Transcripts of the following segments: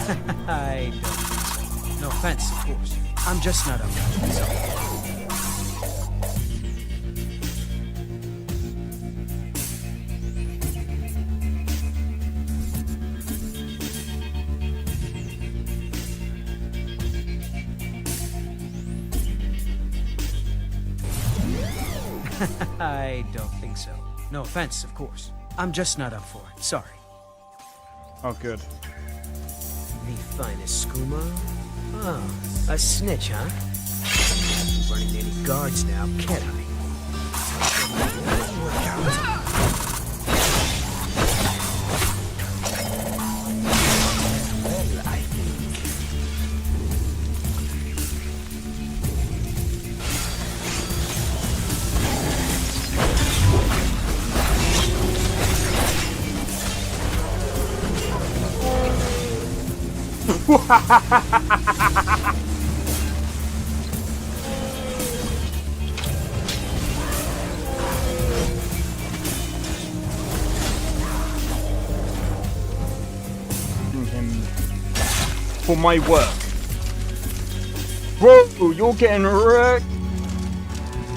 I don't. No offense, of course. I'm just not up for it, so. I don't think so. No offense, of course. I'm just not up for it. Sorry. Oh, good. The finest skooma? Oh, a snitch, huh? Running any guards now, can't I? Well, I think. Him for my work. Bro, you're getting wrecked.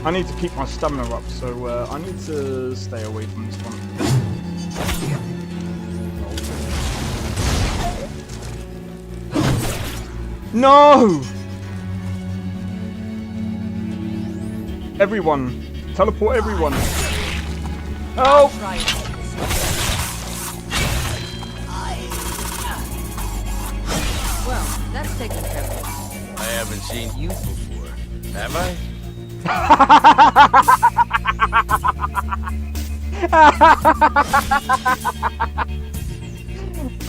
I need to keep my stamina up, so I need to stay away from this one. No! Everyone! Teleport everyone! Help! Well, that's taken care of. I haven't seen you before, have I?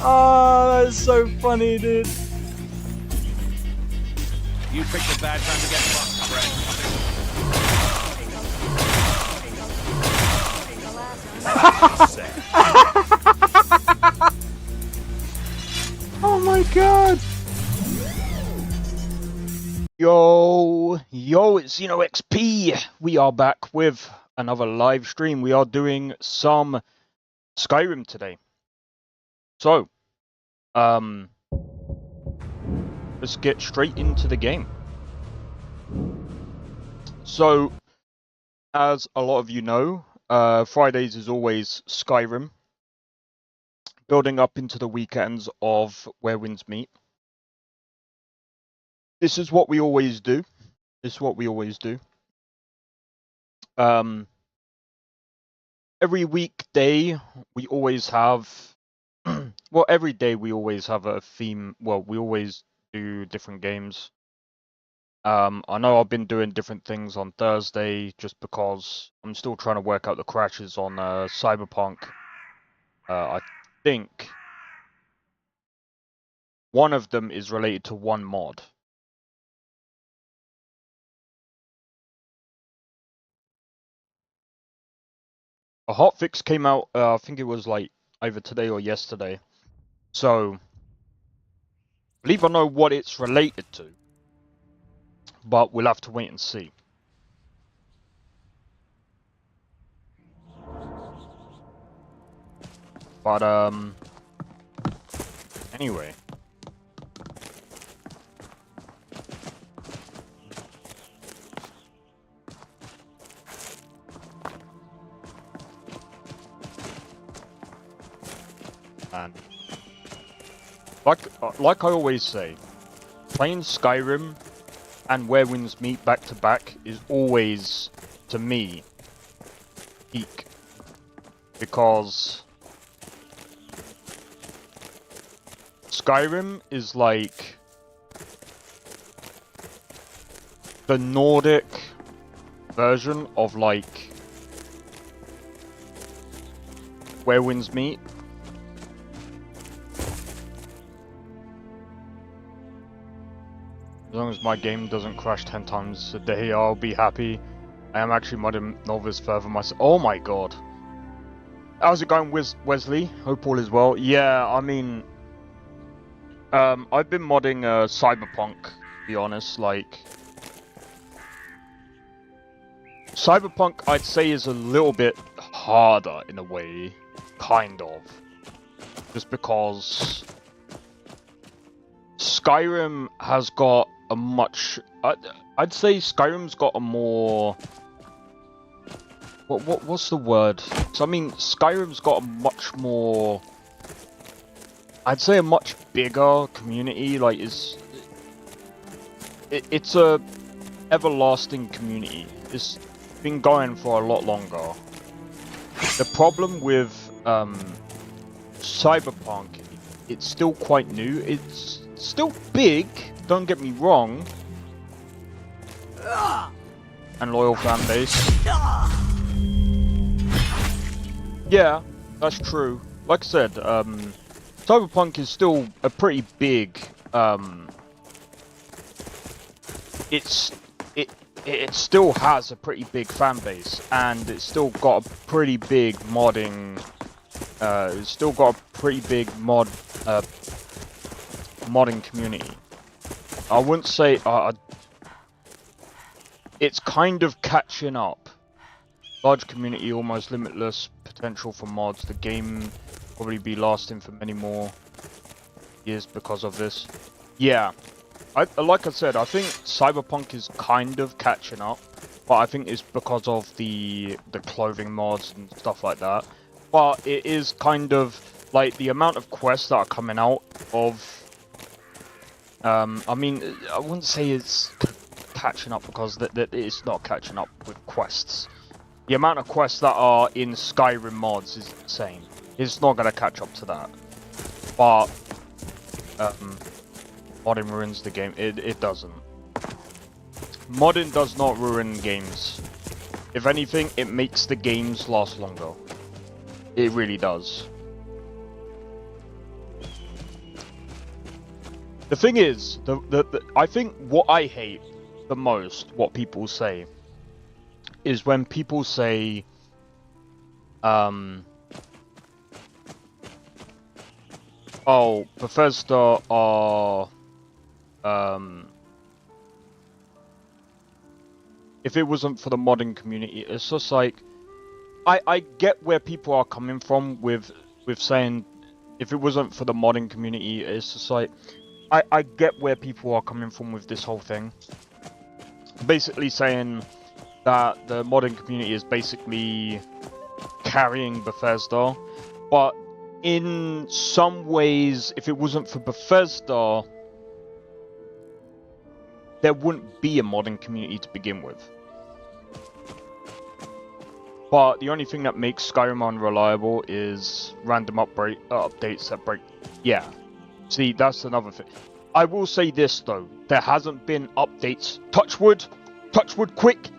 Oh, that's so funny, dude. You picked a bad time to get fucked, friend. Oh my god! Yo, it's XP. We are back with another live stream. We are doing some Skyrim today. So, let's get straight into the game. So, as a lot of you know, Fridays is always Skyrim, building up into the weekends of Where Winds Meet. This is what we always do. Every weekday we always have, well, every day we always have a theme. Well, we always do different games. I know I've been doing different things on Thursday just because I'm still trying to work out the crashes on Cyberpunk. I think one of them is related to one mod. A hotfix came out, I think it was like either today or yesterday. So, I believe I know what it's related to, but we'll have to wait and see. But, anyway. And like I always say, playing Skyrim and Where Winds Meet back to back is always, to me, peak. Because Skyrim is like the Nordic version of like Where Winds Meet. As long as my game doesn't crash 10 times a day, I'll be happy. I am actually modding Nolvus further myself. Oh my god. How's it going, Wesley? Hope all is well. Yeah, I mean, I've been modding Cyberpunk, to be honest. Like, Cyberpunk, I'd say, is a little bit harder in a way, kind of. Just because Skyrim has got a much... I'd say Skyrim's got a more... What's the word? So I mean, Skyrim's got a much more... I'd say a much bigger community. Like, it's a everlasting community. It's been going for a lot longer. The problem with Cyberpunk, it's still quite new. It's still big, don't get me wrong. And loyal fan base. Yeah, that's true. Like I said, Cyberpunk is still a pretty big, it still has a pretty big fan base, and it's still got a pretty big modding, it's still got a pretty big modding community. I wouldn't say, it's kind of catching up. Large community, almost limitless potential for mods. The game probably be lasting for many more years because of this. Yeah, like I said, I think Cyberpunk is kind of catching up, but I think it's because of the clothing mods and stuff like that. But it is kind of like the amount of quests that are coming out of. I mean, I wouldn't say it's catching up because it's not catching up with quests. The amount of quests that are in Skyrim mods is insane. It's not going to catch up to that. But modding ruins the game. It doesn't. Modding does not ruin games. If anything, it makes the games last longer. It really does. The thing is, I think what I hate the most, what people say, is when people say, oh, Bethesda are, if it wasn't for the modding community, it's just like, I get where people are coming from with saying, if it wasn't for the modding community, it's just like, I get where people are coming from with this whole thing. Basically saying that the modding community is basically carrying Bethesda, but in some ways, if it wasn't for Bethesda, there wouldn't be a modding community to begin with. But the only thing that makes Skyrim unreliable is random updates that break. Yeah. See, that's another thing. I will say this though, there hasn't been updates, touch wood quick,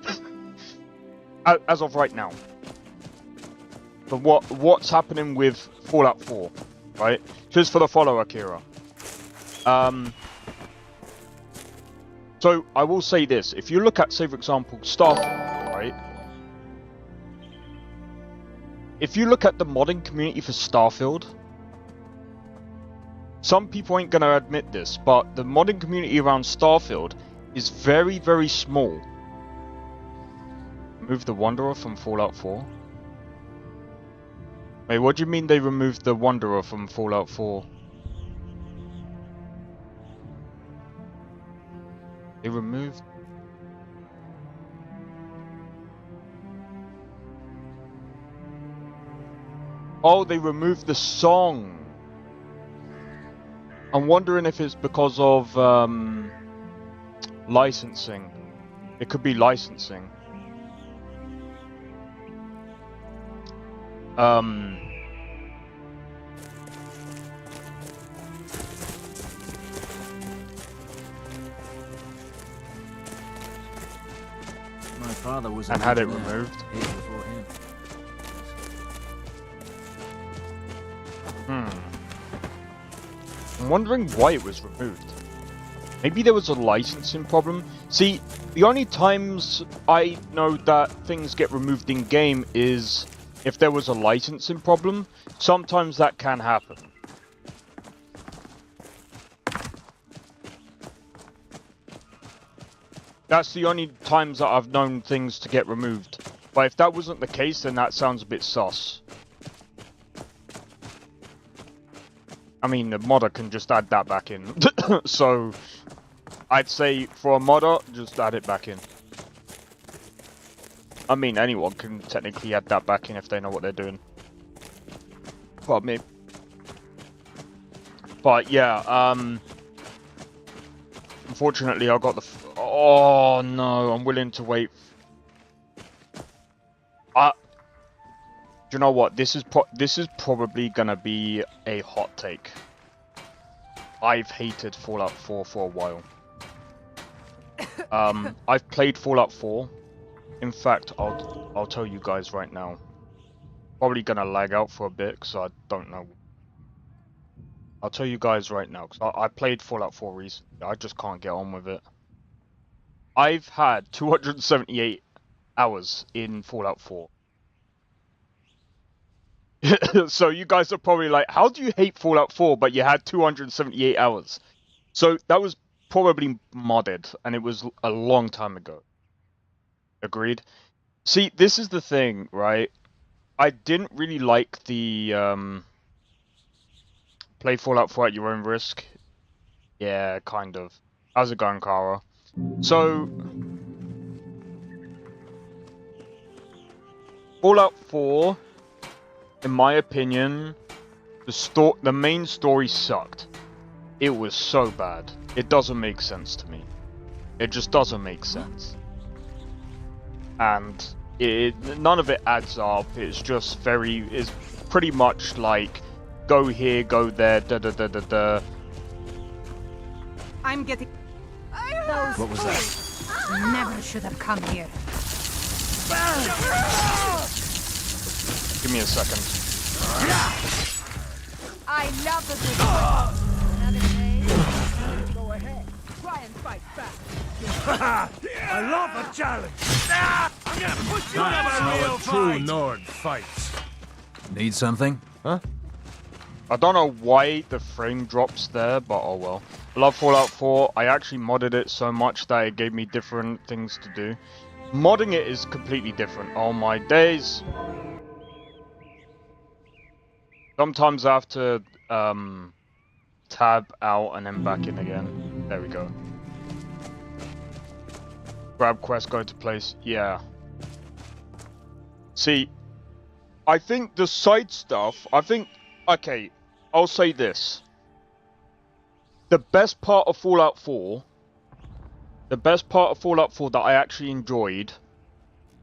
as of right now. But what's happening with Fallout 4, right? Just for the follow, Akira. So I will say this, if you look at, say for example, Starfield, right? If you look at the modding community for Starfield, some people ain't gonna admit this, but the modding community around Starfield is very, very small. Remove the Wanderer from Fallout 4? Wait, what do you mean they removed the Wanderer from Fallout 4? They removed... Oh, they removed the song! I'm wondering if it's because of licensing. It could be licensing. My father was and had it removed. before him. I'm wondering why it was removed. Maybe there was a licensing problem. See, the only times I know that things get removed in game is if there was a licensing problem. Sometimes that can happen. That's the only times that I've known things to get removed. But if that wasn't the case, then that sounds a bit sus. I mean, the modder can just add that back in. So I'd say for a modder, just add it back in. I mean, anyone can technically add that back in if they know what they're doing. Pardon me. But yeah, unfortunately I got the oh no, I'm willing to wait. Do you know what? This is probably gonna be a hot take. I've hated Fallout 4 for a while. I've played Fallout 4. In fact, I'll tell you guys right now. Probably gonna lag out for a bit because I don't know. I'll tell you guys right now because I played Fallout 4 recently. I just can't get on with it. I've had 278 hours in Fallout 4. So you guys are probably like, how do you hate Fallout 4 but you had 278 hours? So that was probably modded and it was a long time ago. Agreed? See, this is the thing, right? I didn't really like the play Fallout 4 at your own risk. Yeah, kind of. How's it going, Kara? So Fallout 4, in my opinion, the main story sucked. It was so bad. It doesn't make sense to me. It just doesn't make sense. And none of it adds up. It's just it's pretty much like go here, go there, da da da da da. I'm getting. What was that? Never should have come here. Give me a second. I love the good fight. Another day. Go ahead. Try and fight back. I love a challenge. I'm gonna put you in a real true Nord fights. Need something? Huh? I don't know why the frame drops there, but oh well. I love Fallout 4. I actually modded it so much that it gave me different things to do. Modding it is completely different. Oh my days. Sometimes I have to tab out and then back in again. There we go. Grab quest, go to place. Yeah. See, I think the side stuff, okay, I'll say this. The best part of Fallout 4, that I actually enjoyed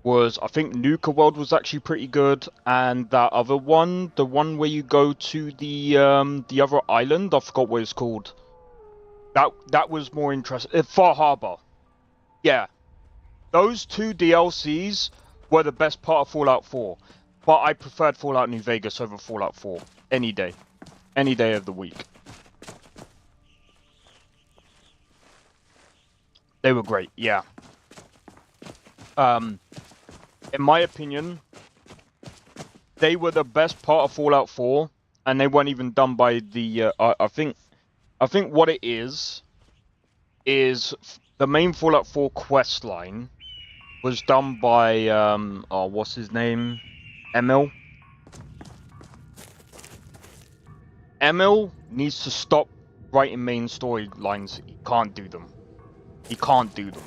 was, I think Nuka World was actually pretty good, and that other one, the one where you go to the other island, I forgot what it's called. That was more interesting. Far Harbor. Yeah. Those two DLCs were the best part of Fallout 4. But I preferred Fallout New Vegas over Fallout 4. Any day. Any day of the week. They were great, yeah. In my opinion, they were the best part of Fallout 4, and they weren't even done by the, I think what it is the main Fallout 4 quest line was done by, oh, what's his name? Emil? Emil needs to stop writing main storylines. He can't do them. He can't do them.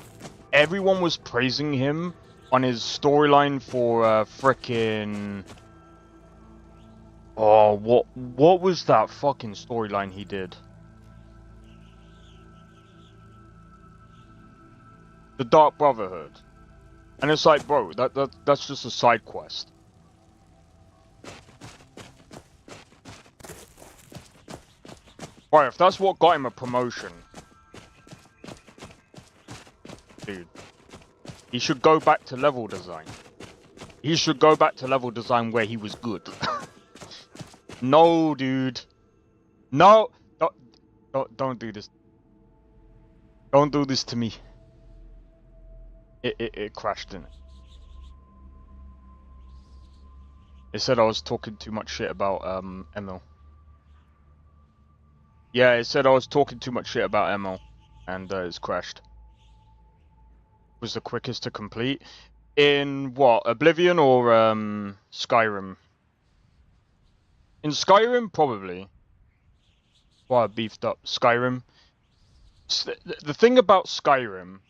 Everyone was praising him on his storyline for frickin'... Oh, what was that fucking storyline he did? The Dark Brotherhood. And it's like, bro, that's just a side quest. Right, if that's what got him a promotion, dude, he should go back to level design. He should go back to level design where he was good. No, dude. No, don't do this. Don't do this to me. It crashed in it. It said I was talking too much shit about ML. Yeah, it said I was talking too much shit about ML, and it's crashed. Was the quickest to complete in what, Oblivion or Skyrim? In Skyrim, probably. Well, I beefed up Skyrim. The thing about Skyrim,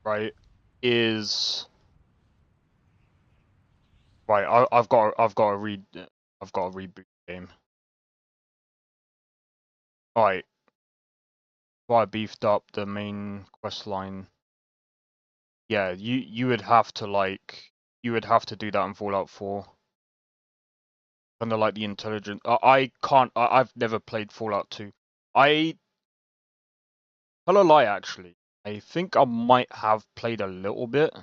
right, is right. I've got to reboot the game. Right, why I beefed up the main quest line. Yeah, you would have to do that in Fallout 4. Kind of like the intelligence. I can't. I've never played Fallout 2. I tell a lie actually. I think I might have played a little bit,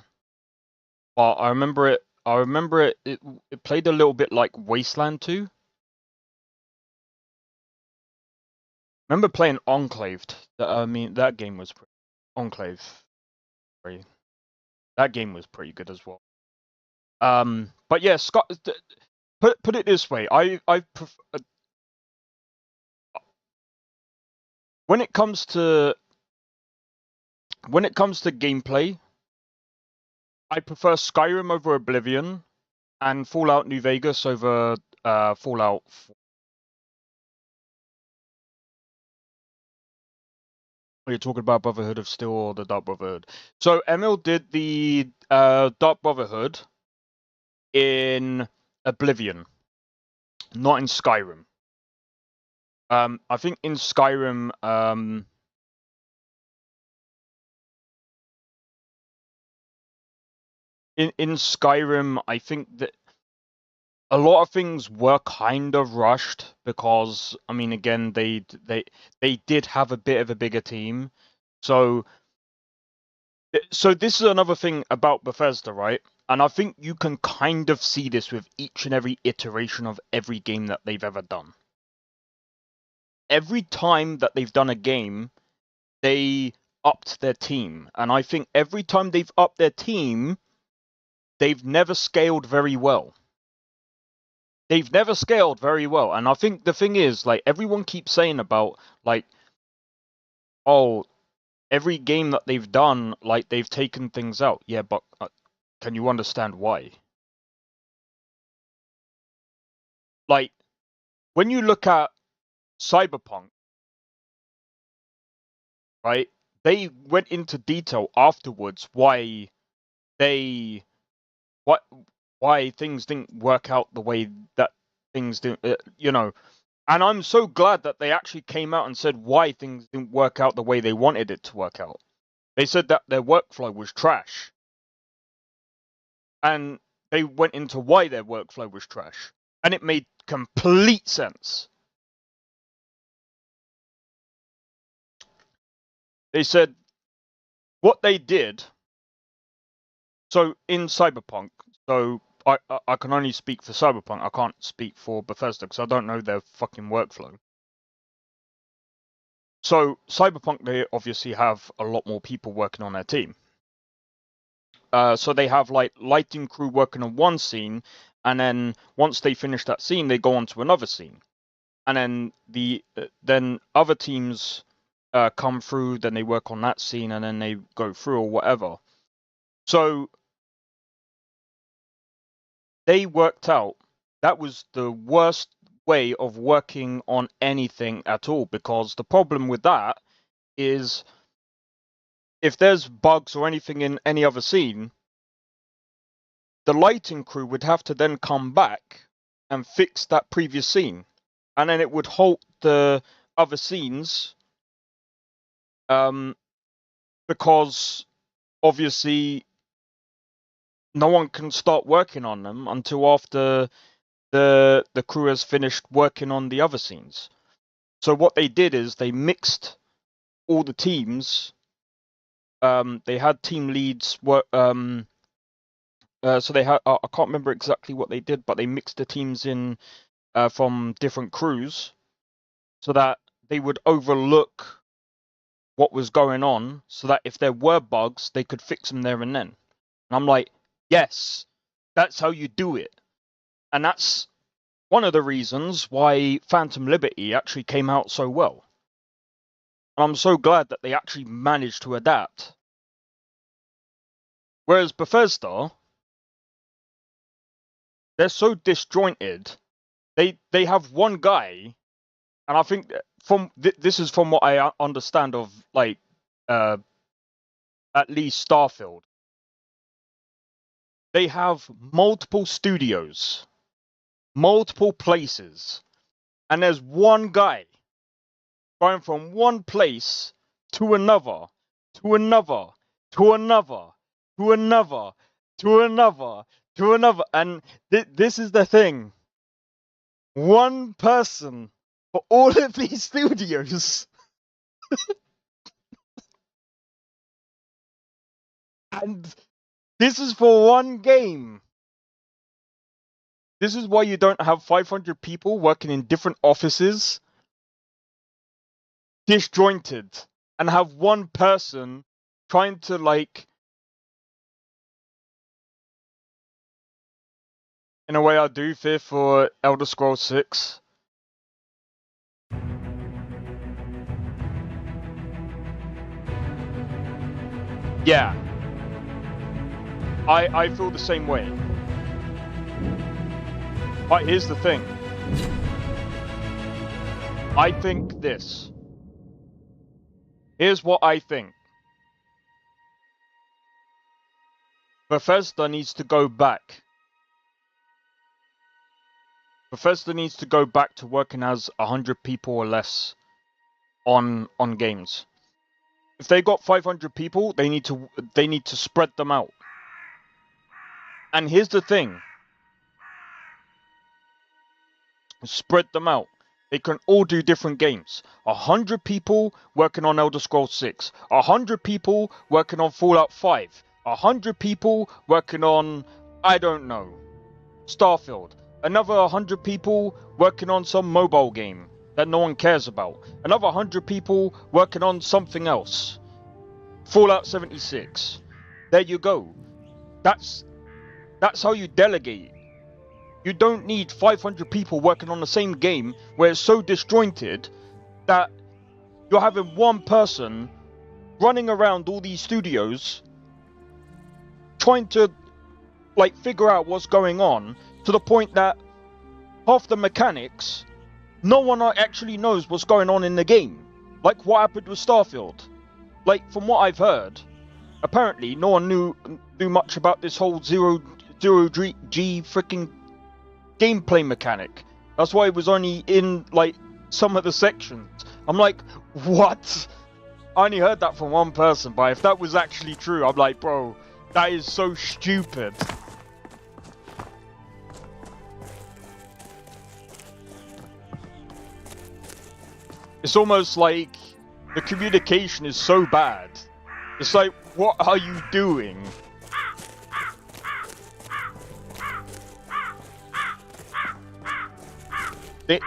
but I remember it. It played a little bit like Wasteland 2. Remember playing Enclaved? I mean, that game was Enclave. Sorry, that game was pretty good as well. But yeah, Scott. Put it this way, when it comes to gameplay, I prefer Skyrim over Oblivion and Fallout New Vegas over Fallout 4. You're talking about Brotherhood of Steel or the Dark Brotherhood. So Emil did the Dark Brotherhood in Oblivion, not in Skyrim. I think in Skyrim, in Skyrim, I think that a lot of things were kind of rushed because, I mean, again, they did have a bit of a bigger team, so this is another thing about Bethesda, right? And I think you can kind of see this with each and every iteration of every game that they've ever done. Every time that they've done a game, they upped their team. And I think every time they've upped their team, they've never scaled very well. They've never scaled very well. And I think the thing is, like, everyone keeps saying about, like, oh, every game that they've done, like, they've taken things out. Yeah, but can you understand why? Like, when you look at Cyberpunk, right, they went into detail afterwards why things didn't work out the way that things didn't, you know. And I'm so glad that they actually came out and said why things didn't work out the way they wanted it to work out. They said that their workflow was trash. And they went into why their workflow was trash. And it made complete sense. They said what they did. So in Cyberpunk, so I can only speak for Cyberpunk. I can't speak for Bethesda because I don't know their fucking workflow. So Cyberpunk, they obviously have a lot more people working on their team. So they have like lighting crew working on one scene, and then once they finish that scene, they go on to another scene, and then then other teams come through, then they work on that scene, and then they go through or whatever. So they worked out that was the worst way of working on anything at all, because the problem with that is if there's bugs or anything in any other scene, the lighting crew would have to then come back and fix that previous scene, and then it would halt the other scenes, because obviously no one can start working on them until after the crew has finished working on the other scenes. So what they did is they mixed all the teams. They had team leads work. So they had. I can't remember exactly what they did, but they mixed the teams in from different crews, so that they would overlook what was going on, so that if there were bugs, they could fix them there and then. And I'm like, yes, that's how you do it. And that's one of the reasons why Phantom Liberty actually came out so well. And I'm so glad that they actually managed to adapt. Whereas Bethesda, they're so disjointed. They have one guy, and I think from this is from what I understand of like at least Starfield, they have multiple studios, multiple places, and there's one guy going from one place to another, to another, to another, to another, to another, to another. And this is the thing. One person for all of these studios. And this is for one game. This is why you don't have 500 people working in different offices, disjointed, and have one person trying to, like, in a way I do fear for Elder Scrolls 6. Yeah. I feel the same way. But here's the thing. I think this. Here's what I think. Bethesda needs to go back. Bethesda needs to go back to working as 100 people or less on games. If they got 500 people, they need to spread them out. And here's the thing. Spread them out. They can all do different games. 100 people working on Elder Scrolls 6. 100 people working on Fallout 5. 100 people working on, I don't know, Starfield. Another 100 people working on some mobile game that no one cares about. Another 100 people working on something else. Fallout 76. There you go. That's how you delegate. You don't need 500 people working on the same game where it's so disjointed that you're having one person running around all these studios trying to, like, figure out what's going on, to the point that half the mechanics, no one actually knows what's going on in the game. Like what happened with Starfield. Like, from what I've heard, apparently no one knew much about this whole zero G freaking gameplay mechanic. That's why it was only in, like, some of the sections. I'm like, what? I only heard that from one person, but if that was actually true, I'm like, bro, that is so stupid. It's almost like the communication is so bad. It's like, what are you doing?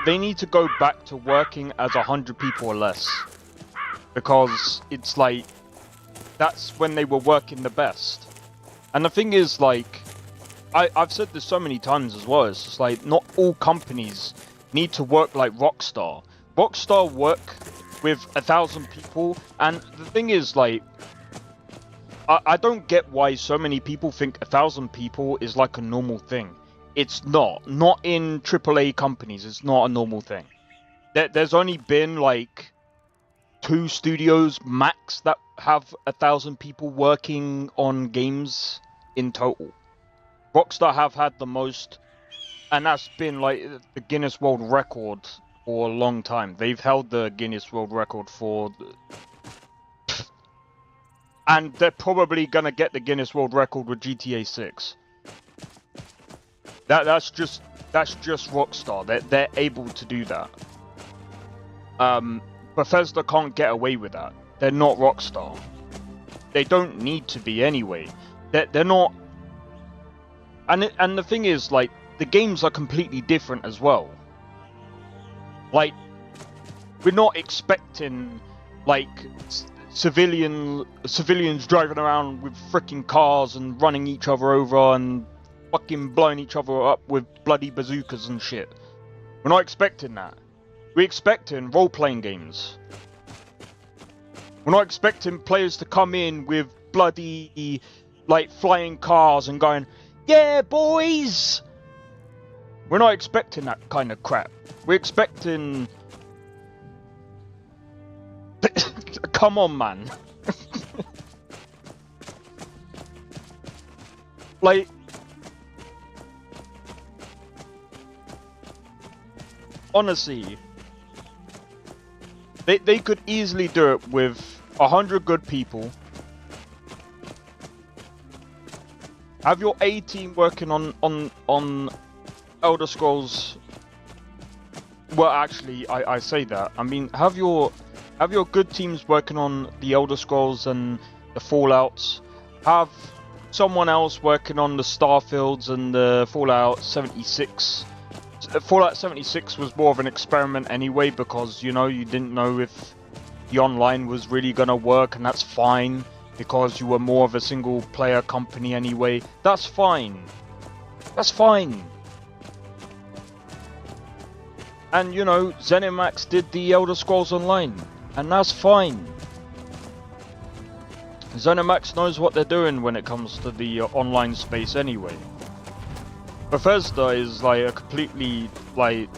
They need to go back to working as 100 people or less. Because it's like, that's when they were working the best. And the thing is, like, I've said this so many times as well, it's just like, not all companies need to work like Rockstar. Rockstar work with 1,000 people, and the thing is, like, I don't get why so many people think 1,000 people is like a normal thing. It's not. Not in AAA companies, it's not a normal thing. There's only been, like, 2 studios max that have 1,000 people working on games in total. Rockstar have had the most, and that's been, like, the Guinness World Record for a long time. They've held the Guinness World Record for... And they're probably gonna get the Guinness World Record with GTA 6. That's just Rockstar. They're able to do that. Bethesda can't get away with that. They're not Rockstar. They don't need to be anyway. They're not. And the thing is, like, the games are completely different as well. Like, we're not expecting, like, civilians driving around with freaking cars and running each other over and fucking blowing each other up with bloody bazookas and shit. We're not expecting that. We're expecting role-playing games. We're not expecting players to come in with bloody, like, flying cars and going, yeah, boys! We're not expecting that kind of crap. We're expecting... Come on, man. Like, honestly, they could easily do it with 100 good people. Have your A team working on Elder Scrolls. Well, actually, I say that. I mean, have your good teams working on the Elder Scrolls and the Fallouts. Have someone else working on the Starfields and the Fallout 76. Fallout 76 was more of an experiment anyway, because, you know, you didn't know if the online was really gonna work, and that's fine, because you were more of a single player company anyway. That's fine. That's fine. And, you know, ZeniMax did the Elder Scrolls Online, and that's fine. ZeniMax knows what they're doing when it comes to the online space anyway. Bethesda is like a completely, like,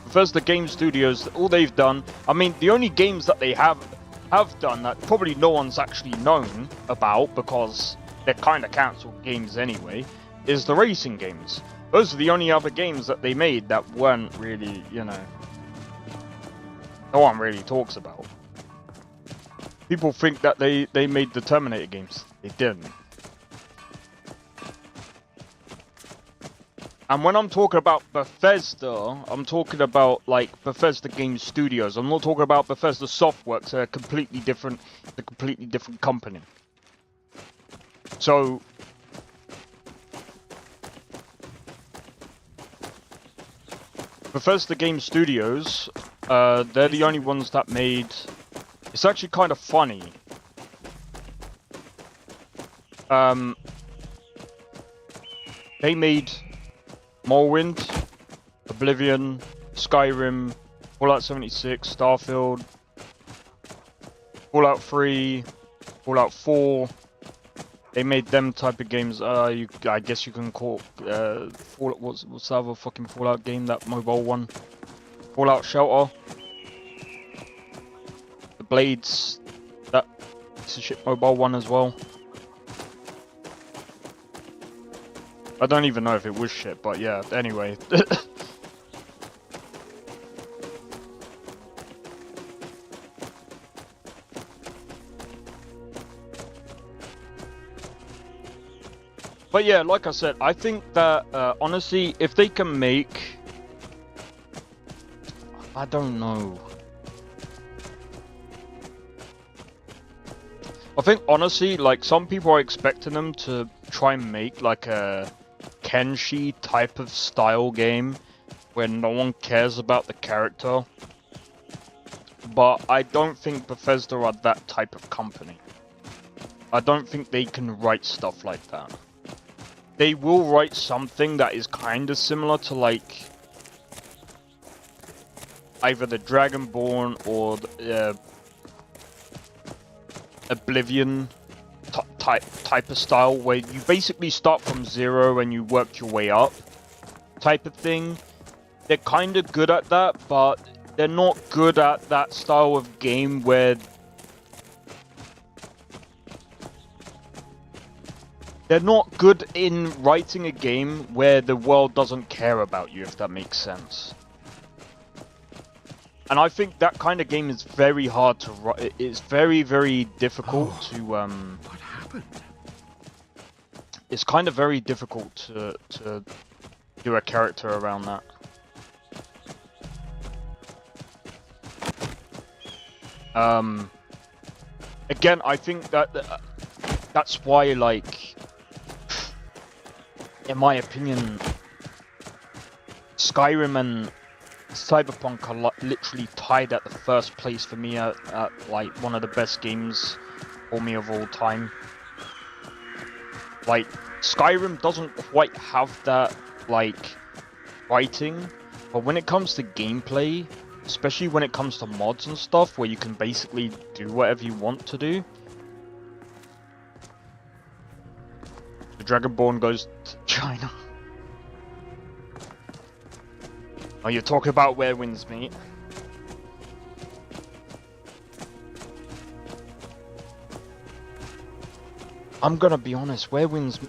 Bethesda Game Studios, all they've done, I mean, the only games that they have done that probably no one's actually known about, because they're kind of cancelled games anyway, is the racing games. Those are the only other games that they made that weren't really, you know, no one really talks about. People think that they made the Terminator games. They didn't. And when I'm talking about Bethesda, I'm talking about, like, Bethesda Game Studios. I'm not talking about Bethesda Softworks. They're a completely different company. So, Bethesda Game Studios, they're the only ones that made... It's actually kind of funny. They made Morrowind, Oblivion, Skyrim, Fallout 76, Starfield, Fallout 3, Fallout 4. They made them type of games. I guess you can call Fallout. What's the other fucking Fallout game? That mobile one, Fallout Shelter, the Blades, that piece of shit mobile one as well. I don't even know if it was shit, but yeah. Anyway. But yeah, like I said, I think that, honestly, if they can make... I don't know. I think, honestly, like, some people are expecting them to try and make, like, a Kenshi type of style game where no one cares about the character. But I don't think Bethesda are that type of company. I don't think they can write stuff like that. They will write something that is kind of similar to, like, either the Dragonborn or the Oblivion type of style, where you basically start from zero and you work your way up type of thing. They're kind of good at that, but they're not good at that style of game where they're not good in writing a game where the world doesn't care about you, if that makes sense. And I think that kind of game is very hard to write. It's very, very difficult to What happened? It's kind of very difficult to do a character around that. Again, I think that that's why, like, in my opinion, Skyrim and Cyberpunk are literally tied at the first place for me at like one of the best games for me of all time. Like, Skyrim doesn't quite have that, like, writing, but when it comes to gameplay, especially when it comes to mods and stuff, where you can basically do whatever you want to do. The Dragonborn goes to China. Oh, you're talking about werewolves, mate. I'm gonna be honest, werewolves...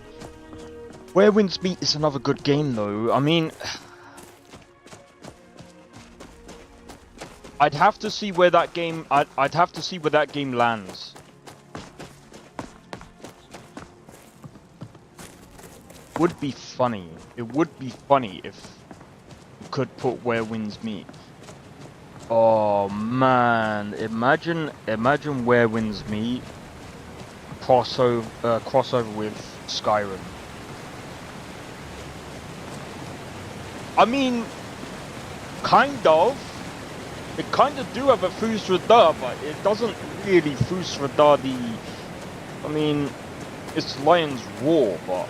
Where Winds Meet is another good game though. I mean, I'd have to see where that game. I'd have to see where that game lands. Would be funny. It would be funny if you could put Where Winds Meet. Oh man, imagine Where Winds Meet crossover with Skyrim. I mean, kind of. It kind of do have a Fus Radar, but it doesn't really Fus Radar the. I mean, it's Lion's Roar, but.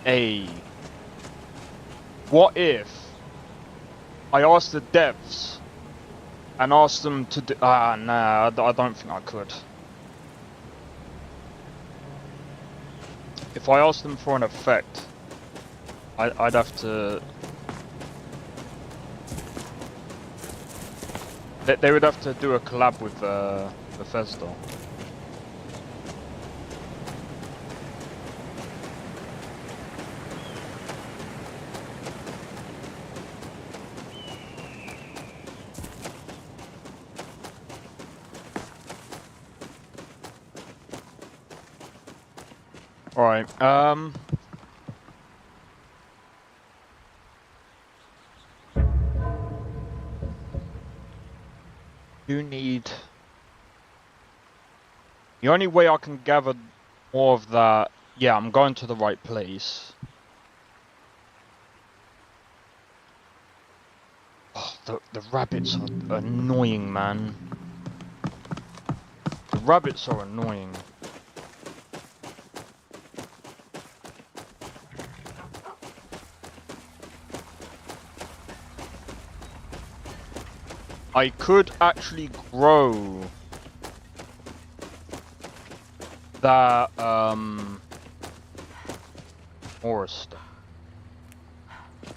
Hey. What if I asked the devs and asked them to do. Nah, I don't think I could. If I asked them for an effect, I'd have to. They would have to do a collab with Bethesda. Alright, you need... The only way I can gather more of that... Yeah, I'm going to the right place. Oh, the rabbits are annoying, man. The rabbits are annoying. I could actually grow that forest.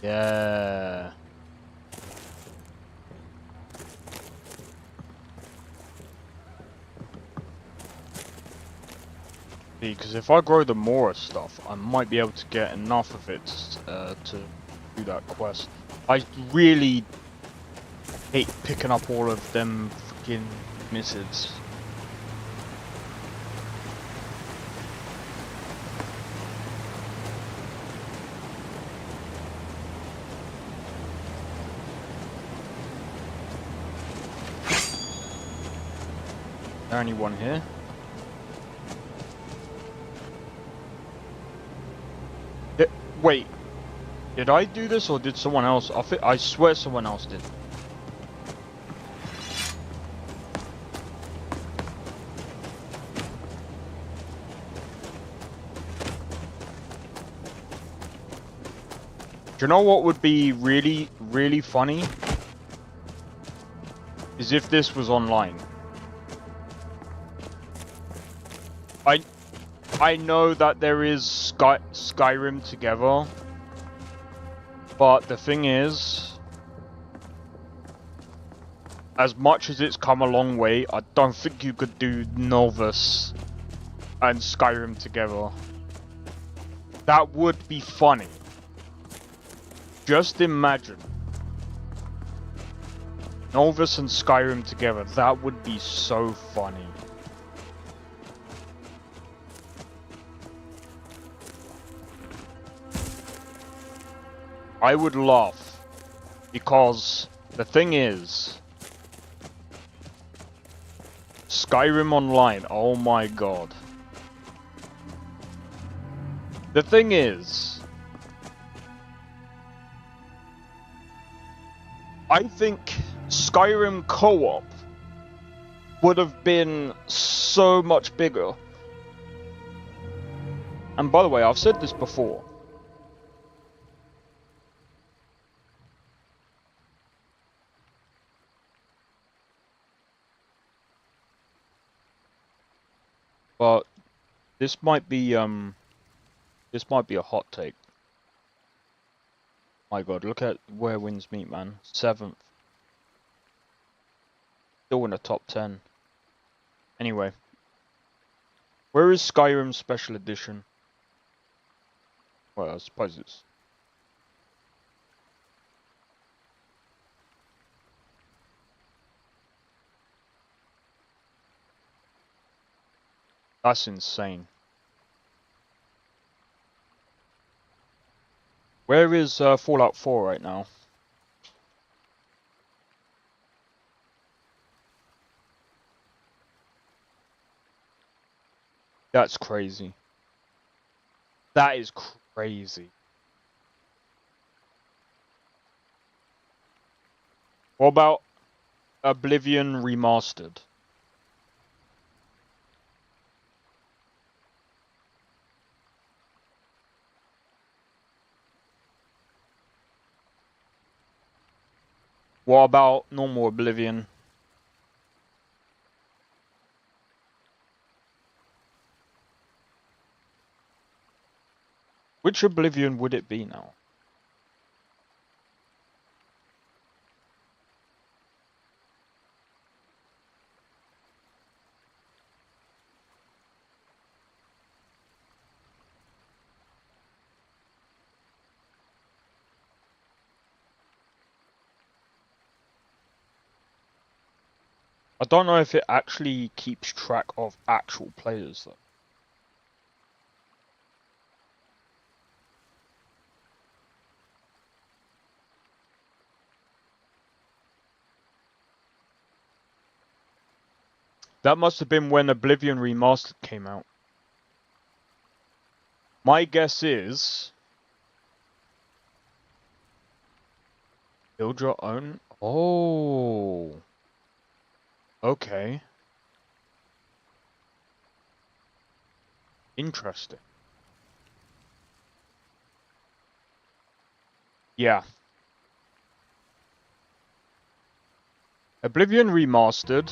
Yeah. Because if I grow the Mora stuff, I might be able to get enough of it to do that quest. I really hate picking up all of them freaking missives. Is there anyone here? Wait, did I do this or did someone else? I swear someone else did. Do you know what would be really, really funny? Is if this was online. I know that there is Skyrim together, but the thing is, as much as it's come a long way, I don't think you could do Nolvus and Skyrim together. That would be funny. Just imagine Nolvus and Skyrim together. That would be so funny. I would laugh, because the thing is, Skyrim Online, oh my god. The thing is, I think Skyrim co-op would have been so much bigger. And by the way, I've said this before. But this might be a hot take. My god, look at Where Winds Meet, man. 7th. Still in the top 10. Anyway. Where is Skyrim Special Edition? Well, I suppose it's... That's insane. Where is Fallout 4 right now? That's crazy. That is crazy. What about Oblivion Remastered? What about normal Oblivion? Which Oblivion would it be now? I don't know if it actually keeps track of actual players though. That must have been when Oblivion Remastered came out. My guess is... Build your own... Oh... Okay. Interesting. Yeah. Oblivion Remastered.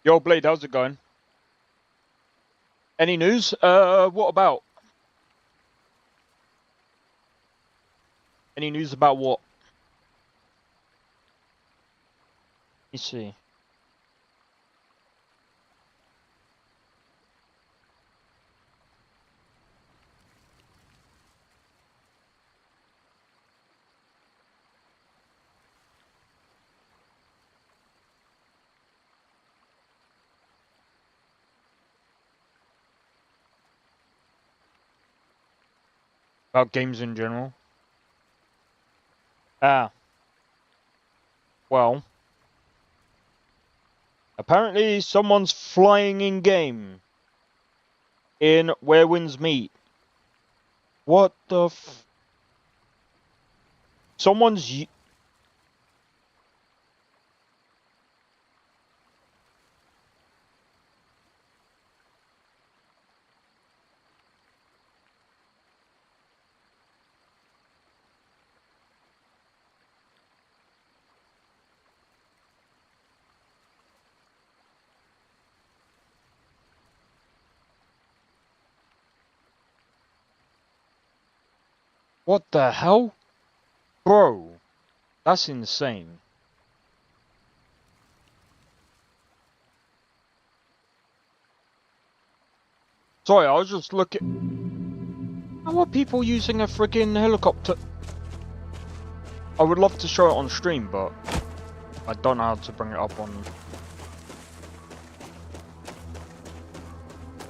Yo, Blade, how's it going? Any news? What about? Any news about what? Let me see. About games in general? Ah. Well. Apparently someone's flying in game. In Where Winds Meet. What the f... Someone's... What the hell? Bro. That's insane. Sorry, I was just looking... How are people using a friggin' helicopter? I would love to show it on stream, but... I don't know how to bring it up on...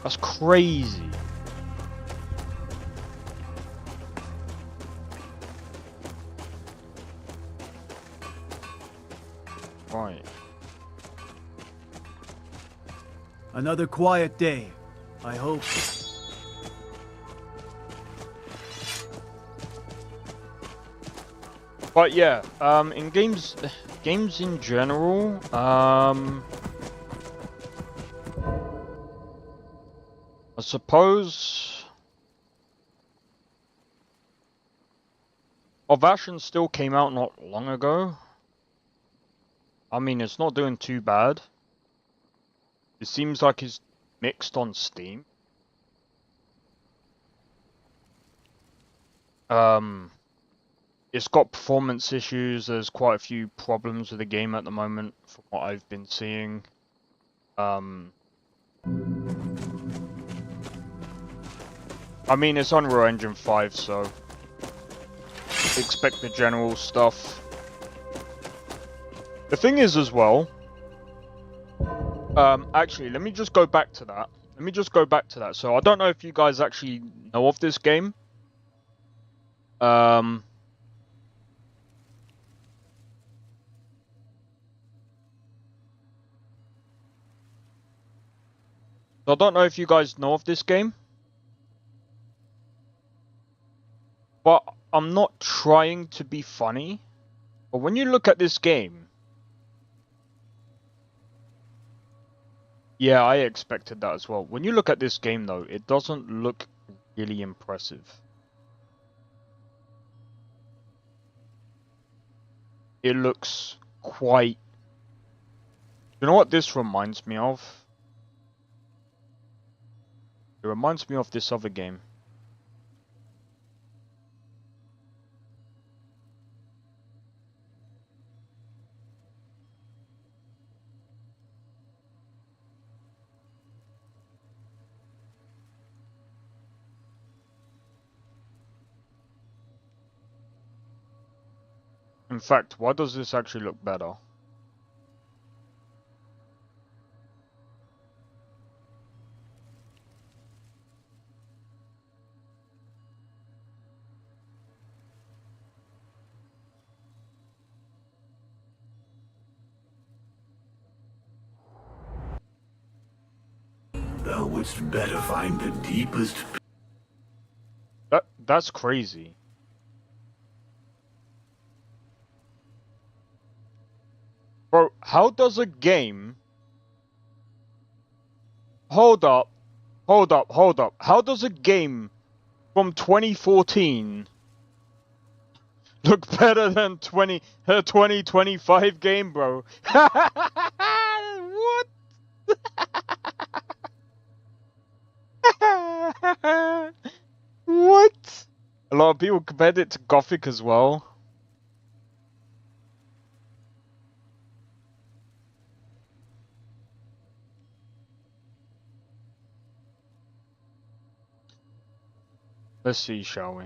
That's crazy. Right. Another quiet day, I hope. But yeah, in games in general, I suppose Ovation still came out not long ago. I mean, it's not doing too bad. It seems like it's mixed on Steam. it's got performance issues. There's quite a few problems with the game at the moment, from what I've been seeing. I mean, it's Unreal Engine 5, so expect the general stuff. The thing is as well, actually, let me just go back to that. So I don't know if you guys actually know of this game. So I don't know if you guys know of this game. But I'm not trying to be funny. But when you look at this game... Yeah, I expected that as well. When you look at this game though, it doesn't look really impressive. It looks quite... You know what this reminds me of? It reminds me of this other game. In fact, why does this actually look better? Thou wouldst better find the deepest... That's crazy. Bro, how does a game... Hold up. How does a game from 2014 look better than 2025 game, bro? What? What? A lot of people compared it to Gothic as well. Let's see, shall we?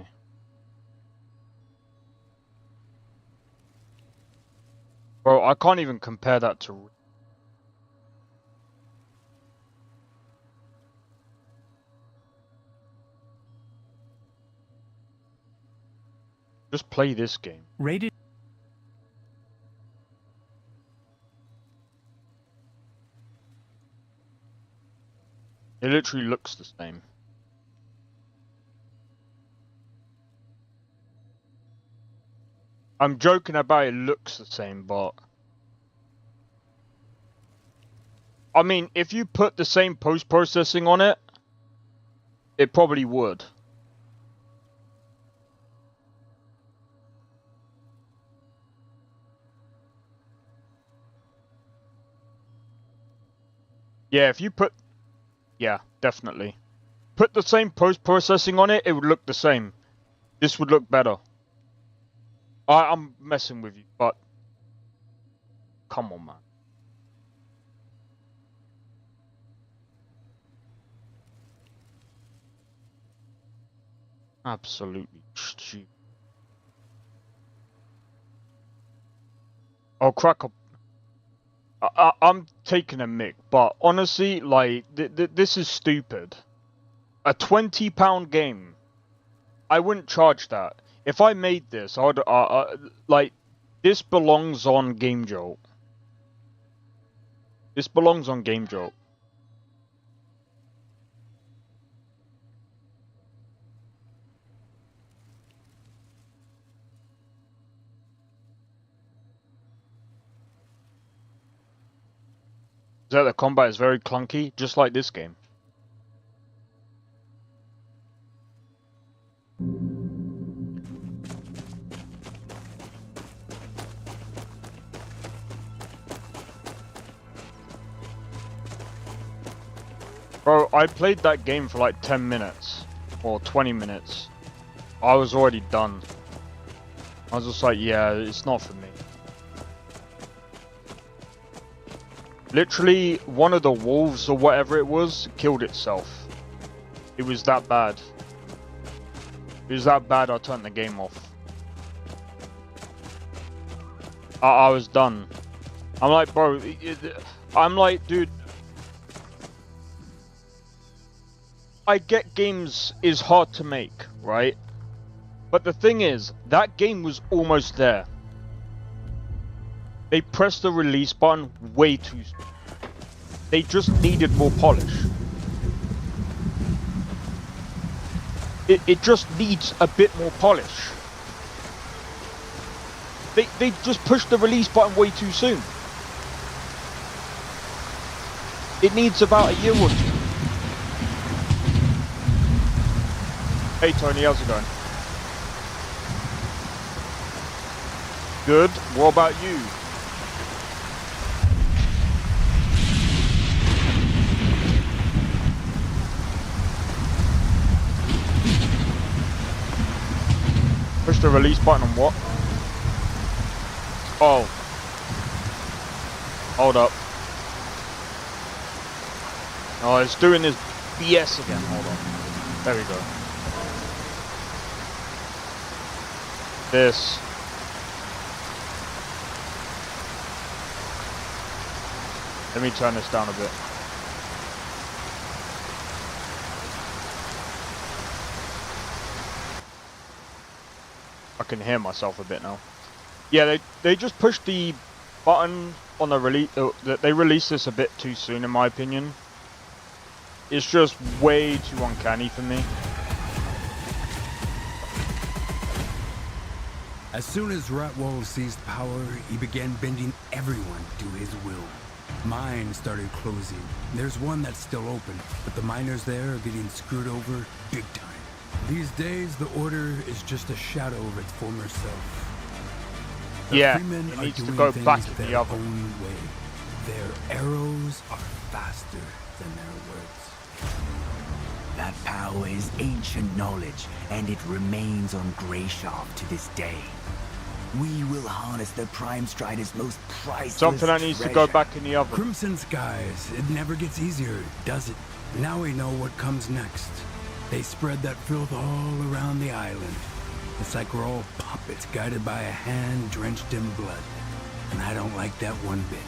Bro, I can't even compare that to... Just play this game. Rated. It literally looks the same. I'm joking about it looks the same, but... I mean, if you put the same post-processing on it, it probably would. Yeah, if you put... Yeah, definitely. Put the same post-processing on it, it would look the same. This would look better. I'm messing with you, but... Come on, man. Absolutely stupid. Oh, crack up. I'm taking a mick, but honestly, like, this is stupid. A £20 game. I wouldn't charge that. If I made this, I would, like, this belongs on Game Jolt. This belongs on Game Jolt. The combat is very clunky, just like this game. Bro, I played that game for like 10 minutes, or 20 minutes. I was already done. I was just like, yeah, it's not for me. Literally, one of the wolves or whatever it was killed itself. It was that bad. It was that bad I turned the game off. I was done. I'm like, bro, I'm like, dude, I get games is hard to make, right? But the thing is, that game was almost there. They pressed the release button way too soon. They just needed more polish. It just needs a bit more polish. They just pushed the release button way too soon. It needs about a year or two. Hey Tony, how's it going? Good. What about you? Push the release button on what? Oh. Hold up. Oh, it's doing this BS again. Hold on. There we go. This. Let me turn this down a bit. I can hear myself a bit now. Yeah, they just pushed the button on the release. They released this a bit too soon, in my opinion. It's just way too uncanny for me. As soon as Ratwall seized power, he began bending everyone to his will. Mines started closing. There's one that's still open, but the miners there are getting screwed over big time. These days, the Order is just a shadow of its former self. The Yeah, Freemen it are needs to doing go things back to the their other. own way. Their arrows are faster than their words. That power is ancient knowledge, and it remains on Greyshaft to this day. We will harness the Prime Strider's most priceless Something that needs to go treasure. back in the oven. Crimson Skies, it never gets easier, does it? Now we know what comes next. They spread that filth all around the island. It's like we're all puppets guided by a hand drenched in blood. And I don't like that one bit.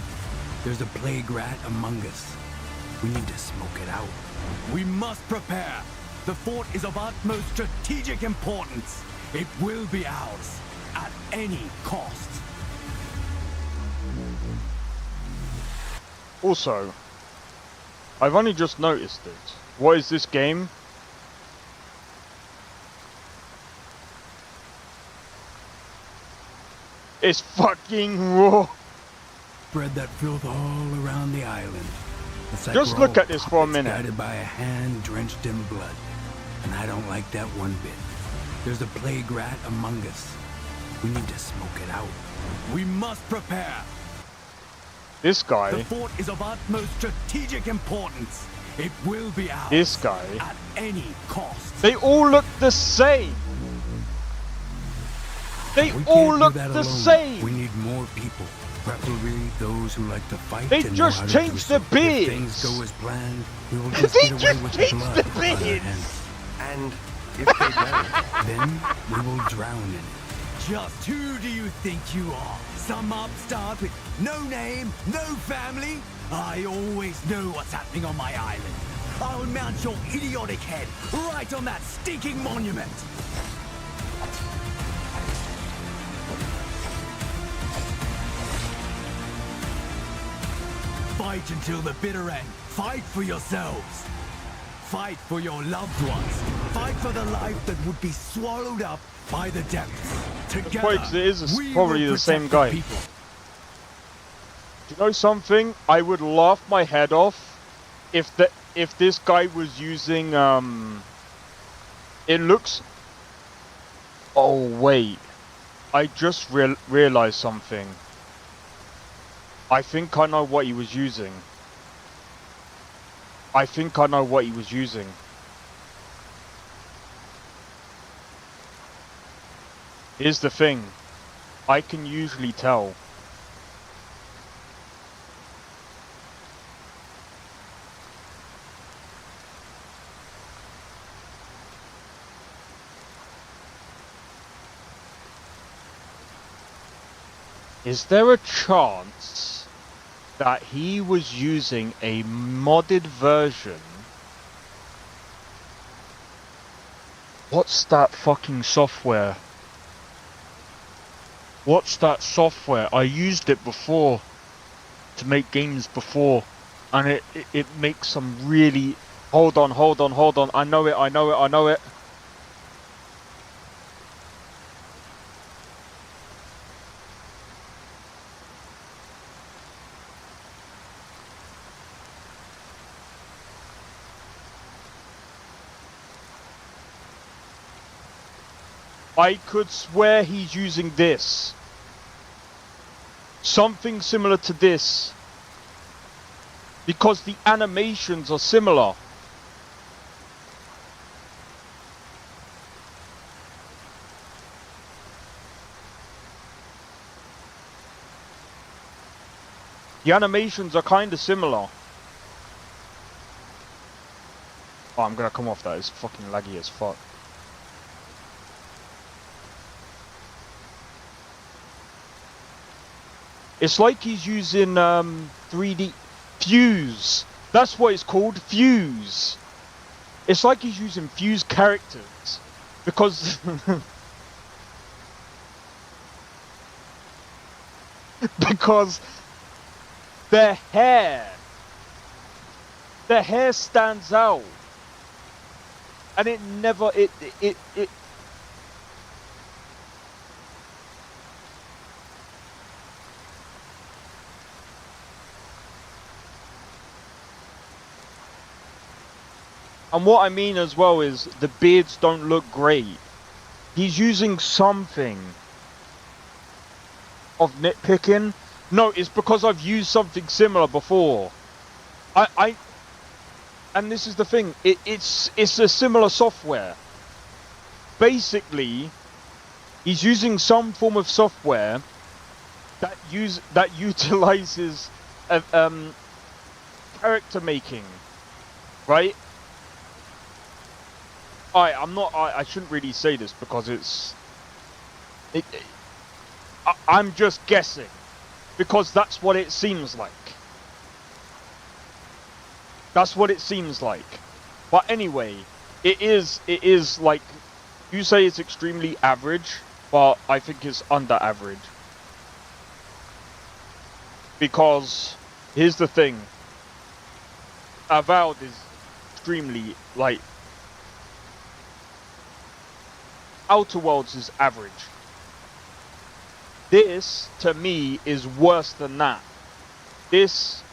There's a plague rat among us. We need to smoke it out. We must prepare. The fort is of utmost strategic importance. It will be ours, at any cost. Also, I've only just noticed it. What is this game? It's fucking raw. Spread that filth all around the island. It's like Just we're look all at this for a puppets minute. Guided by a hand drenched in blood. And I don't like that one bit. There's a plague rat among us. We need to smoke it out. We must prepare. This The guy, fort is of utmost strategic importance. It will be ours. this guy, At any cost. they all look the same. They We all can't do look that the alone. same. We need more people. Preferably those who like to fight. They and know just how to changed do so. the beards. If things go as planned, we will just They get away just with changed blood the on our beards. hands. And if they don't, Then we will drown in it. Just who do you think you are? Some upstart with no name, no family? I always know what's happening on my island. I'll mount your idiotic head right on that stinking monument. Fight until the bitter end. Fight for yourselves. Fight for your loved ones. Fight for the life that would be swallowed up by the depths. Together, funny 'cause it is we probably will the same protect guy. people. Do you know something? I would laugh my head off if this guy was using It looks. Oh wait, I just realized something. I think I know what he was using. I think I know what he was using. Here's the thing. I can usually tell. Is there a chance that he was using a modded version? What's that fucking software? What's that software? I used it before to make games before, and it makes some really... Hold on. I know it. I could swear he's using this. Something similar to this. Because the animations are similar. The animations are kind of similar. Oh, I'm gonna come off that. It's fucking laggy as fuck. It's like he's using 3D Fuse. That's what it's called, Fuse. It's like he's using Fuse characters because because their hair stands out, and it never it. And what I mean as well is the beards don't look great. He's using something of nitpicking. No, it's because I've used something similar before. And this is the thing. It's a similar software. Basically, he's using some form of software that utilizes character making, right? I shouldn't really say this because I'm just guessing, because that's what it seems like. That's what it seems like. But anyway, it is like, you say it's extremely average, but I think it's under average. Because here's the thing. Avowed is extremely, like, Outer Worlds is average. This, to me, is worse than that. This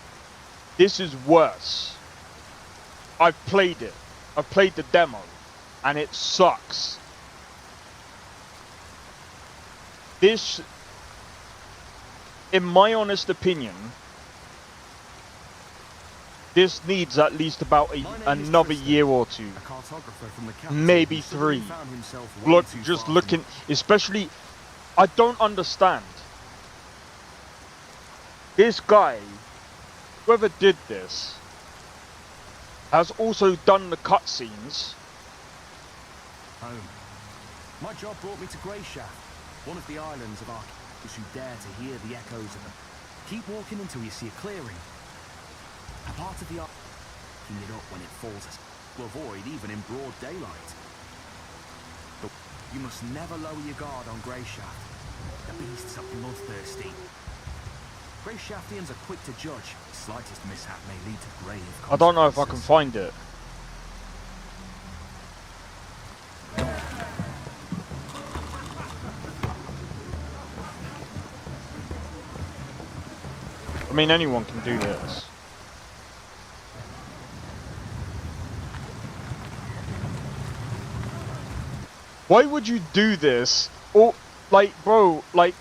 is worse. I've played it. I've played the demo, and it sucks. This, in my honest opinion, this needs at least about another year or two, maybe 3. Look, just looking, especially, I don't understand. This guy, whoever did this, has also done the cutscenes. Home. My job brought me to Greyshaft, one of the islands of Arceus who dare to hear the echoes of them. Keep walking until you see a clearing. A part of the island, picking it up when it falls, to avoid even in broad daylight. But you must never lower your guard on Greyshaft. The beasts are bloodthirsty. Greyshaftians are quick to judge. The slightest mishap may lead to grave consequences. I don't know if I can find it. I mean, anyone can do this. Why would you do this? Or, like, bro, like...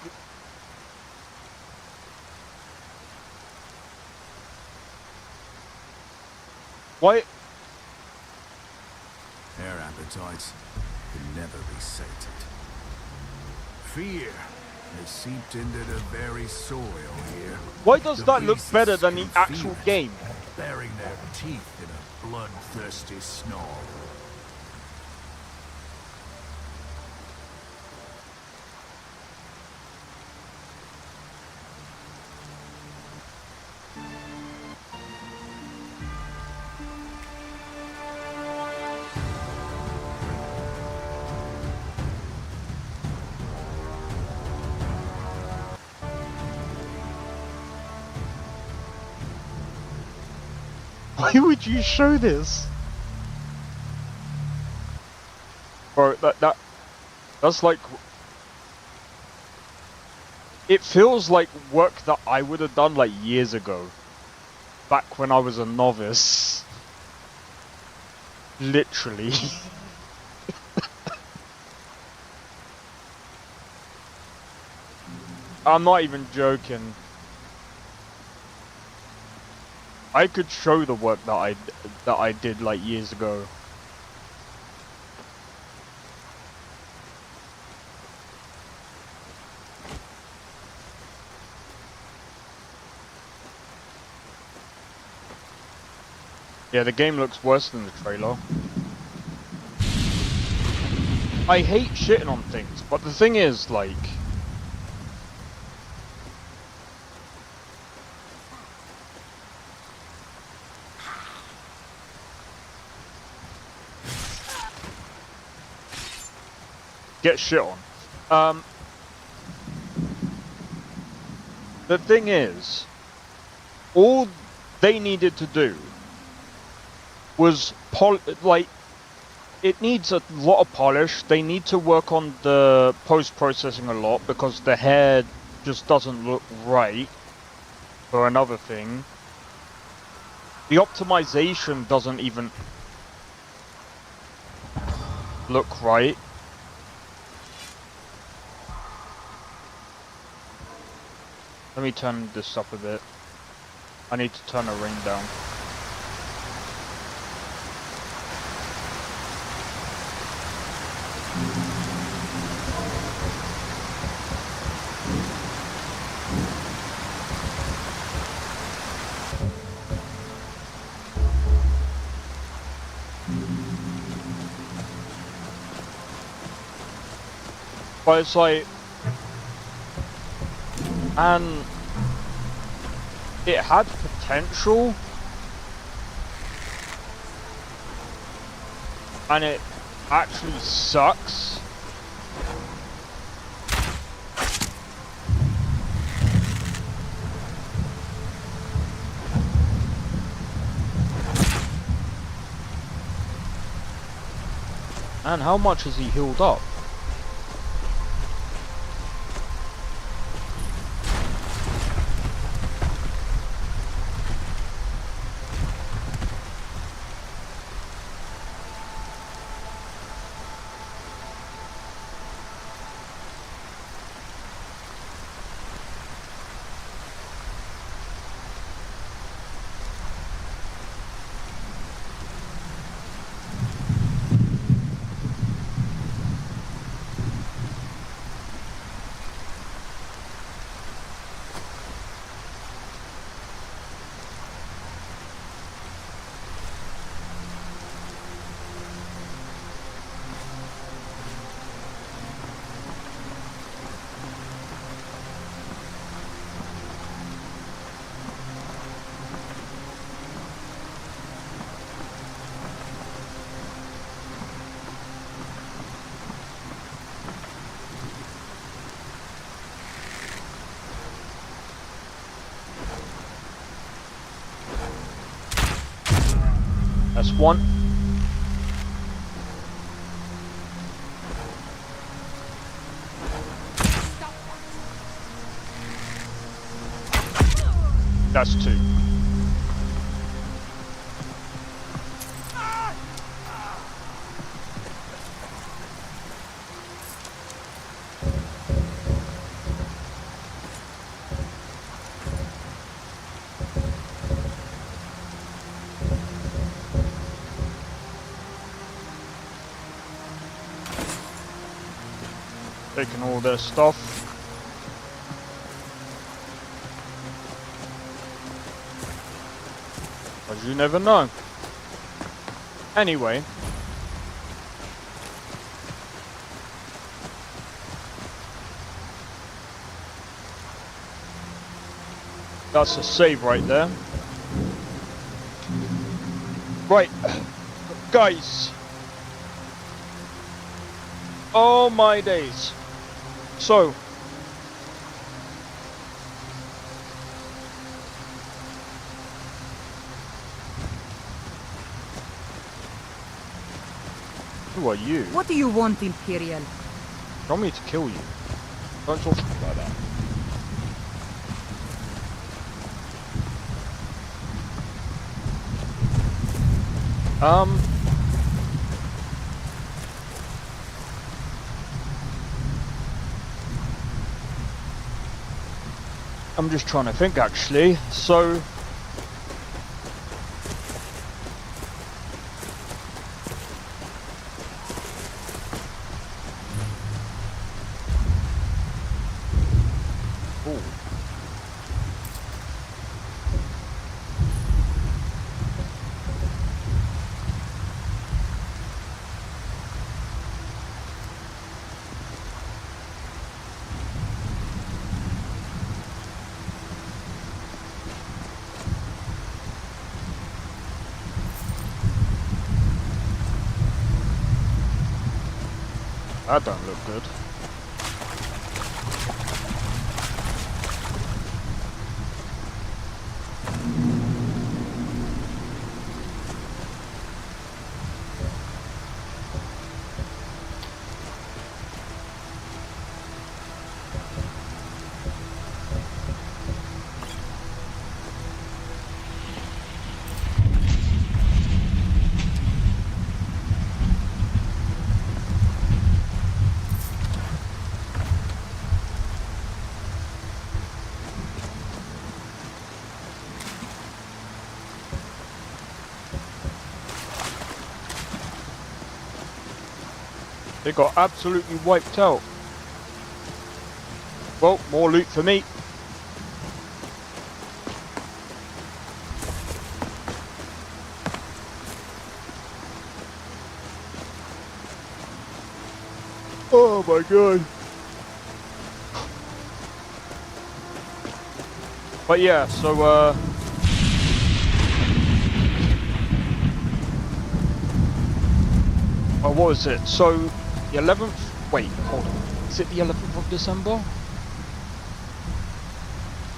Why? Their appetites can never be sated. Fear They seeped into the very soil here. Why does The that look beasts better than the can actual feel it, game? baring their teeth in a bloodthirsty snarl. Why would you show this? Bro, that's like... It feels like work that I would have done like years ago. Back when I was a novice. Literally. I'm not even joking. I could show the work that I did like years ago. Yeah, the game looks worse than the trailer. I hate shitting on things, but the thing is, like... Get shit on. The thing is, all they needed to do was like, it needs a lot of polish. They need to work on the post-processing a lot because the hair just doesn't look right. For another thing, the optimization doesn't even look right. Let me turn this up a bit. I need to turn the rain down. But it's like... And it had potential, and it actually sucks. And how much has he healed up? That's one. That's two. Taking all their stuff. Because you never know. Anyway. That's a save right there. Right. Guys. Oh my days. So. Who are you? What do you want, Imperial? You want me to kill you? Don't talk to me like that. I'm just trying to think actually. So that don't look good. They got absolutely wiped out. Well, more loot for me. Oh my god. But yeah, so what was it? So the 11th, wait, hold on. Is it the 11th of December?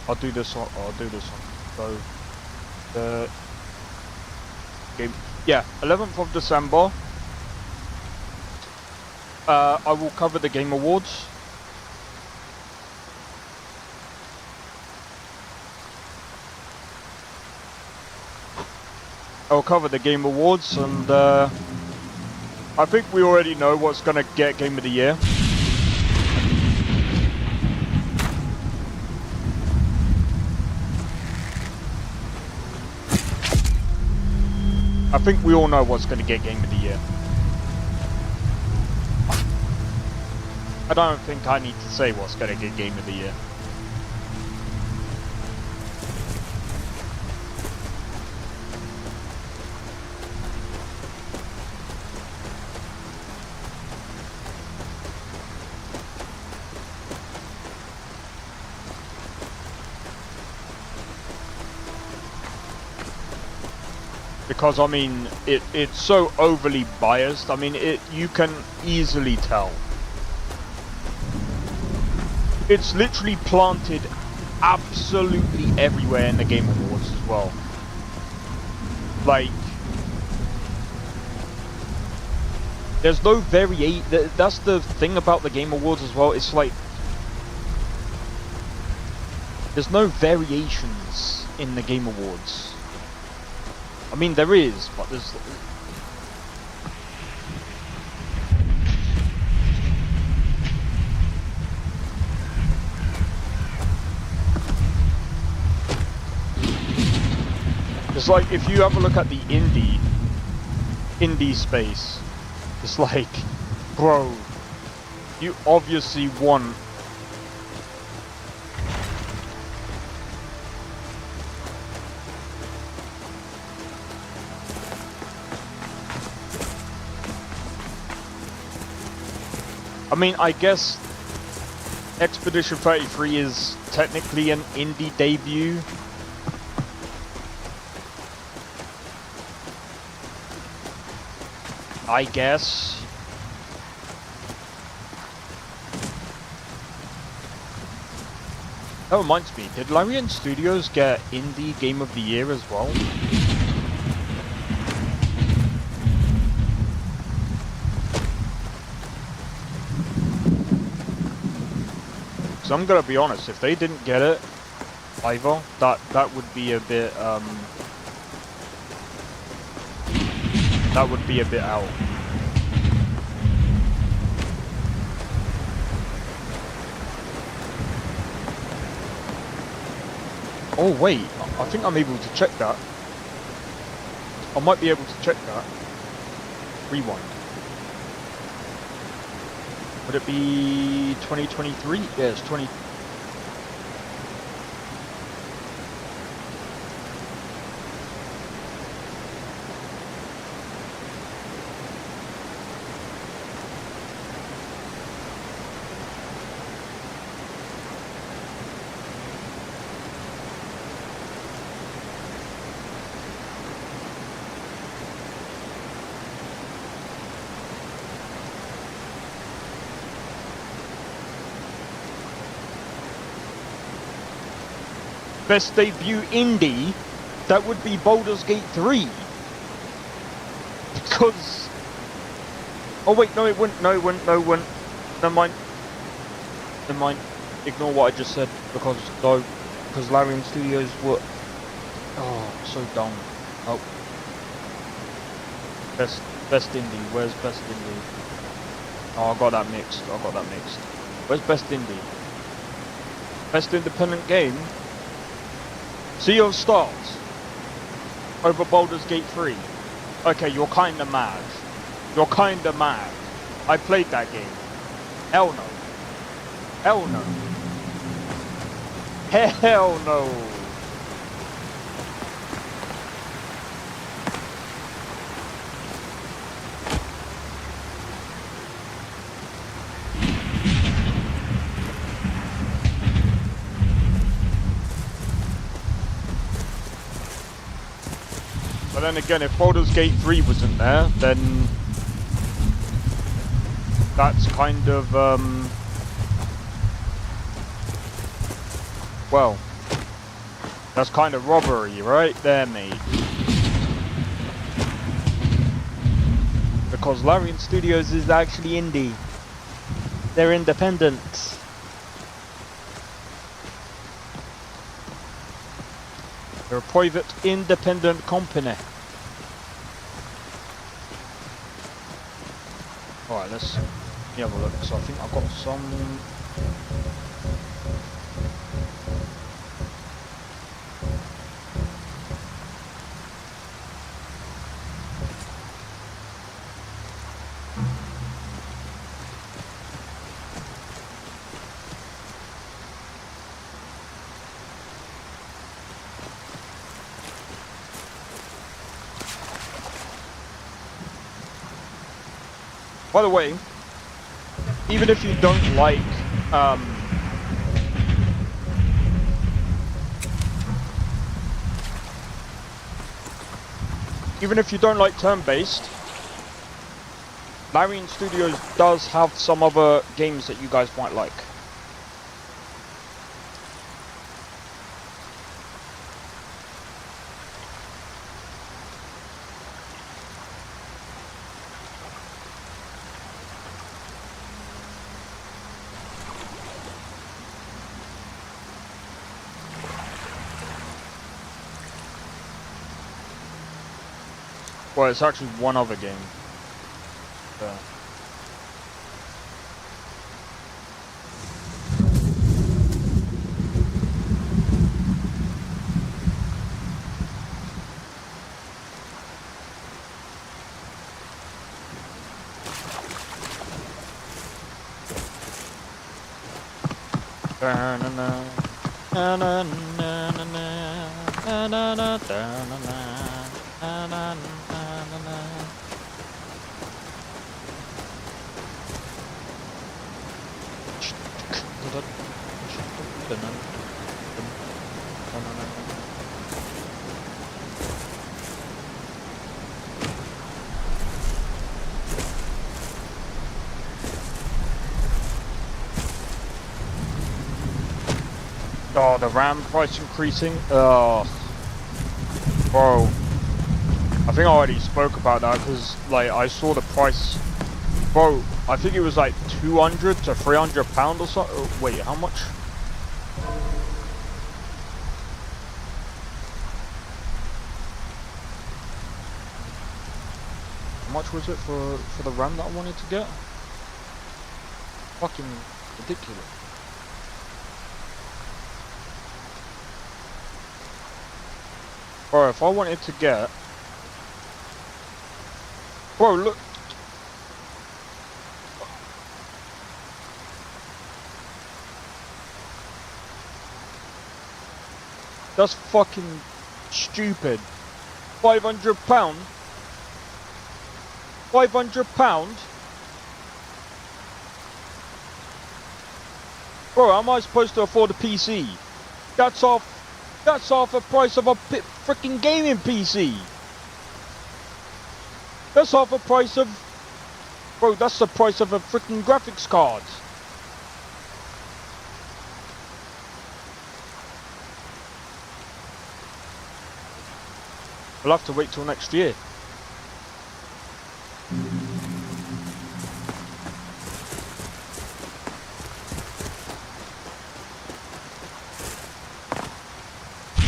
I'll do this one, So, the game, yeah, 11th of December. I will cover the Game Awards. I'll cover the Game Awards and I think we already know what's gonna get Game of the Year. I think we all know what's gonna get Game of the Year. I don't think I need to say what's gonna get Game of the Year. Because I mean, it's so overly biased. I mean, you can easily tell. It's literally planted absolutely everywhere in the Game Awards as well. Like, there's no variation. That's the thing about the Game Awards as well. It's like there's no variations in the Game Awards. I mean, there is, but there's... It's like, if you have a look at the indie space, it's like, bro, you obviously want... I mean, I guess Expedition 33 is technically an indie debut. I guess. That reminds me, did Larian Studios get Indie Game of the Year as well? Because I'm gonna be honest, if they didn't get it either, that would be a bit that would be a bit out. Oh wait, I think I'm able to check that. I might be able to check that. Rewind. Would it be 2023? Yeah, it's 20. Best debut indie, that would be Baldur's Gate 3. Because... Oh wait, no it wouldn't, no it wouldn't, no it wouldn't. Never mind. Never mind. Ignore what I just said, because no. Because Larian Studios were... Oh, so dumb. Oh. Best indie, where's best indie? Oh, I got that mixed, Where's best indie? Best independent game? Sea of Stars over Baldur's Gate 3. Okay, you're kinda mad. You're kinda mad. I played that game. Hell no. Hell no. Hell no. But then again, if Baldur's Gate 3 wasn't there, then that's kind of, well, that's kind of robbery, right there, mate. Because Larian Studios is actually indie. They're independent. They're a private, independent company. Alright, let's have a look. So I think I've got some... By the way, even if you don't like, even if you don't like turn-based, Larian Studios does have some other games that you guys might like. Well, it's actually one other game. Oh, the RAM price increasing. Oh, bro. I think I already spoke about that because, like, I saw the price. Bro, I think it was like 200 to 300 pound or something. Wait, how much? How much was it for the RAM that I wanted to get? Fucking ridiculous. Bro, if I wanted to get... Bro, look. That's fucking stupid. £500? £500? Bro, how am I supposed to afford a PC? That's half the price of a freaking gaming PC. That's half the price of... Bro, that's the price of a freaking graphics card. We'll have to wait till next year.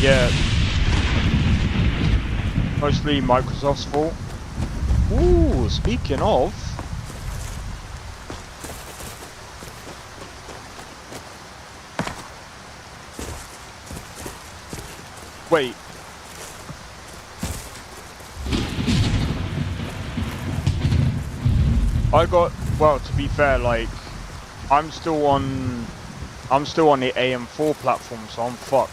Yeah. Mostly Microsoft's fault. Ooh, speaking of... Wait. Well, to be fair, like, I'm still on the AM4 platform, so I'm fucked.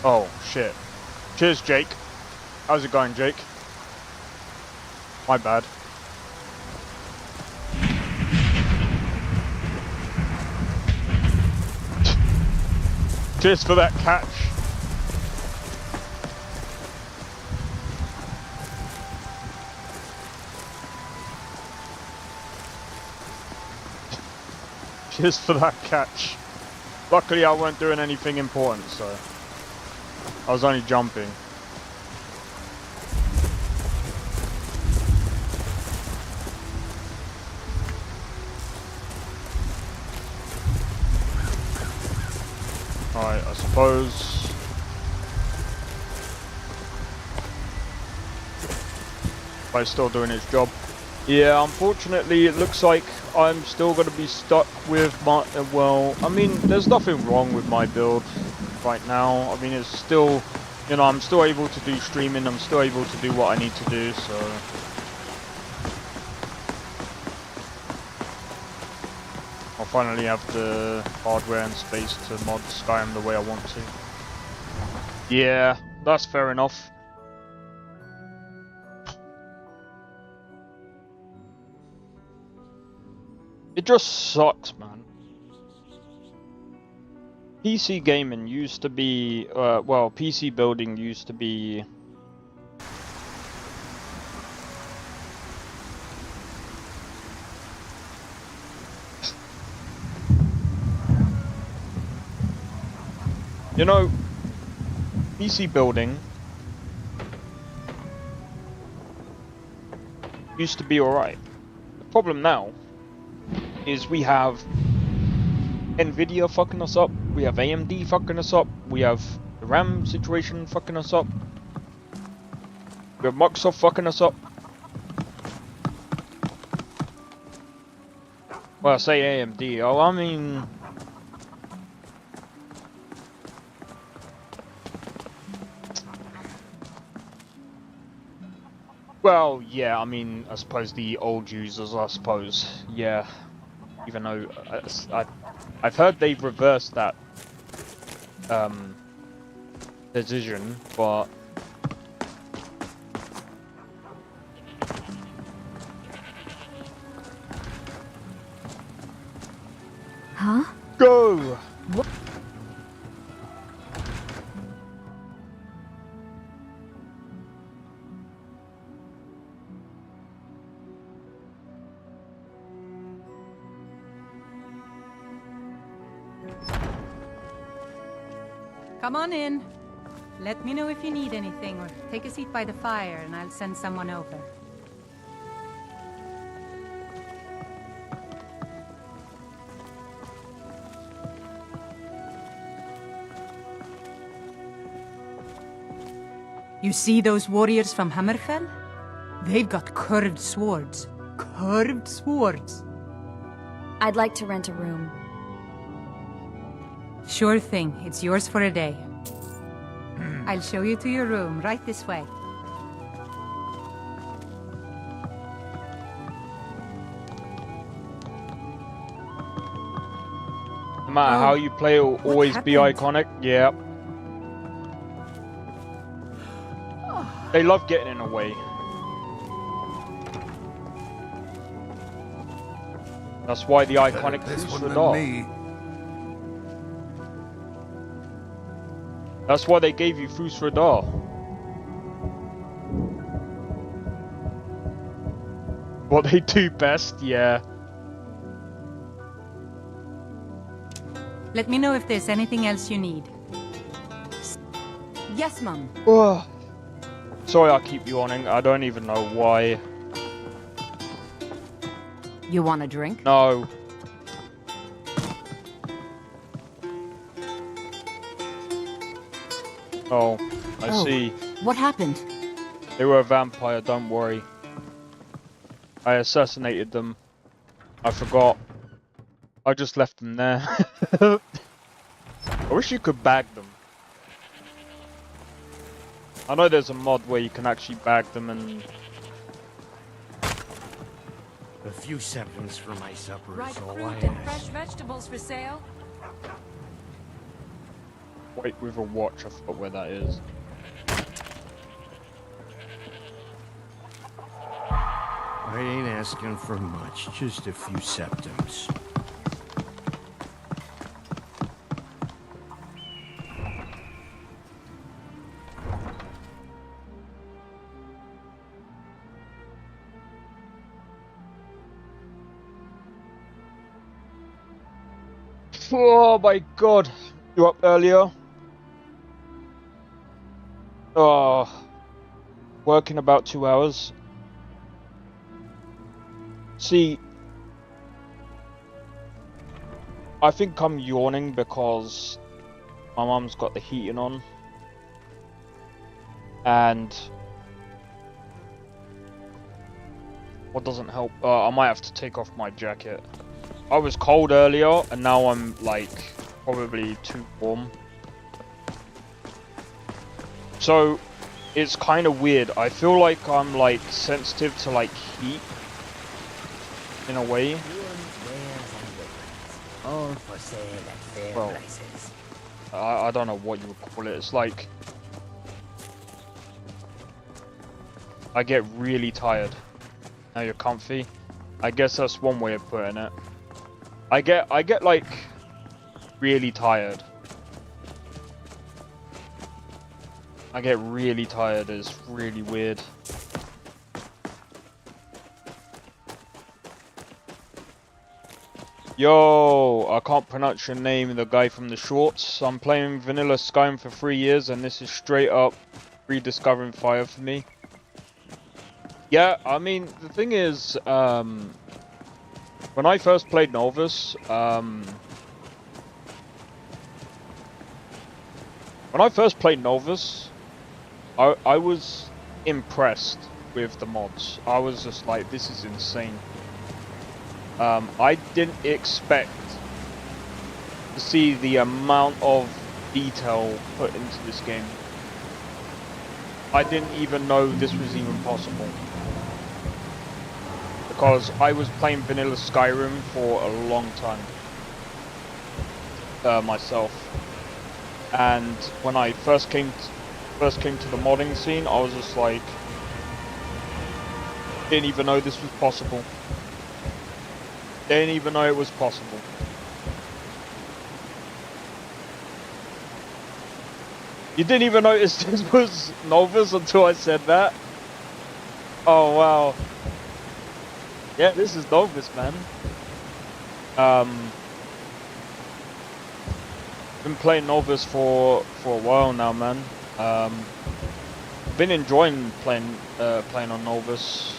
Oh, shit. Cheers, Jake. How's it going, Jake? My bad. Cheers for that catch. Cheers for that catch. Luckily I weren't doing anything important, so I was only jumping. Alright, I suppose... But still doing its job. Yeah, unfortunately it looks like I'm still going to be stuck with my... well, I mean, there's nothing wrong with my build right now. I mean, it's still... You know, I'm still able to do streaming, I'm still able to do what I need to do, so... I'll finally have the hardware and space to mod Skyrim the way I want to. Yeah, that's fair enough. It just sucks, man. PC gaming used to be, well, PC building used to be... You know, PC building used to be alright. The problem now is we have Nvidia fucking us up, we have AMD fucking us up, we have the RAM situation fucking us up, we have Microsoft fucking us up. Well, I say AMD, oh, I mean... Well, yeah, I mean, I suppose the old users, I suppose, yeah. Even though I've heard they've reversed that decision, but go! Come on in. Let me know if you need anything, or take a seat by the fire and I'll send someone over. You see those warriors from Hammerfell? They've got curved swords. Curved swords. I'd like to rent a room. Sure thing. It's yours for a day. I'll show you to your room, right this way. No matter how you play, it'll always be iconic. Yeah. They love getting in the way. That's why the iconic Fusradar. That's why they gave you Fusradar. What they do best, yeah. Let me know if there's anything else you need. Yes, Mum. Sorry I keep yawning, I don't even know why. You want a drink? No. Oh, I see. What happened? They were a vampire, don't worry. I assassinated them. I forgot. I just left them there. I wish you could bag them. I know there's a mod where you can actually bag them and... A few seconds for my supper Ripe is all fruit I and ask. fresh vegetables for sale. Wait with a watch, I forgot where that is. I ain't asking for much, just a few septums. Oh my god! You up earlier? Oh, working about 2 hours. See, I think I'm yawning because my mum's got the heating on. And what doesn't help, I might have to take off my jacket. I was cold earlier and now I'm like probably too warm. So it's kind of weird. I feel like I'm like sensitive to like heat in a way. All for sale at fair Well, prices. I don't know what you would call it. It's like I get really tired. Now you're comfy. I guess that's one way of putting it. I get like really tired. I get really tired. It's really weird. Yo, I can't pronounce your name, the guy from the shorts. I'm playing vanilla Skyrim for 3 years and this is straight up rediscovering fire for me. Yeah, I mean, the thing is, when I first played Nolvus, I was impressed with the mods. I was just like, this is insane. I didn't expect to see the amount of detail put into this game. I didn't even know this was even possible. Because I was playing vanilla Skyrim for a long time. Myself. And when I first came to the modding scene, I was just like, didn't even know this was possible. Didn't even know it was possible. You didn't even notice this was Nolvus until I said that? Oh, wow. Yeah, this is Nolvus, man. Been playing Nolvus for a while now, man. Been enjoying playing on Nolvus.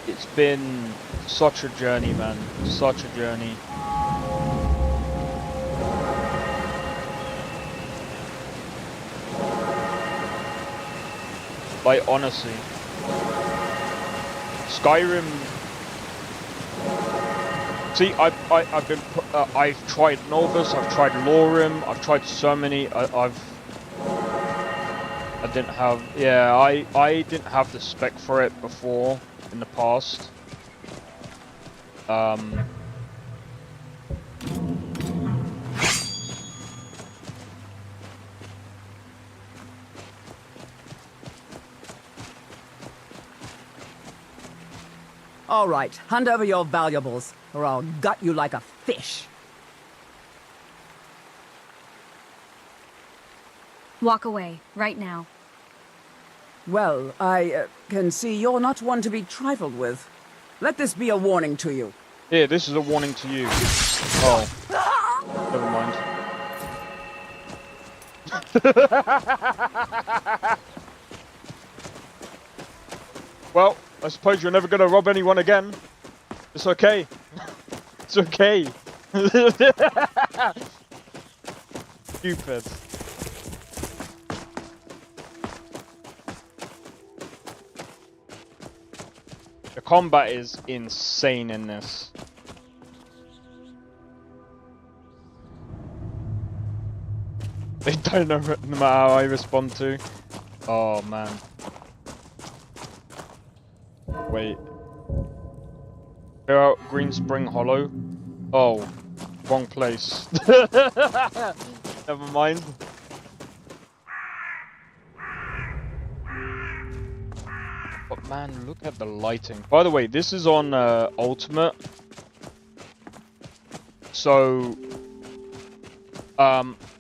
It's been such a journey, man. Such a journey. Like, honestly. Skyrim. See, I've tried Nolvus, I've tried Lorim, I've tried so many. I didn't have, yeah, I didn't have the spec for it before in the past. All right, hand over your valuables, or I'll gut you like a fish. Walk away, right now. Well, I can see you're not one to be trifled with. Let this be a warning to you. Yeah, this is a warning to you. Oh. Never mind. Well, I suppose you're never gonna rob anyone again. It's okay. It's okay. Stupid. The combat is insane in this. They don't know no matter how I respond to. Oh man. Wait. Clear out Green Spring Hollow. Oh, wrong place. Never mind. But man, look at the lighting. By the way, this is on Ultimate. So,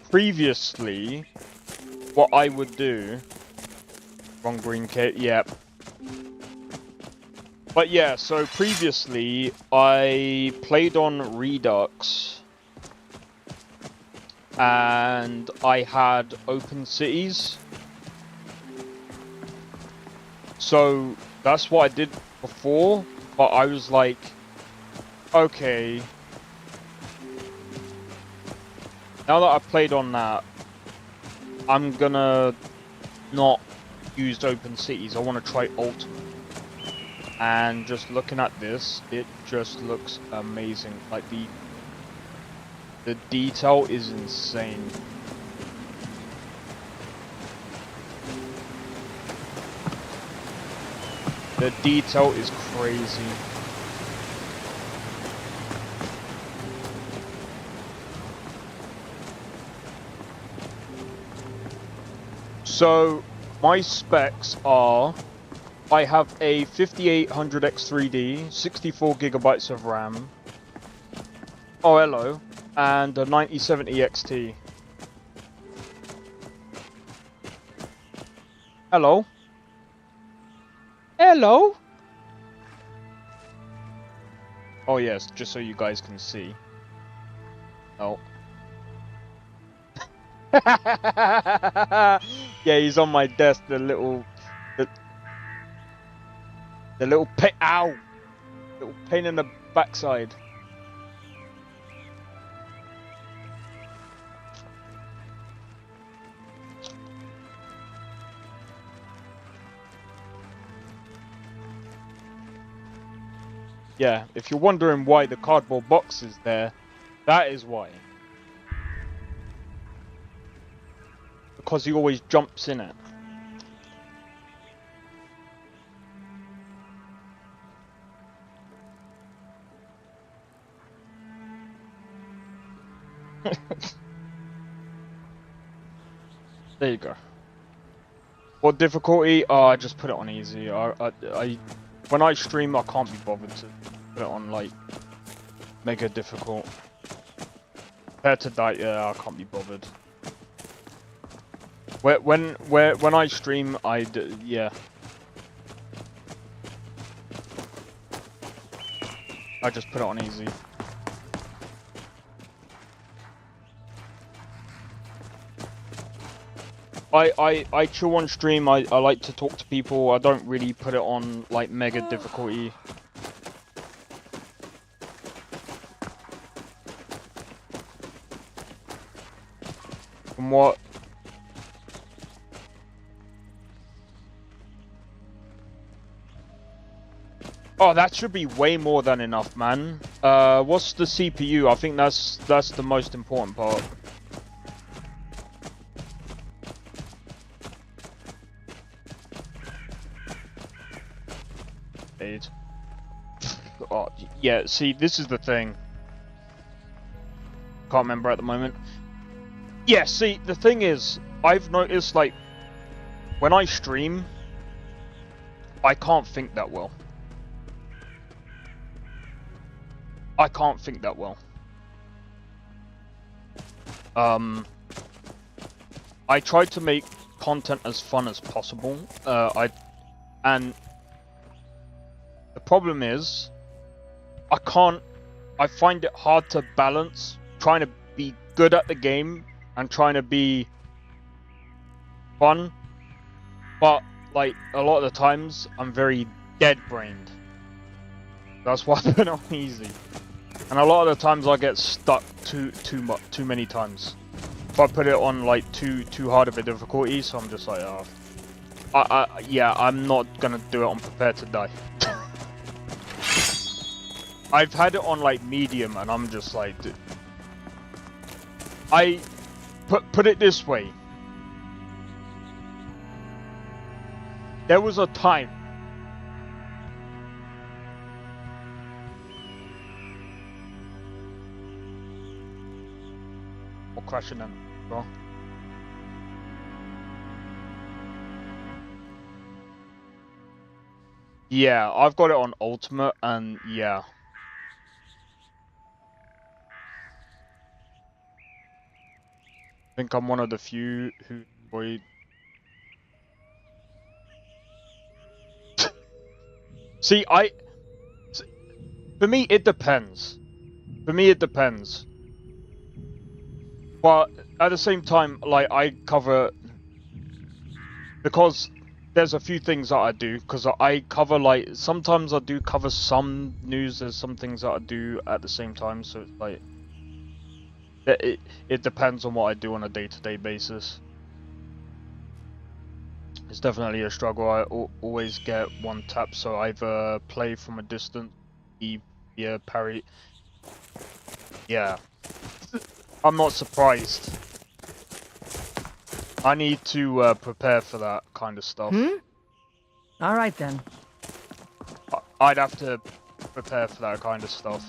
previously, what I would do... Wrong green kit, yep. But yeah, so previously, I played on Redux. And I had open cities. So that's what I did before, but I was like, okay, now that I've played on that, I'm gonna not use open cities. I want to try Ultimate. And just looking at this, it just looks amazing. Like the detail is insane. The detail is crazy. So, my specs are, I have a 5800X3D, 64 gigabytes of RAM, oh hello, and a 9070 XT. Hello? Hello? Oh yes, just so you guys can see. Oh. Yeah, he's on my desk, the little ow! Little pain in the backside. Yeah, if you're wondering why the cardboard box is there, that is why. Because he always jumps in it. There you go. What difficulty? Oh, I just put it on easy. When I stream, I can't be bothered to put it on, like, mega difficult. Compared to that, yeah, I can't be bothered. When I stream, yeah. I just put it on easy. I chill on stream. I like to talk to people. I don't really put it on like mega difficulty. From what? Oh, that should be way more than enough, man. What's the CPU? I think that's the most important part. Oh, yeah, see, this is the thing. Can't remember at the moment. Yeah, see, the thing is, I've noticed, like, when I stream, I can't think that well. I can't think that well. I try to make content as fun as possible. And the problem is, I find it hard to balance trying to be good at the game and trying to be fun. But, like, a lot of the times, I'm very dead-brained. That's why I put it on easy. And a lot of the times I get stuck too many times. If I put it on, like, too hard of a difficulty, so I'm just like, oh. Yeah, I'm not gonna do it on Prepare to Die. I've had it on like medium and I'm just like, I put it this way. There was a time or crashing them, bro. Yeah, I've got it on ultimate and yeah. I think I'm one of the few who avoid. See, for me, it depends. For me, it depends. But at the same time, like, I cover... Because there's a few things that I do, because I cover, like, sometimes I do cover some news, there's some things that I do at the same time, so it's like... It depends on what I do on a day-to-day basis. It's definitely a struggle. I always get one tap, so either play from a distance, yeah, parry. Yeah, I'm not surprised. I need to prepare for that kind of stuff. All right then. I'd have to prepare for that kind of stuff.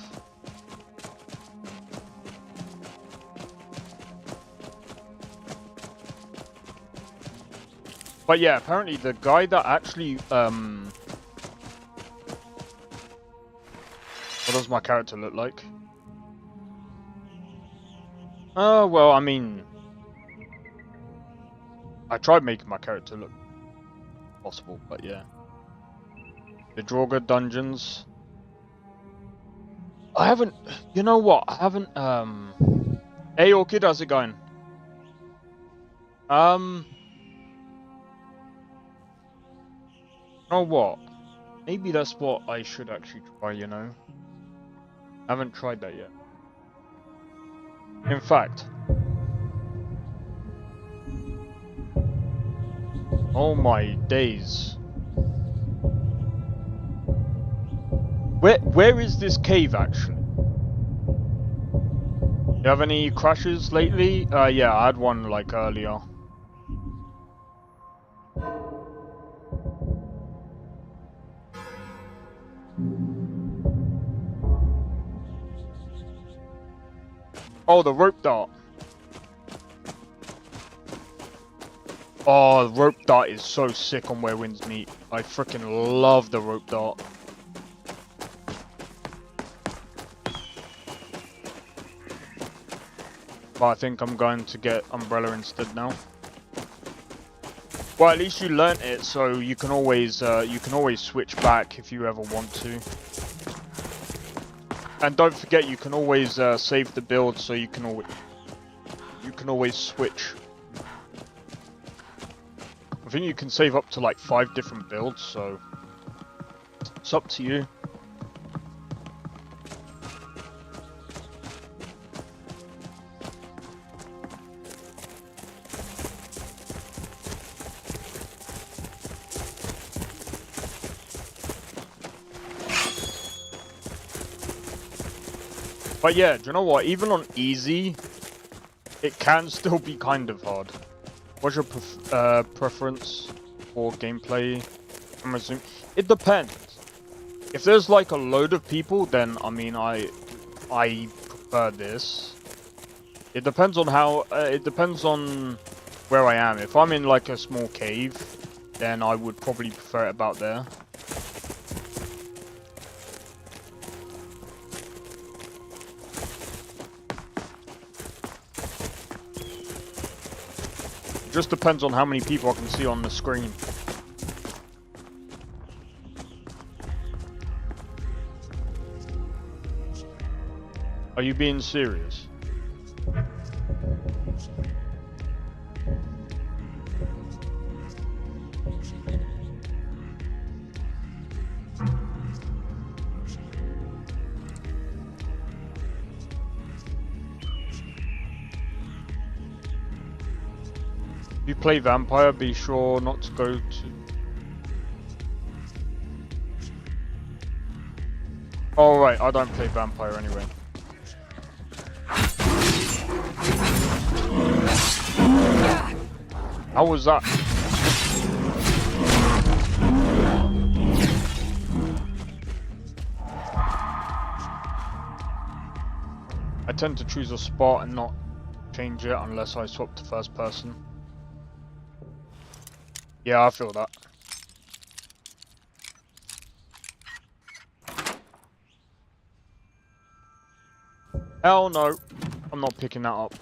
But yeah, apparently the guy that actually, what does my character look like? Oh, well, I mean, I tried making my character look possible, but yeah. The Draugr dungeons. I haven't, you know what, I haven't, Hey, Orchid, how's it going? You know what? Maybe that's what I should actually try, you know? I haven't tried that yet. In fact... Oh my days. Where is this cave, actually? You have any crashes lately? Yeah, I had one, like, earlier. Oh, the rope dart. Oh, the rope dart is so sick on Where Winds Meet. I freaking love the rope dart. But I think I'm going to get Umbrella instead now. Well, at least you learnt it, so you can always switch back if you ever want to. And don't forget, you can always save the build, so you can always switch. I think you can save up to like 5 different builds, so it's up to you. But yeah, do you know what? Even on easy, it can still be kind of hard. What's your preference for gameplay? I'm assuming it depends. If there's like a load of people, then I mean I prefer this. It depends on how. It depends on where I am. If I'm in like a small cave, then I would probably prefer it about there. Just depends on how many people I can see on the screen. Are you being serious? If you play Vampire, be sure not to go to... Oh right, I don't play Vampire anyway. How was that? I tend to choose a spot and not change it unless I swap to first person. Yeah, I feel that. Hell no, I'm not picking that up.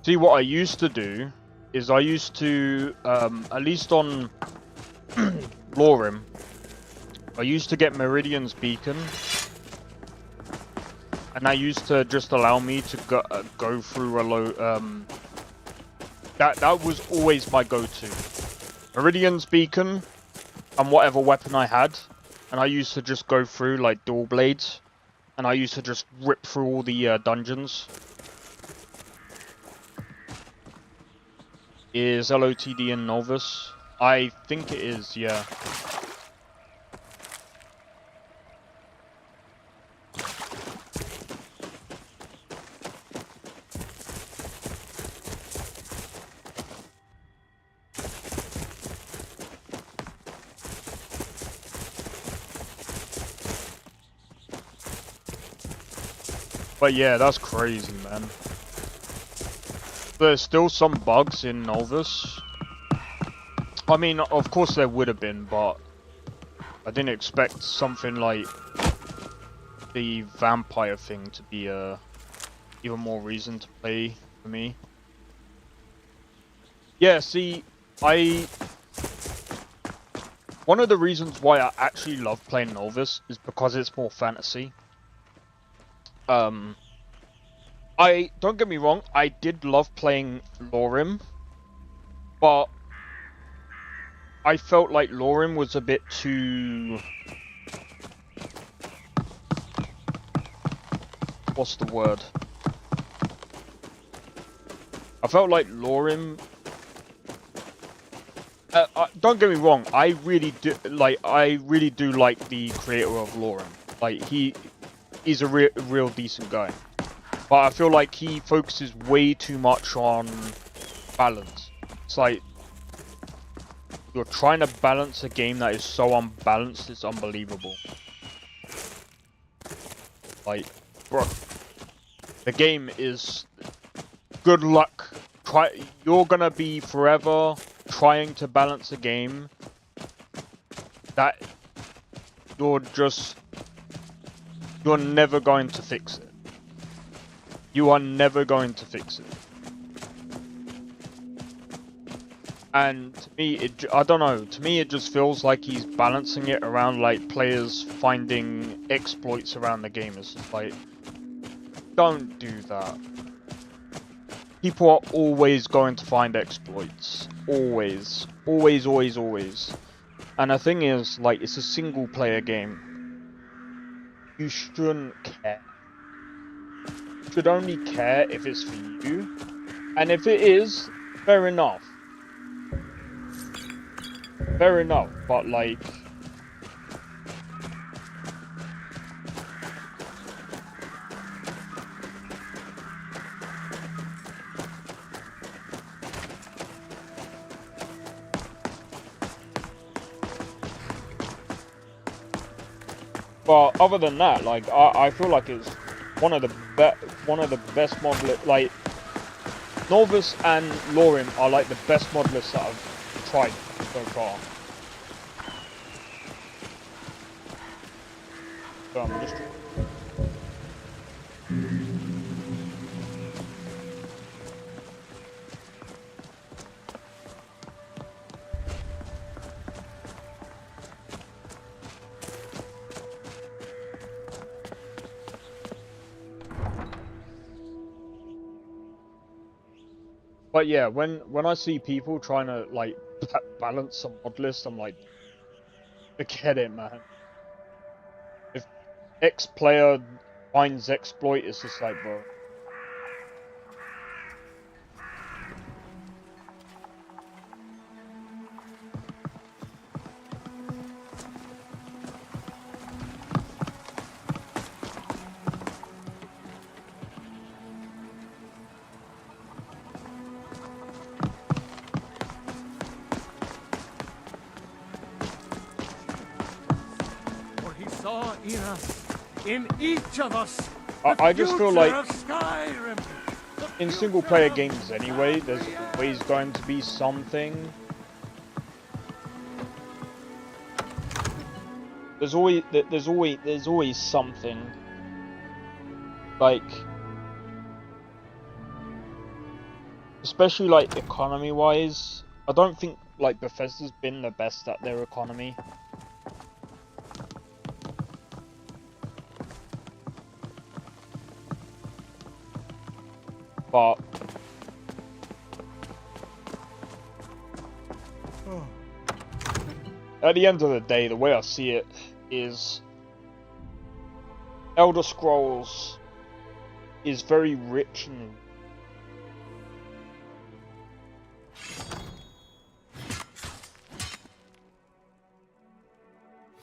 See, what I used to do is I used to, at least on Lorim, I used to get Meridian's Beacon, and that used to just allow me to go through a low. That was always my go-to. Meridian's Beacon and whatever weapon I had, and I used to just go through like dual blades, and I used to just rip through all the dungeons. Is LOTD in Nolvus? I think it is, yeah. But yeah, that's crazy, man. There's still some bugs in Nolvus. I mean, of course there would have been, but I didn't expect something like the vampire thing to be even more reason to play for me. Yeah, see, one of the reasons why I actually love playing Nolvus is because it's more fantasy. Don't get me wrong, I did love playing Lorim, but I felt like Lorim was a bit too... What's the word? I felt like Lorim... don't get me wrong, I really do like the creator of Lorim. Like, he's a real decent guy. But I feel like he focuses way too much on balance. It's like you're trying to balance a game that is so unbalanced, it's unbelievable. Like, bro, the game is good luck. You're gonna be forever trying to balance a game that you're never going to fix it. You are never going to fix it. And to me, I don't know, to me it just feels like he's balancing it around like players finding exploits around the game. It's just like, don't do that. People are always going to find exploits. Always. Always, always, always. And the thing is, like, it's a single player game. You shouldn't care. You should only care if it's for you. And if it is, fair enough. Fair enough, but like... But other than that, like, I feel like it's one of the best model, like, Nolvus and Lorim are like the best modelists that I've tried so far. So I'm just... But yeah, when I see people trying to like balance some mod list, I'm like, forget it, man. If X player finds exploit, it's just like, bro. Saw in each of us. I just feel like Skyrim, in single player games anyway, there's always going to be something. There's always something. Like, especially like economy wise, I don't think like Bethesda's been the best at their economy. But at the end of the day, the way I see it is Elder Scrolls is very rich and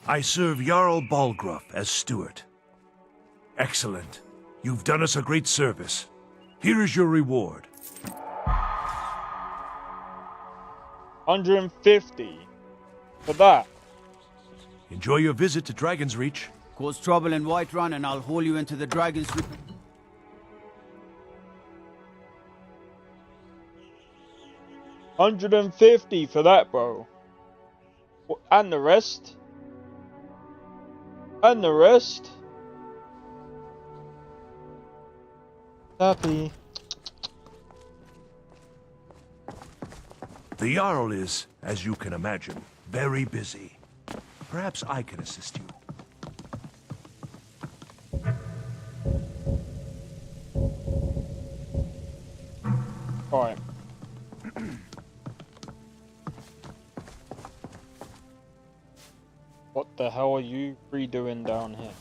I serve Jarl Balgruuf as steward. Excellent. You've done us a great service. Here is your reward. 150 for that. Enjoy your visit to Dragon's Reach. Cause trouble in Whiterun and I'll haul you into the Dragon's Reach. 150 for that, bro. And the rest. And the rest. Happy. The Jarl is, as you can imagine, very busy. Perhaps I can assist you. Alright. What the hell are you three doing down here?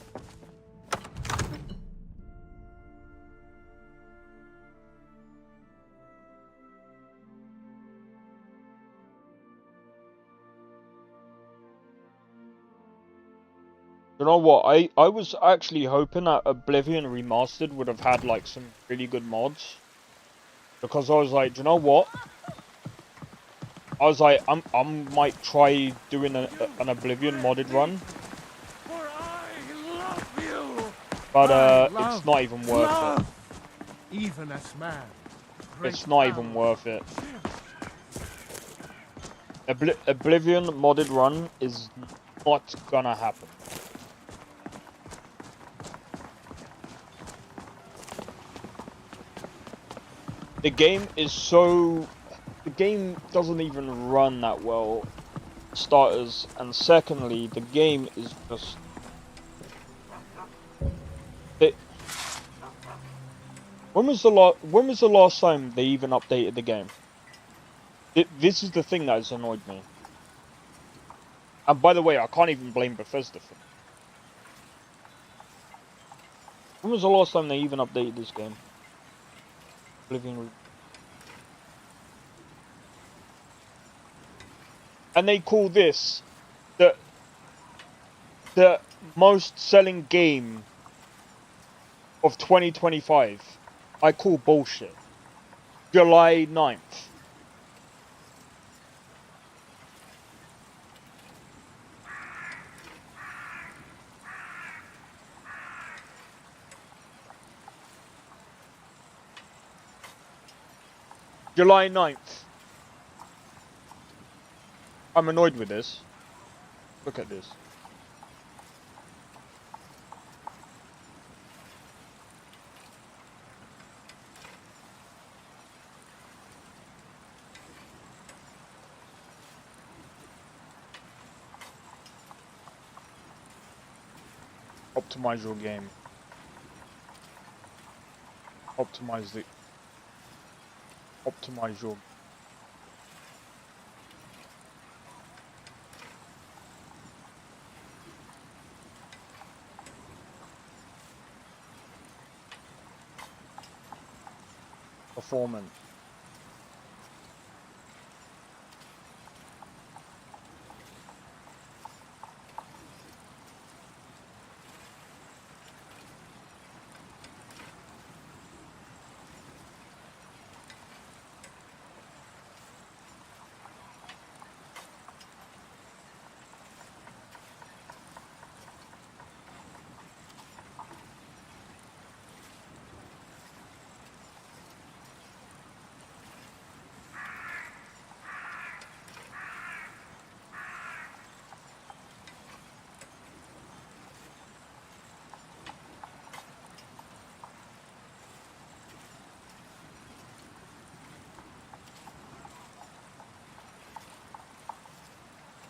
You know what, I was actually hoping that Oblivion Remastered would have had like some really good mods. Because I was like, do you know what? I was like, I might try doing an Oblivion modded run. But it's not even worth it. Even as man. It's not even worth it. Oblivion modded run is not gonna happen. The game is so the game doesn't even run that well, starters, and secondly, the game is just it. When was the last time they even updated the game? This is the thing that has annoyed me. And by the way, I can't even blame Bethesda for it. When was the last time they even updated this game? And they call this the most selling game of 2025. I call bullshit. July 9th. July 9th. I'm annoyed with this. Look at this. Optimize your game. Optimize your performance.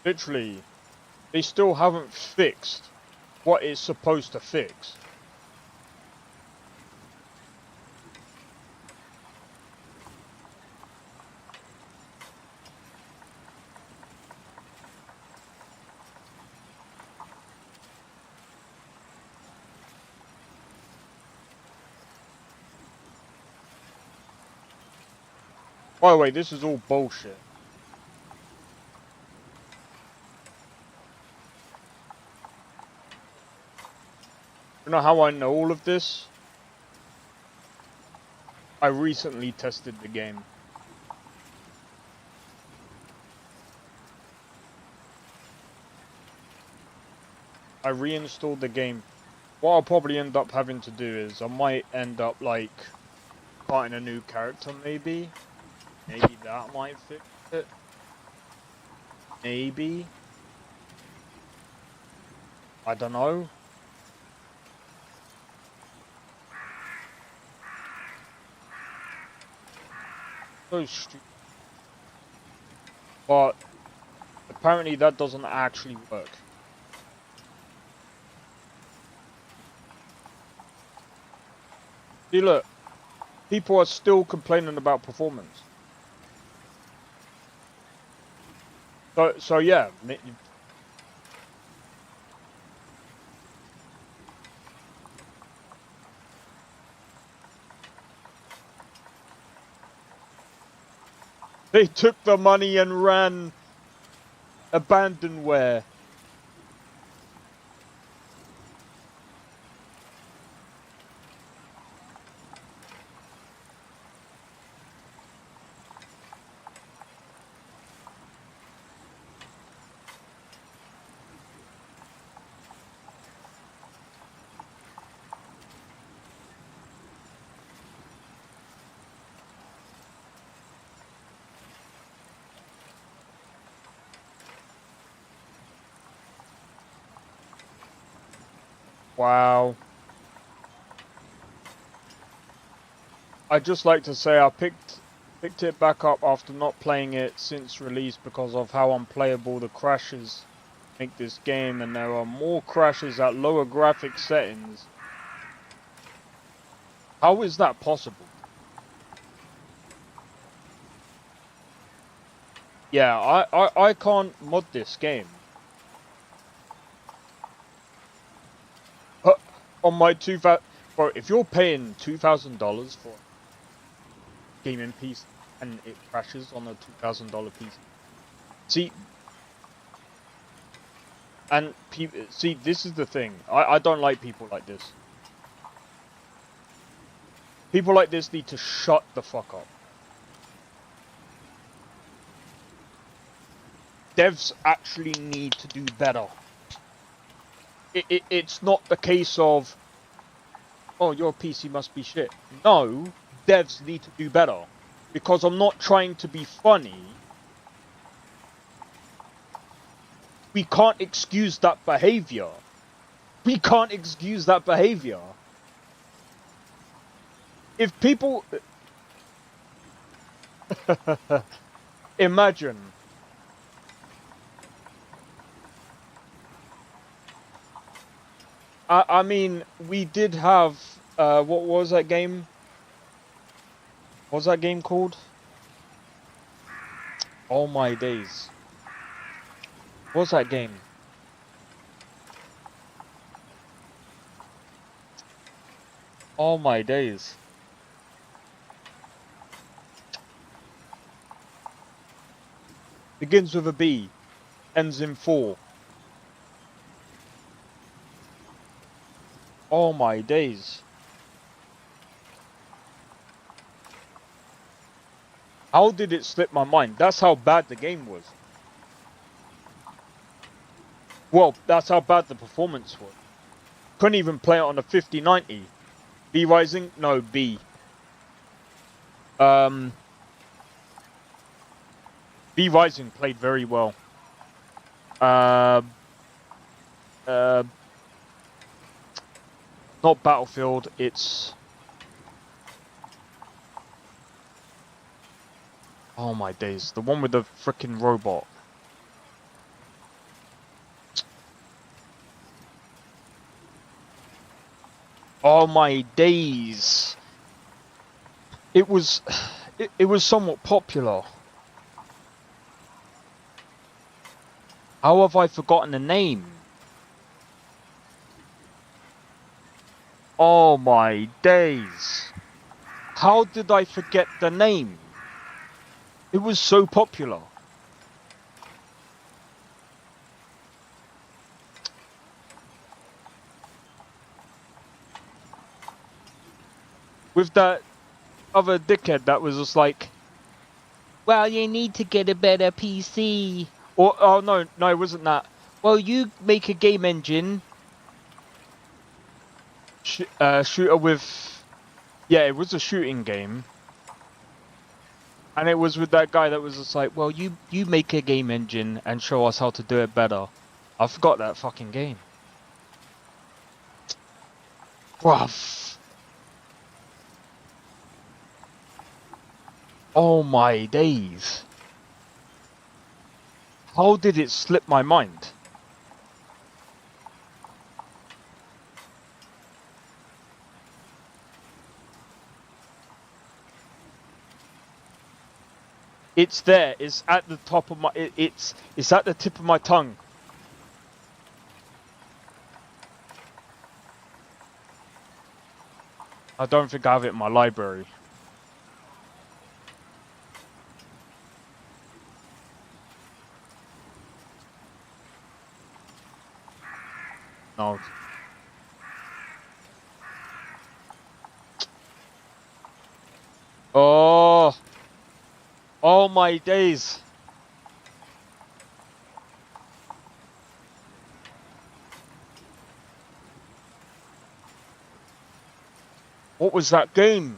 Literally, they still haven't fixed what it's supposed to fix. By the way, this is all bullshit. You know how I know all of this? I recently tested the game. I reinstalled the game. What I'll probably end up having to do is I might end up like starting a new character maybe. Maybe that might fix it. Maybe. I don't know. So stupid. But apparently that doesn't actually work. See, look, people are still complaining about performance. So yeah, they took the money and ran abandonware. Wow. I'd just like to say I picked Picked it back up after not playing it since release because of how unplayable the crashes make this game, and there are more crashes at lower graphic settings. How is that possible? Yeah, I can't mod this game. On my 2000, bro, if you're paying $2,000 for gaming PC and it crashes on a $2,000 PC, see, and see, this is the thing. I don't like people like this. People like this need to shut the fuck up. Devs actually need to do better. It's not the case of, oh, your PC must be shit. No, devs need to do better. Because I'm not trying to be funny. We can't excuse that behavior. We can't excuse that behavior. If people... Imagine. I mean, we did have... what was that game? What was that game called? Oh my days. What's that game? Oh my days. Begins with a B. Ends in 4. Oh my days. How did it slip my mind? That's how bad the game was. Well, that's how bad the performance was. Couldn't even play it on a 5090. B Rising? No, B. B Rising played very well. Not Battlefield, it's... Oh my days, the one with the frickin' robot. Oh my days. It was somewhat popular. How have I forgotten the name? Oh my days. How did I forget the name? It was so popular. With that other dickhead that was just like, well, you need to get a better PC. Or, oh no, it wasn't that. Well, you make a game engine. Shooter with... Yeah, it was a shooting game. And it was with that guy that was just like, well, you make a game engine and show us how to do it better. I forgot that fucking game. Bruv. Oh my days. How did it slip my mind? It's there. It's at the top of my... It's at the tip of my tongue. I don't think I have it in my library. No. Oh. Oh my days. What was that game?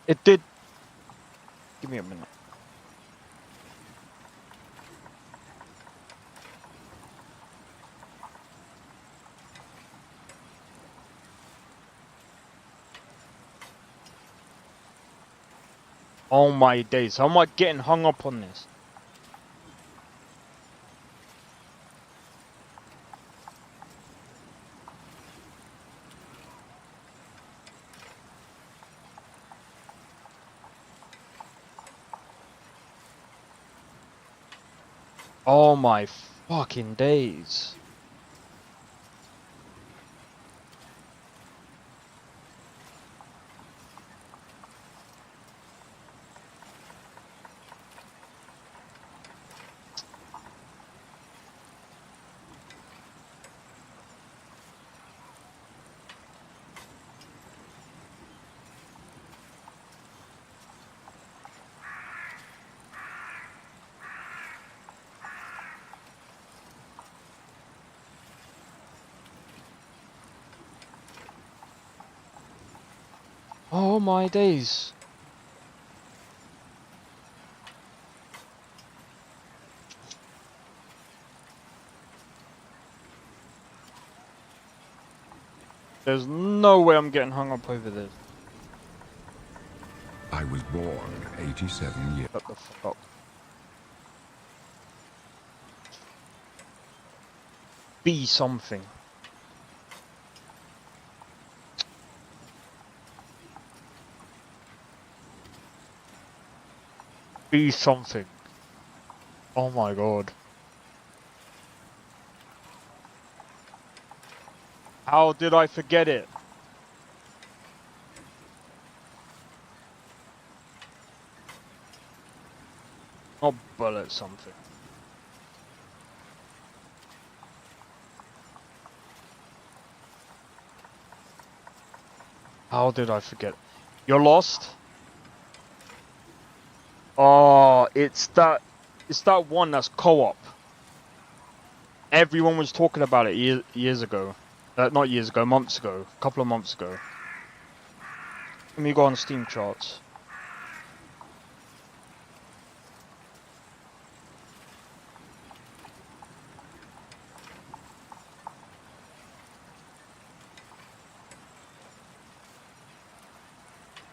It did... Give me a minute. Oh my days, how am I getting hung up on this? Oh my fucking days. Oh my days. There's no way I'm getting hung up over this. I was born 87 years. Shut the fuck up. Be something. Be something. Oh my god. How did I forget it? Oh, bullet something. How did I forget? You're lost? Oh, it's that one that's co-op. Everyone was talking about it years ago. Not years ago, months ago. A couple of months ago. Let me go on Steam charts.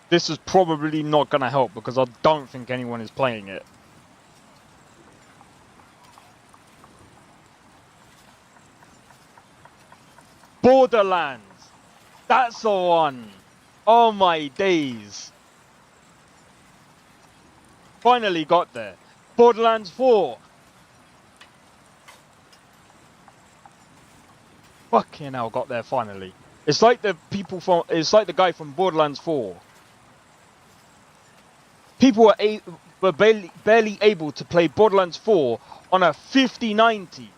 This is probably not going to help because I don't think anyone is playing it. Borderlands! That's the one! Oh my days! Finally got there. Borderlands 4! Fucking hell, got there finally. It's like the people from... It's like the guy from Borderlands 4. People were barely able to play Borderlands 4 on a 5090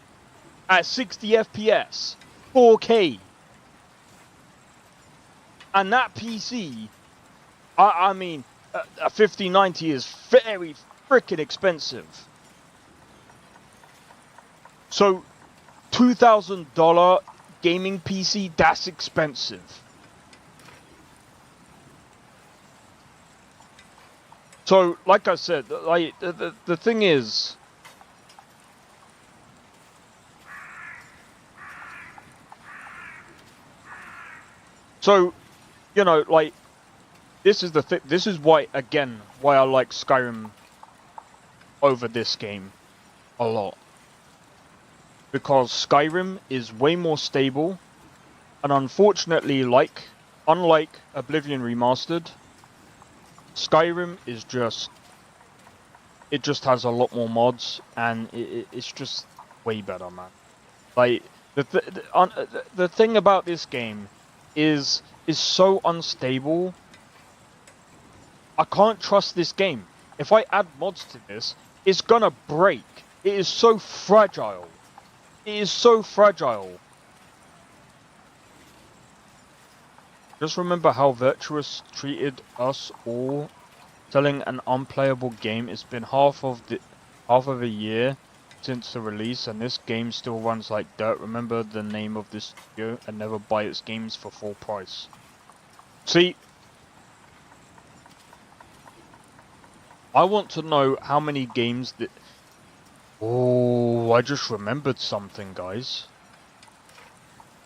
at 60 FPS, 4K. And that PC, I mean, a 5090 is very freaking expensive. So, $2,000 gaming PC, that's expensive. So, like I said, like the thing is, so, you know, like, this is the thing. This is why, again, why I like Skyrim over this game a lot. Because Skyrim is way more stable, and unfortunately, unlike Oblivion Remastered, Skyrim is it just has a lot more mods, and it's just way better, man. Like, the thing about this game is so unstable. I can't trust this game. If I add mods to this, it's gonna break. It is so fragile. It is so fragile. Just remember how Virtuous treated us all. Selling an unplayable game. It's been half of a year since the release, and this game still runs like dirt. Remember the name of this studio and never buy its games for full price. See, I want to know how many games that... Oh, I just remembered something, guys.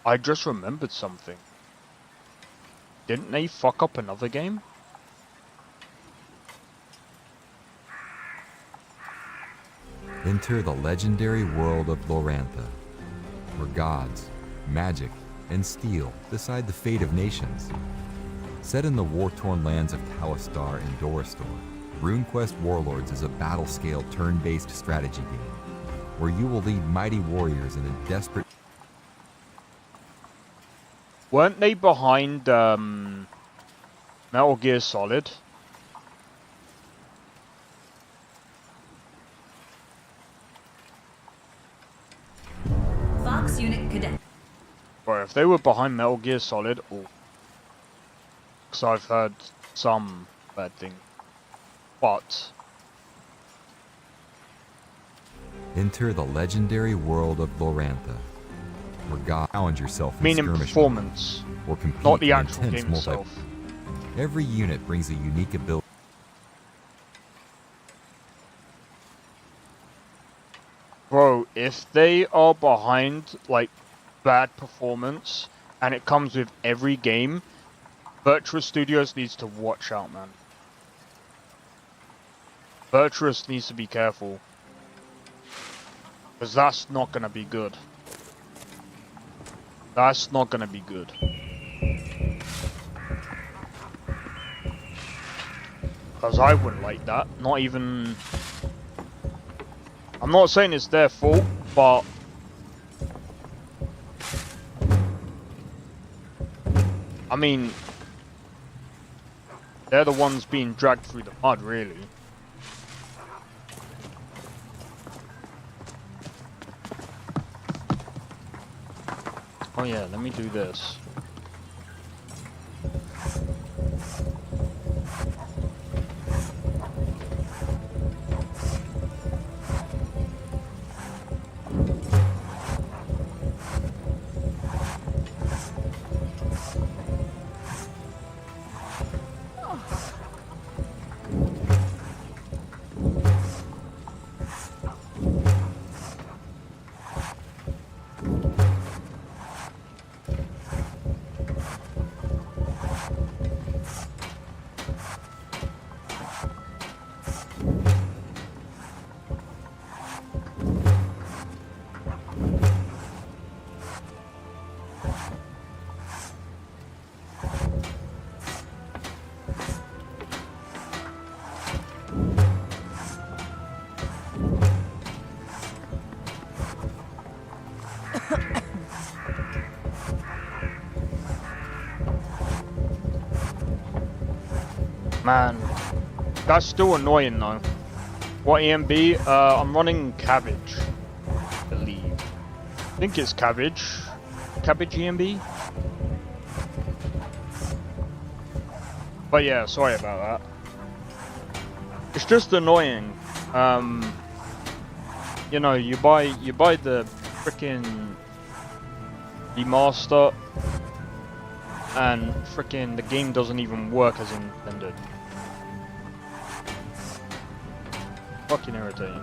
I just remembered something. Didn't they fuck up another game? Enter the legendary world of Lorantha, where gods, magic, and steel decide the fate of nations. Set in the war-torn lands of Talistar and Doristor, RuneQuest Warlords is a battle-scale turn-based strategy game, where you will lead mighty warriors in a desperate... Weren't they behind Metal Gear Solid? Fox Unit Cadet. Well, if they were behind Metal Gear Solid, or because I've heard some bad thing, but Enter the legendary world of Lorantha, where God challenge yourself in meaning skirmish performance, or compete not the in actual intense game itself. Every unit brings a unique ability. Bro, if they are behind like bad performance and it comes with every game, Virtuous Studios needs to watch out, man. Virtuous needs to be careful, because that's not gonna be good. That's not gonna be good. Because I wouldn't like that. Not even... I'm not saying it's their fault, but... I mean... They're the ones being dragged through the mud, really. Oh yeah, let me do this. Man, that's still annoying though. What EMB? I'm running Cabbage, I believe. I think it's Cabbage. Cabbage EMB? But yeah, sorry about that. It's just annoying. You know, you buy the frickin' remaster and frickin' the game doesn't even work as intended. Fucking irritating.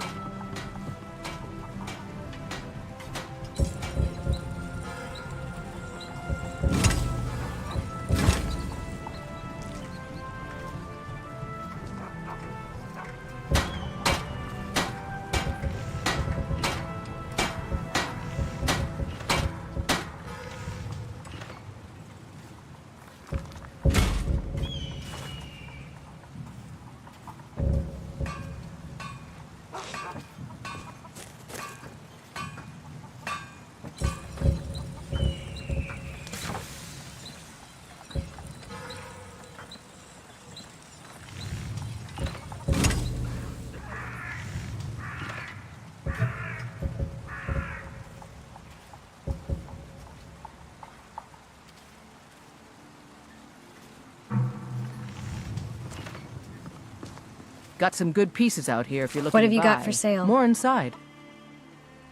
Got some good pieces out here if you're looking What have to you got buy. for sale? More inside.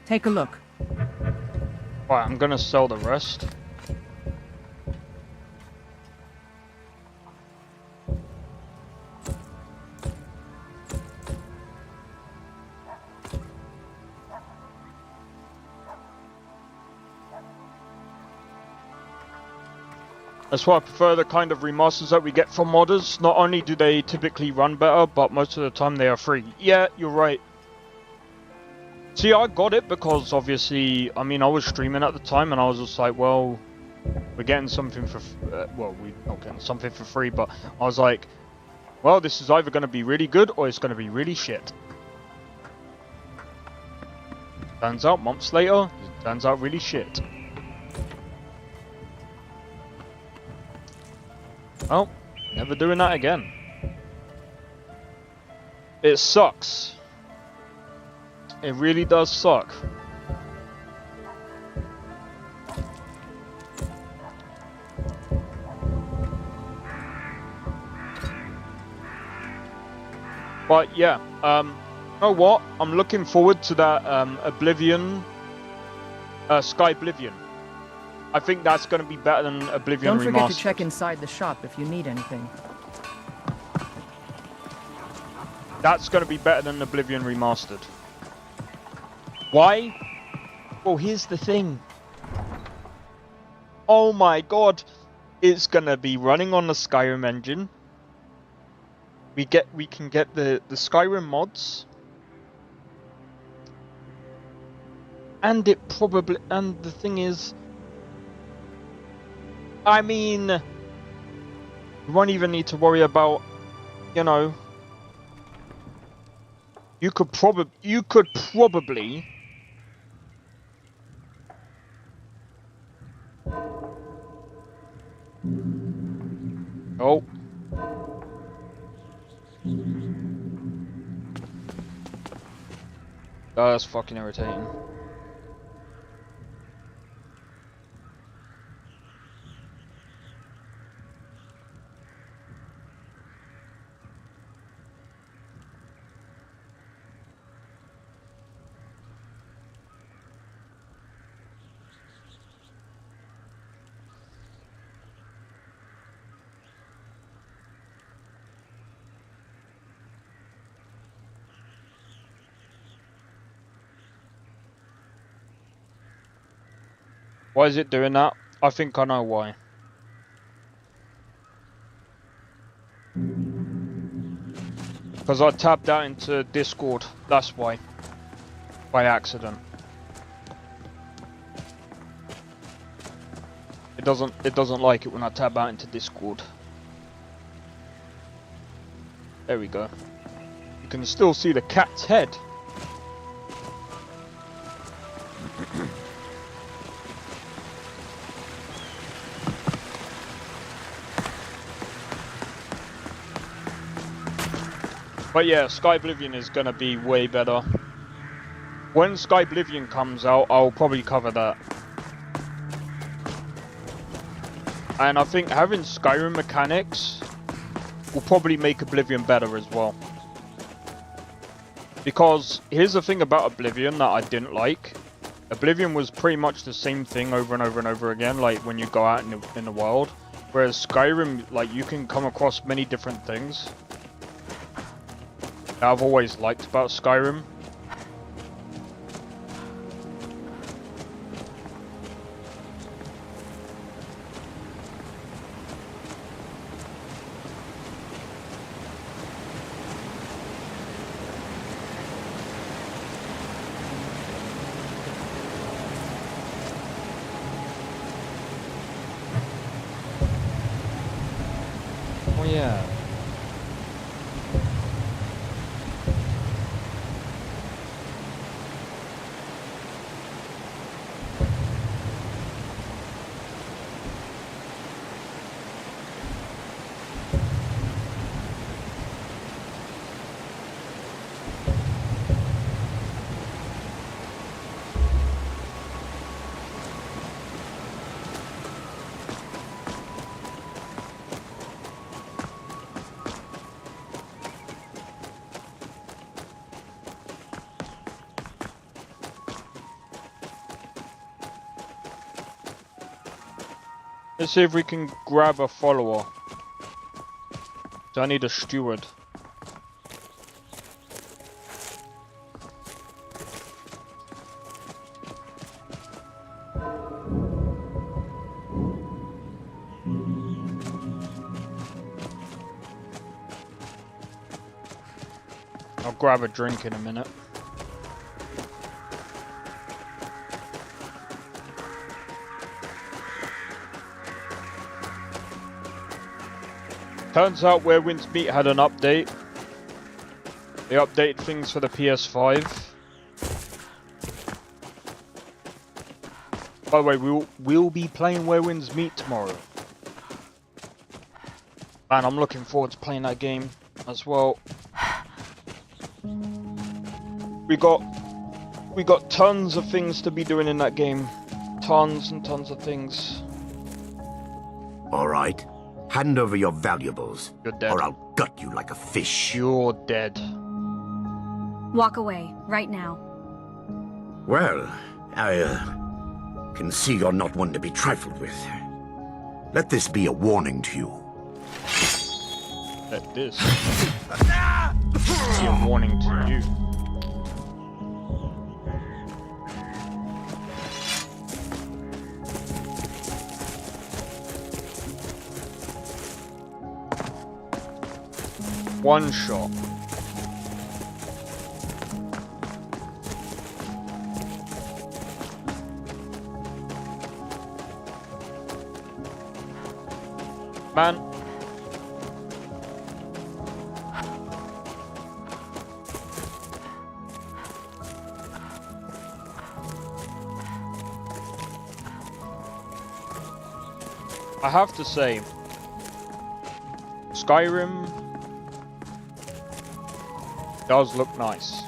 Take a look. Alright, I'm gonna sell the rest. That's why I prefer the kind of remasters that we get from modders. Not only do they typically run better, but most of the time they are free. Yeah, you're right. See, I got it because obviously, I mean, I was streaming at the time and I was just like, well, we're getting something for, well, we're not getting something for free, but I was like, well, this is either going to be really good or it's going to be really shit. Turns out, months later, it turns out really shit. Well, never doing that again. It sucks. It really does suck. But yeah, you know what? I'm looking forward to that Oblivion, Sky Oblivion. I think that's going to be better than Oblivion Don't forget Remastered. to check inside the shop if you need anything. That's going to be better than Oblivion Remastered. Why? Well, here's the thing. Oh my god. It's going to be running on the Skyrim engine. We can get the Skyrim mods. And it probably, and the thing is, I mean, you won't even need to worry about, you know, you could probably oh. Oh, that's fucking irritating. Why is it doing that? I think I know why. Because I tapped out into Discord, that's why. By accident. It doesn't like it when I tap out into Discord. There we go. You can still see the cat's head. But yeah, Sky Oblivion is gonna be way better. When Sky Oblivion comes out, I'll probably cover that. And I think having Skyrim mechanics will probably make Oblivion better as well. Because here's the thing about Oblivion that I didn't like. Oblivion was pretty much the same thing over and over and over again, like when you go out in the world. Whereas Skyrim, like, you can come across many different things that I've always liked about Skyrim. Oh yeah. Let's see if we can grab a follower. So I need a steward. I'll grab a drink in a minute. Turns out Where Winds Meet had an update. They updated things for the PS5. By the way, we'll be playing Where Winds Meet tomorrow. Man, I'm looking forward to playing that game as well. We got tons of things to be doing in that game. Tons and tons of things. All right. Hand over your valuables, You're dead. or I'll gut you like a fish. You're dead. Walk away, right now. Well, I can see you're not one to be trifled with. Let this be a warning to you. Let this be a warning to you. One shot. Man. I have to say, Skyrim does look nice.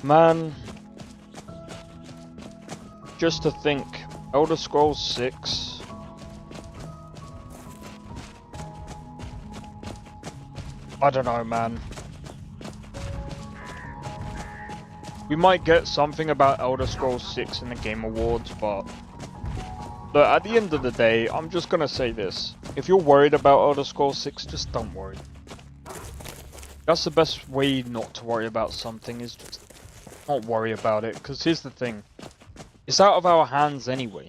Man, just to think, Elder Scrolls 6. I don't know, man. We might get something about Elder Scrolls 6 in the Game Awards, but look, at the end of the day, I'm just gonna say this. If you're worried about Elder Scrolls 6, just don't worry. That's the best way not to worry about something, is just not worry about it, because here's the thing. It's out of our hands anyway.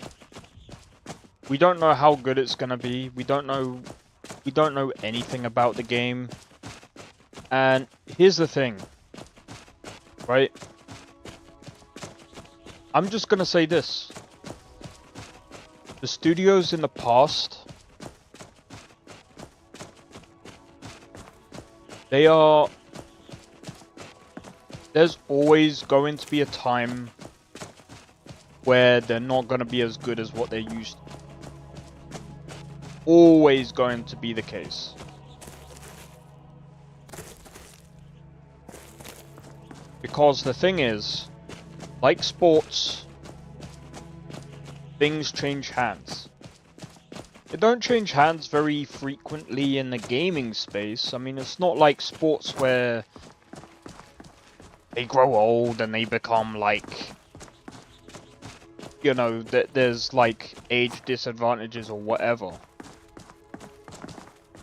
We don't know how good it's gonna be. We don't know anything about the game. And here's the thing. Right? I'm just gonna say this. The studios in the past, there's always going to be a time where they're not going to be as good as what they're used to. Always going to be the case. Because the thing is, like sports, things change hands. They don't change hands very frequently in the gaming space. I mean, it's not like sports where they grow old and they become like, you know, there's like age disadvantages or whatever.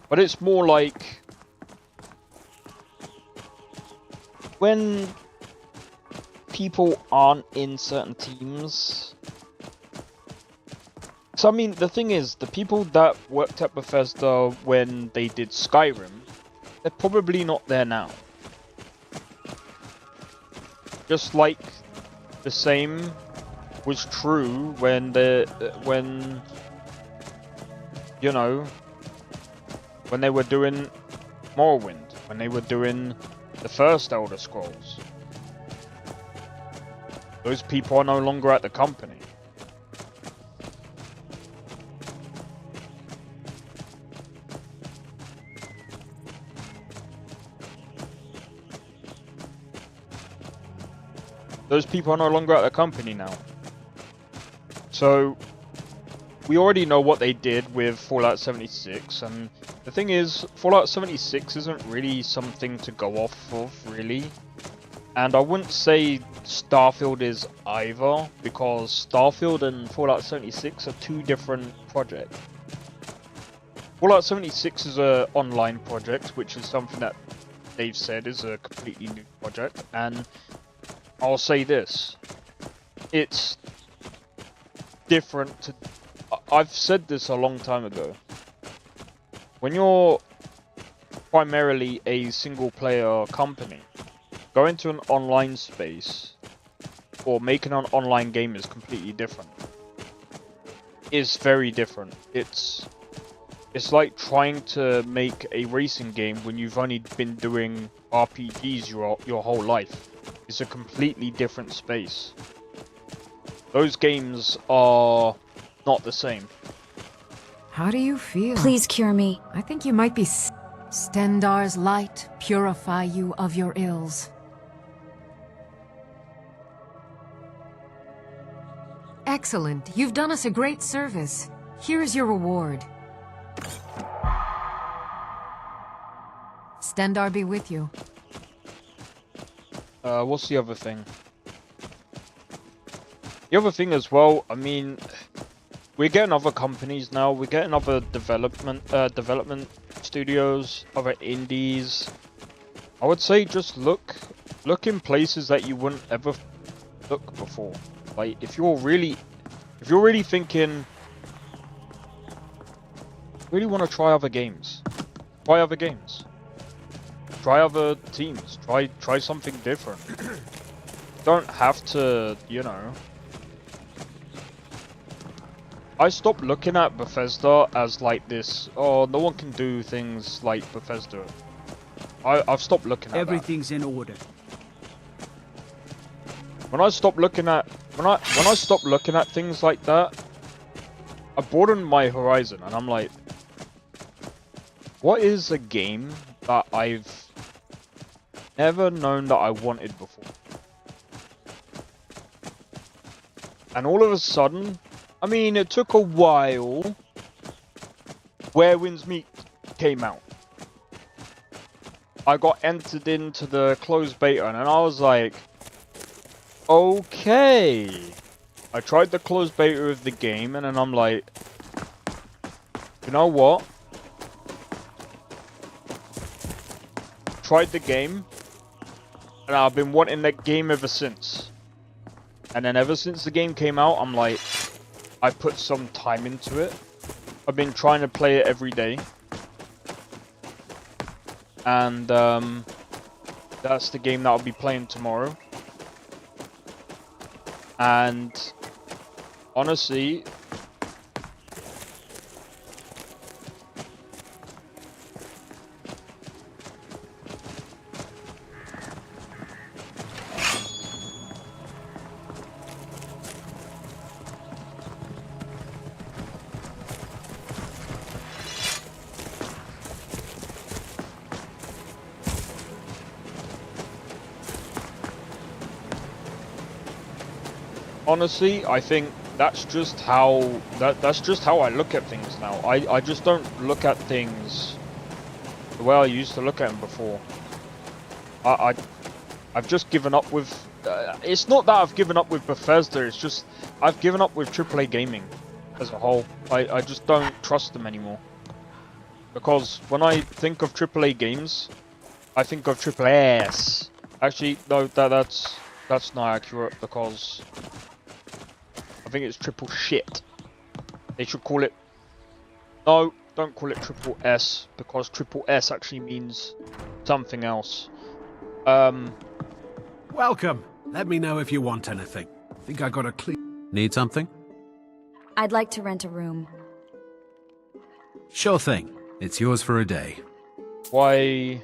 But it's more like when people aren't in certain teams. So I mean, the thing is, the people that worked at Bethesda when they did Skyrim, they're probably not there now. Just like the same was true when you know, when they were doing Morrowind, when they were doing the first Elder Scrolls. Those people are no longer at the company. Those people are no longer at the company now. So, we already know what they did with Fallout 76, and the thing is, Fallout 76 isn't really something to go off of, really. And I wouldn't say Starfield is either, because Starfield and Fallout 76 are two different projects. Fallout 76 is an online project, which is something that they've said is a completely new project, and I'll say this, it's different to... I've said this a long time ago. When you're primarily a single-player company. Going to an online space or making an online game is completely different. It's very different. It's like trying to make a racing game when you've only been doing RPGs your whole life. It's a completely different space. Those games are not the same. How do you feel? Please cure me. I think you might be... Stendar's light purify you of your ills. Excellent. You've done us a great service. Here is your reward. Stendar be with you. What's the other thing? The other thing as well, I mean, we're getting other companies now. We're getting other development studios, other indies. I would say just look in places that you wouldn't ever look before. Like if you're really thinking, really want to try other games, try other games, try other teams, try something different. Don't have to, you know. I stopped looking at Bethesda as like this, oh, no one can do things like Bethesda. I've stopped looking at Everything's in order. When I stopped looking at things like that, I broadened my horizon and I'm like, what is a game that I've never known that I wanted before? And all of a sudden, I mean, it took a while. Where Winds Meet came out. I got entered into the closed beta and I was like, okay. I tried the closed beta of the game and then I'm like, you know what? Tried the game and I've been wanting that game ever since. And then ever since the game came out, I'm like, I put some time into it. I've been trying to play it every day. And that's the game that I'll be playing tomorrow. And honestly, I think that's just how I look at things now. I just don't look at things the way I used to look at them before. I've just given up with. It's not that I've given up with Bethesda. It's just I've given up with AAA gaming as a whole. I just don't trust them anymore. Because when I think of AAA games, I think of AAA. Actually, no, that's not accurate because I think it's triple shit. They should call it... No, don't call it triple S, because triple S actually means something else. Welcome. Let me know if you want anything. Think I got a Need something? I'd like to rent a room. Sure thing. It's yours for a day. Why?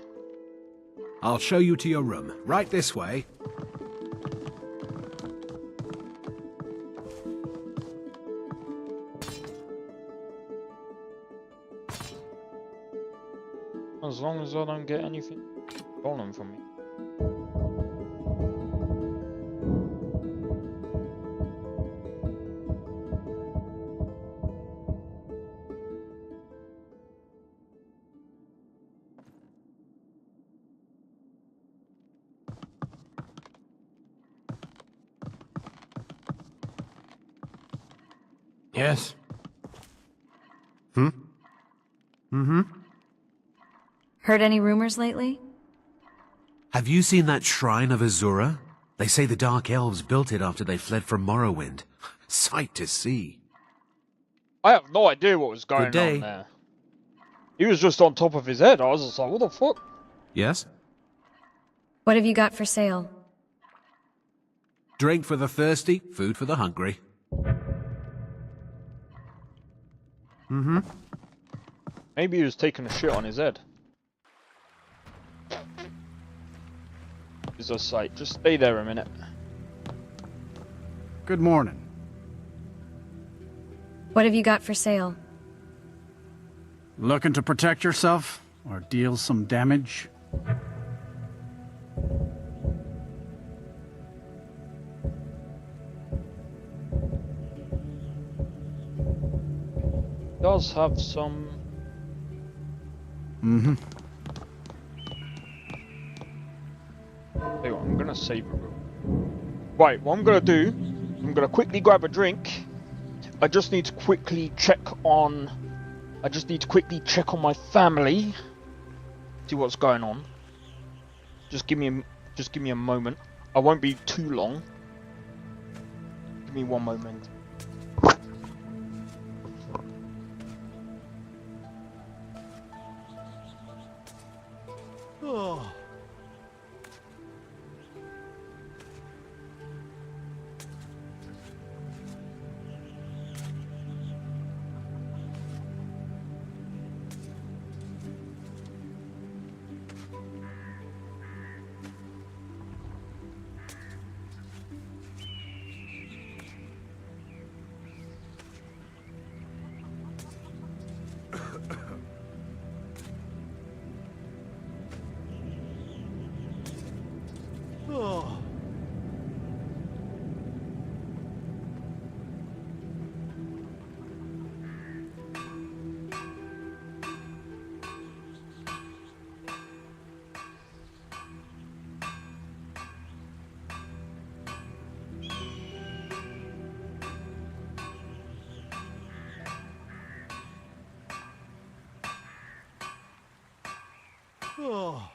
I'll show you to your room. Right this way. As long as I don't get anything stolen from me. Yes. Mm-hmm. Heard any rumors lately? Have you seen that shrine of Azura? They say the Dark Elves built it after they fled from Morrowind. Sight to see. I have no idea what was going Good day. on there. He was just on top of his head. I was just like, what the fuck? Yes? What have you got for sale? Drink for the thirsty, food for the hungry. Mm-hmm. Maybe he was taking a shit on his head. He's just like, just stay there a minute. Good morning. What have you got for sale? Looking to protect yourself or deal some damage? Does have some. Mm-hmm. Hang on, I'm gonna save it. Right, what I'm gonna do, I'm gonna quickly grab a drink. I just need to quickly check on. I just need to quickly check on my family. See what's going on. Just give me a moment. I won't be too long. Give me one moment. Oh. Oh. Oh.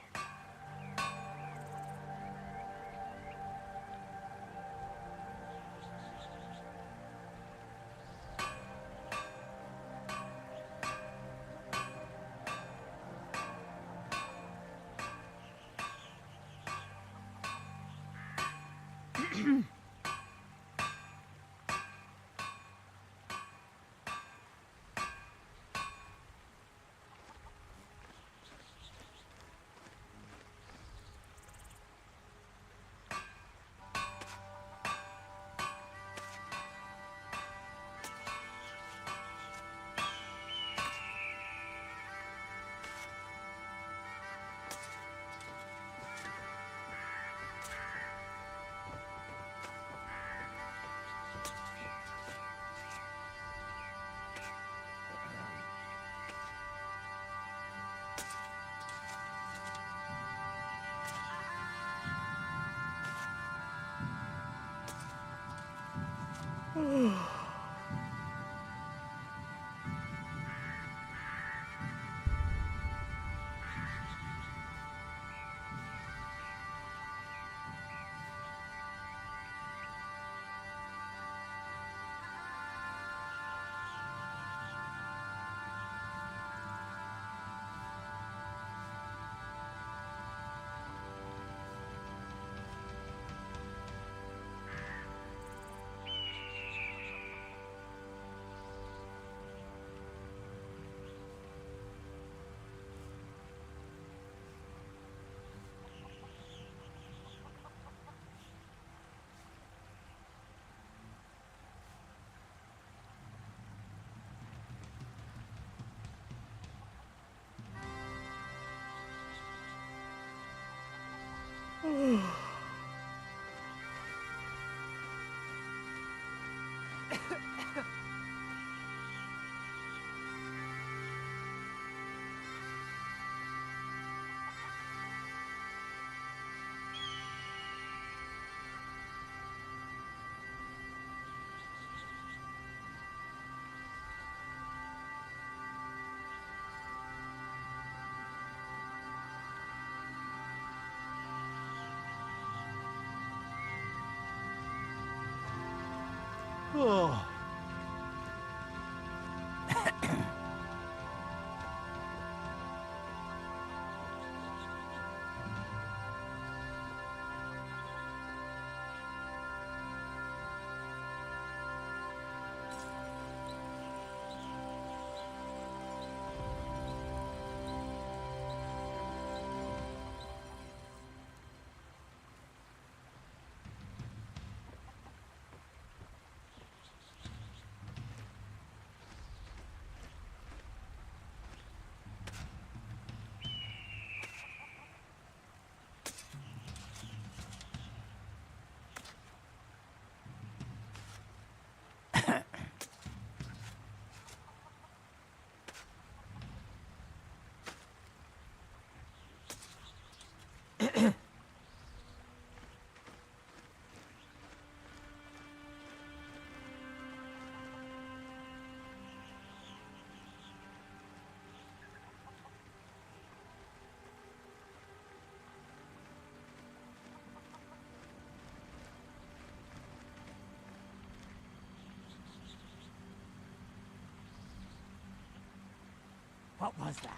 What was that?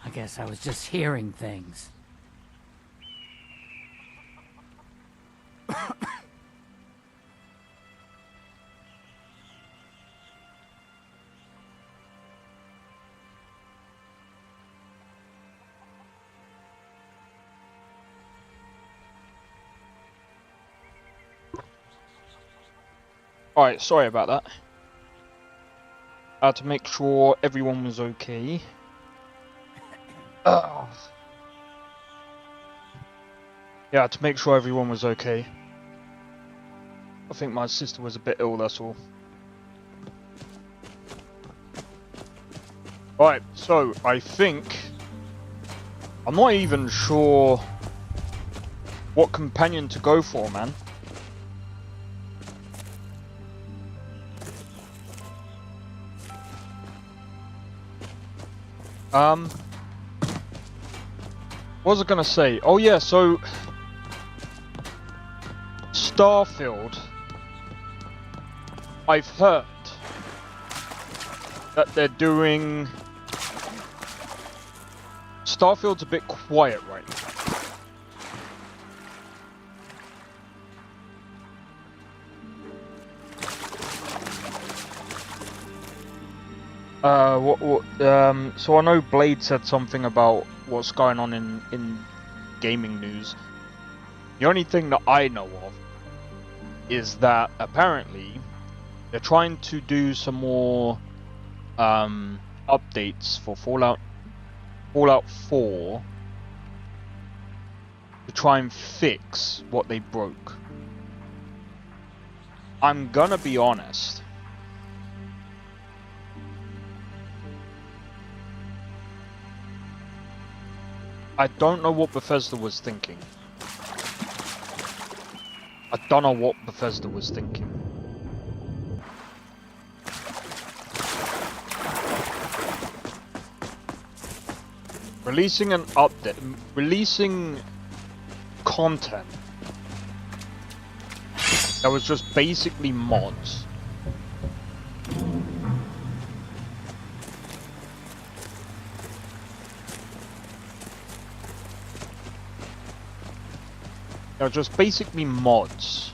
I guess I was just hearing things. Alright, sorry about that. I had to make sure everyone was okay. Ugh. Yeah, to make sure everyone was okay. I think my sister was a bit ill, that's all. Right, so I think... I'm not even sure what companion to go for, man. What was I gonna say? Oh yeah, so... Starfield, I've heard that they're doing... Starfield's a bit quiet right now. So I know Blade said something about what's going on in gaming news. The only thing that I know of is that apparently they're trying to do some more updates for Fallout 4 to try and fix what they broke. I'm gonna be honest. I don't know what Bethesda was thinking. I don't know what Bethesda was thinking. Releasing an update, releasing content that was just basically mods. They're just basically mods.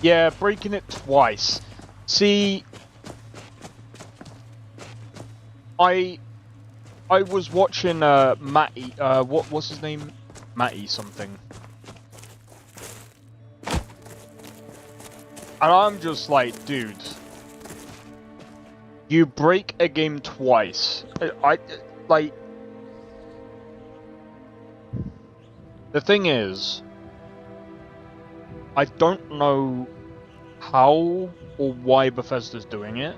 Yeah, breaking it twice. See, I was watching Matty. What's his name? Matty something. And I'm just like, dude, you break a game twice. I like. The thing is, I don't know how or why Bethesda's doing it,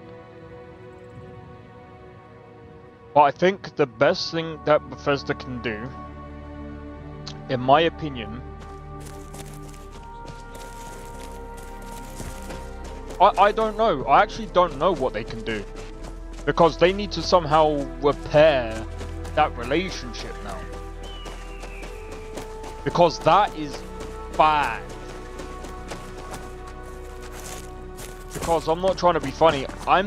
but I think the best thing that Bethesda can do, in my opinion, I don't know. I actually don't know what they can do, because they need to somehow repair that relationship now. Because that is bad. Because I'm not trying to be funny. I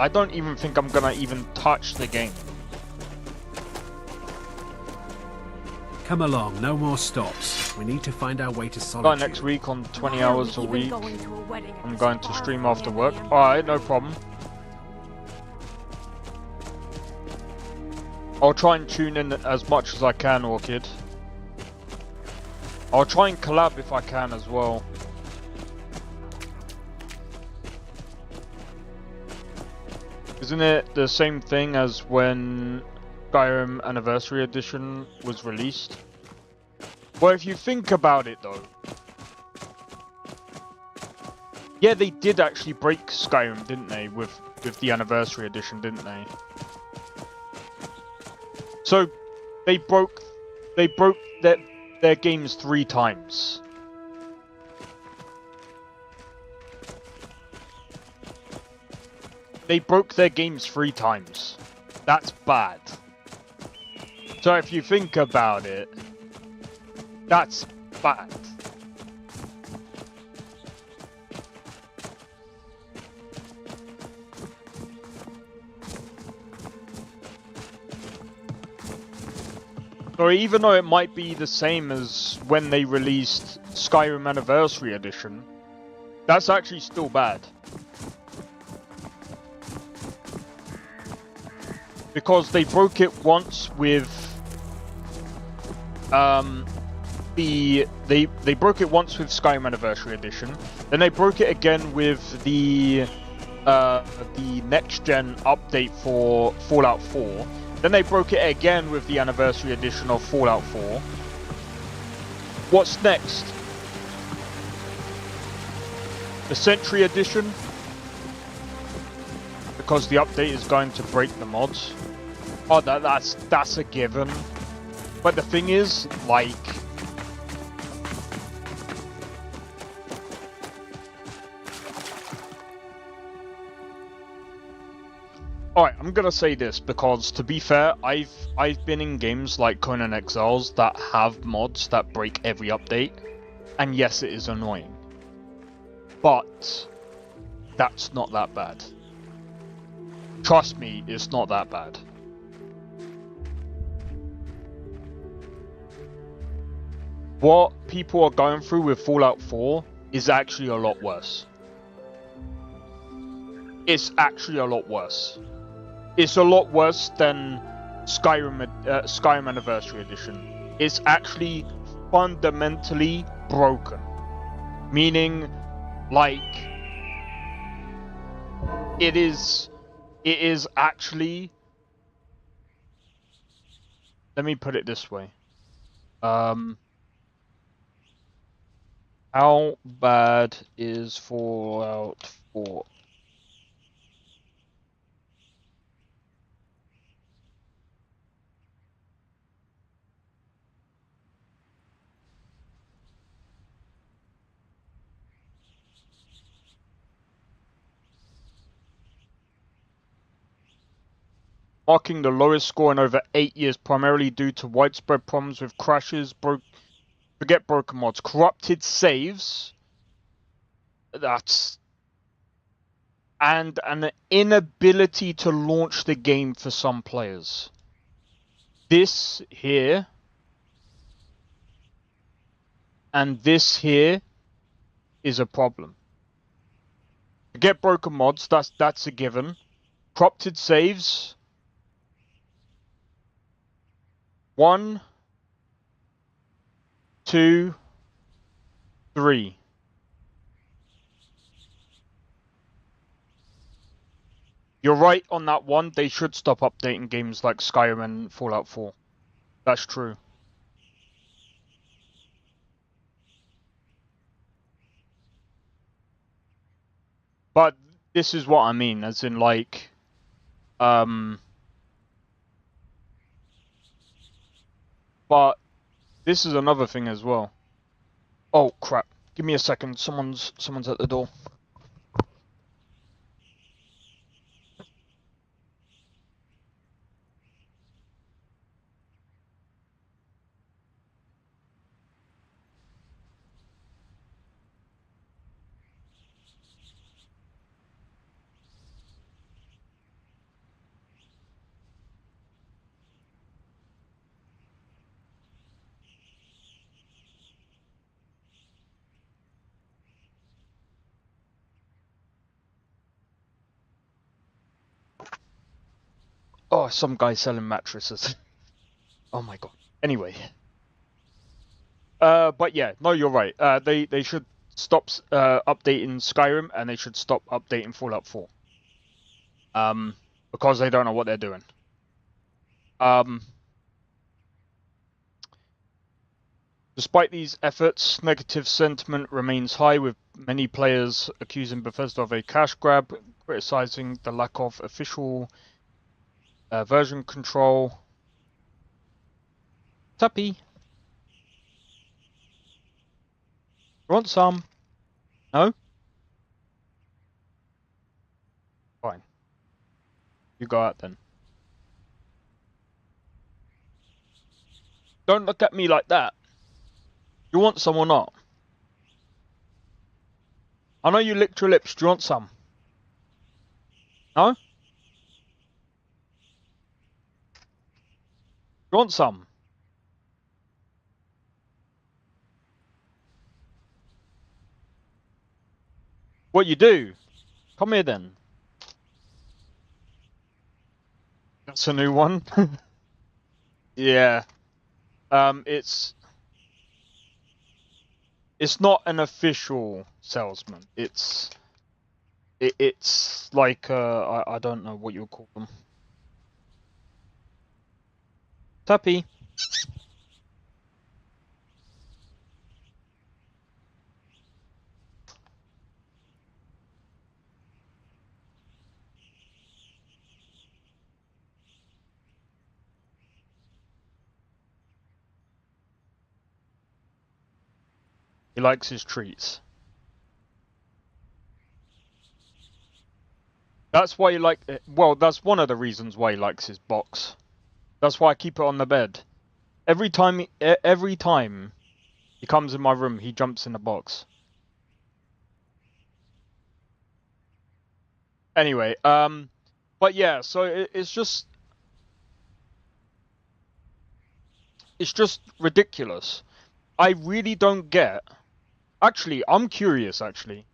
don't even think I'm gonna even touch the game. Come along, no more stops. We need to find our way to Start solitude. next week on 20 hours a week. I'm going to stream after work. Alright, no problem. I'll try and tune in as much as I can, Orchid. I'll try and collab if I can as well. Isn't it the same thing as when Skyrim Anniversary Edition was released? Well, if you think about it though. Yeah, they did actually break Skyrim, didn't they? With the Anniversary Edition, didn't they? So, they broke their games 3 times. they broke their games 3 times. That's bad. So if you think about it, that's bad. So even though it might be the same as when they released Skyrim Anniversary Edition, that's actually still bad. Because they broke it once with they broke it once with Skyrim Anniversary Edition, then they broke it again with the next gen update for Fallout 4. Then they broke it again with the Anniversary Edition of Fallout 4. What's next? The Century Edition? Because the update is going to break the mods. Oh, that's a given. But the thing is, like... Alright, I'm gonna say this because, to be fair, I've been in games like Conan Exiles that have mods that break every update, and yes, it is annoying. But that's not that bad. Trust me, it's not that bad. What people are going through with Fallout 4 is actually a lot worse. It's actually a lot worse. It's a lot worse than Skyrim Anniversary Edition. It's actually fundamentally broken. Meaning, like, it is actually... Let me put it this way. How bad is Fallout 4? Marking the lowest score in over 8 years, primarily due to widespread problems with crashes, forget broken mods, corrupted saves, and an inability to launch the game for some players. This here and this here is a problem. Forget broken mods, that's a given. Corrupted saves. 1, 2, 3. You're right on that one. They should stop updating games like Skyrim and Fallout 4. That's true. But this is what I mean, as in like, but this is another thing as well. Oh crap! Give me a second. Someone's at the door. Oh, some guy selling mattresses. Oh my god. Anyway. But yeah, no, you're right. They should stop updating Skyrim, and they should stop updating Fallout 4. Because they don't know what they're doing. Despite these efforts, negative sentiment remains high, with many players accusing Bethesda of a cash grab, criticizing the lack of official version control. Tuppy. Want some? No? Fine. You go out then. Don't look at me like that. You want some or not? I know you licked your lips. Do you want some? No? You want some? What you do? Come here then. That's a new one. Yeah. It's not an official salesman. It's like I don't know what you would call them. Tuppy. He likes his treats. That's why he well, that's one of the reasons why he likes his box. That's why I keep it on the bed. Every time he comes in my room, he jumps in the box. Anyway, but yeah, so it's just ridiculous. I really don't get. Actually, I'm curious. Actually,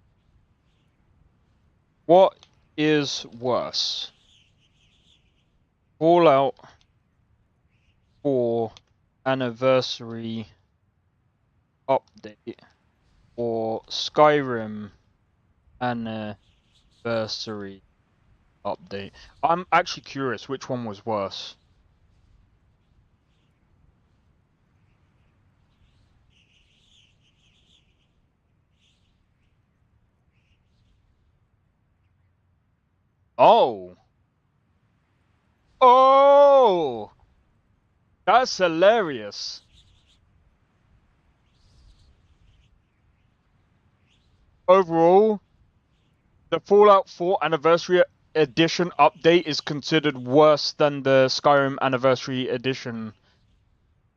what is worse? Fallout 4 anniversary update or Skyrim anniversary update? I'm actually curious which one was worse. Oh. Oh! That's hilarious. Overall, the Fallout 4 Anniversary Edition update is considered worse than the Skyrim Anniversary Edition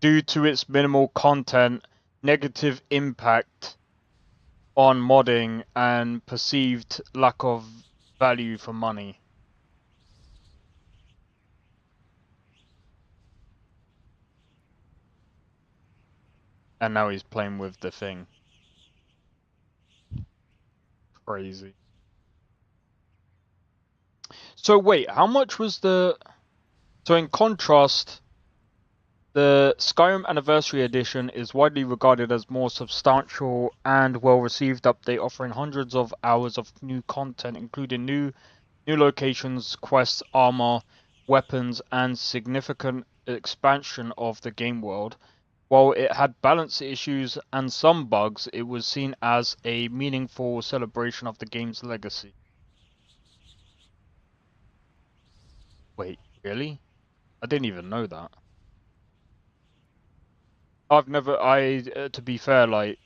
due to its minimal content, negative impact on modding, and perceived lack of value for money. And now he's playing with the thing. Crazy. So wait, how much was the... So in contrast, the Skyrim Anniversary Edition is widely regarded as more substantial and well-received update, offering hundreds of hours of new content, including new locations, quests, armor, weapons, and significant expansion of the game world. While it had balance issues and some bugs, it was seen as a meaningful celebration of the game's legacy. Wait, really? I didn't even know that. I've never, to be fair, like...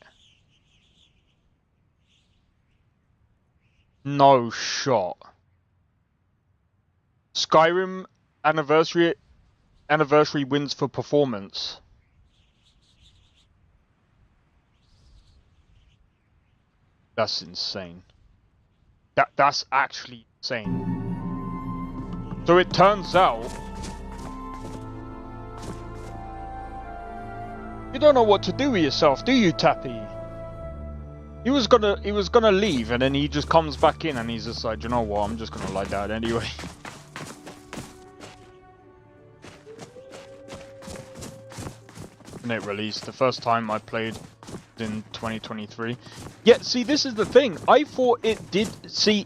No shot. Skyrim Anniversary wins for performance. That's insane. That's actually insane. So it turns out you don't know what to do with yourself, do you, Tappy? He was gonna leave, and then he just comes back in, and he's just like, you know what? I'm just gonna lie down anyway. And it released the first time I played in 2023. Yeah, see, this is the thing. I thought it did. See,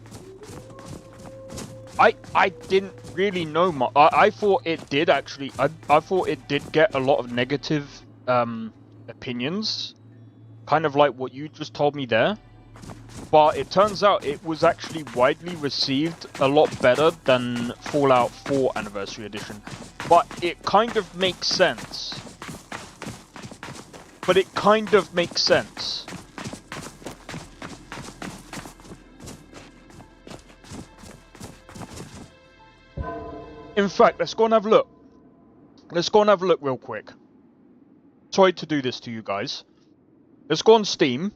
I didn't really know much. I thought it did actually. I thought it did get a lot of negative opinions, kind of like what you just told me there. But it turns out it was actually widely received, a lot better than Fallout 4 Anniversary Edition. But it kind of makes sense. But it kind of makes sense. In fact, let's go and have a look. Let's go and have a look real quick. Sorry to do this to you guys. Let's go on Steam.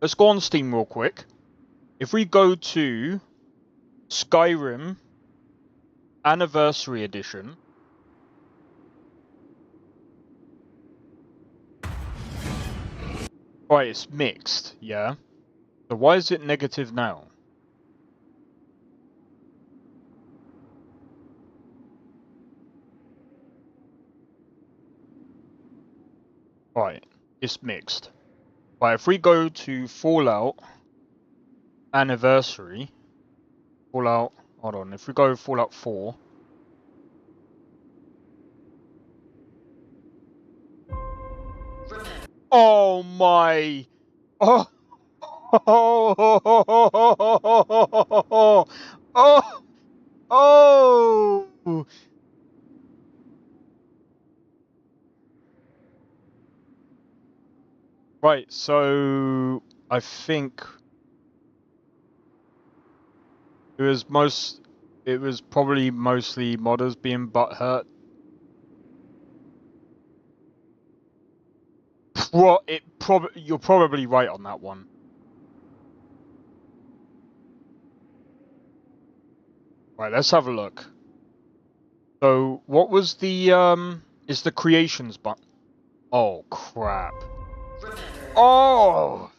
Let's go on Steam real quick. If we go to Skyrim Anniversary Edition. Right, it's mixed, yeah. So why is it negative now? Right, it's mixed. Right, if we go to Fallout Anniversary, hold on, if we go Fallout 4. Oh my! Oh! Oh! Oh! Right, so I think it was probably mostly modders being butthurt. You're probably right on that one. Right, let's have a look. So, what was the is the creations button? Oh crap. Oh!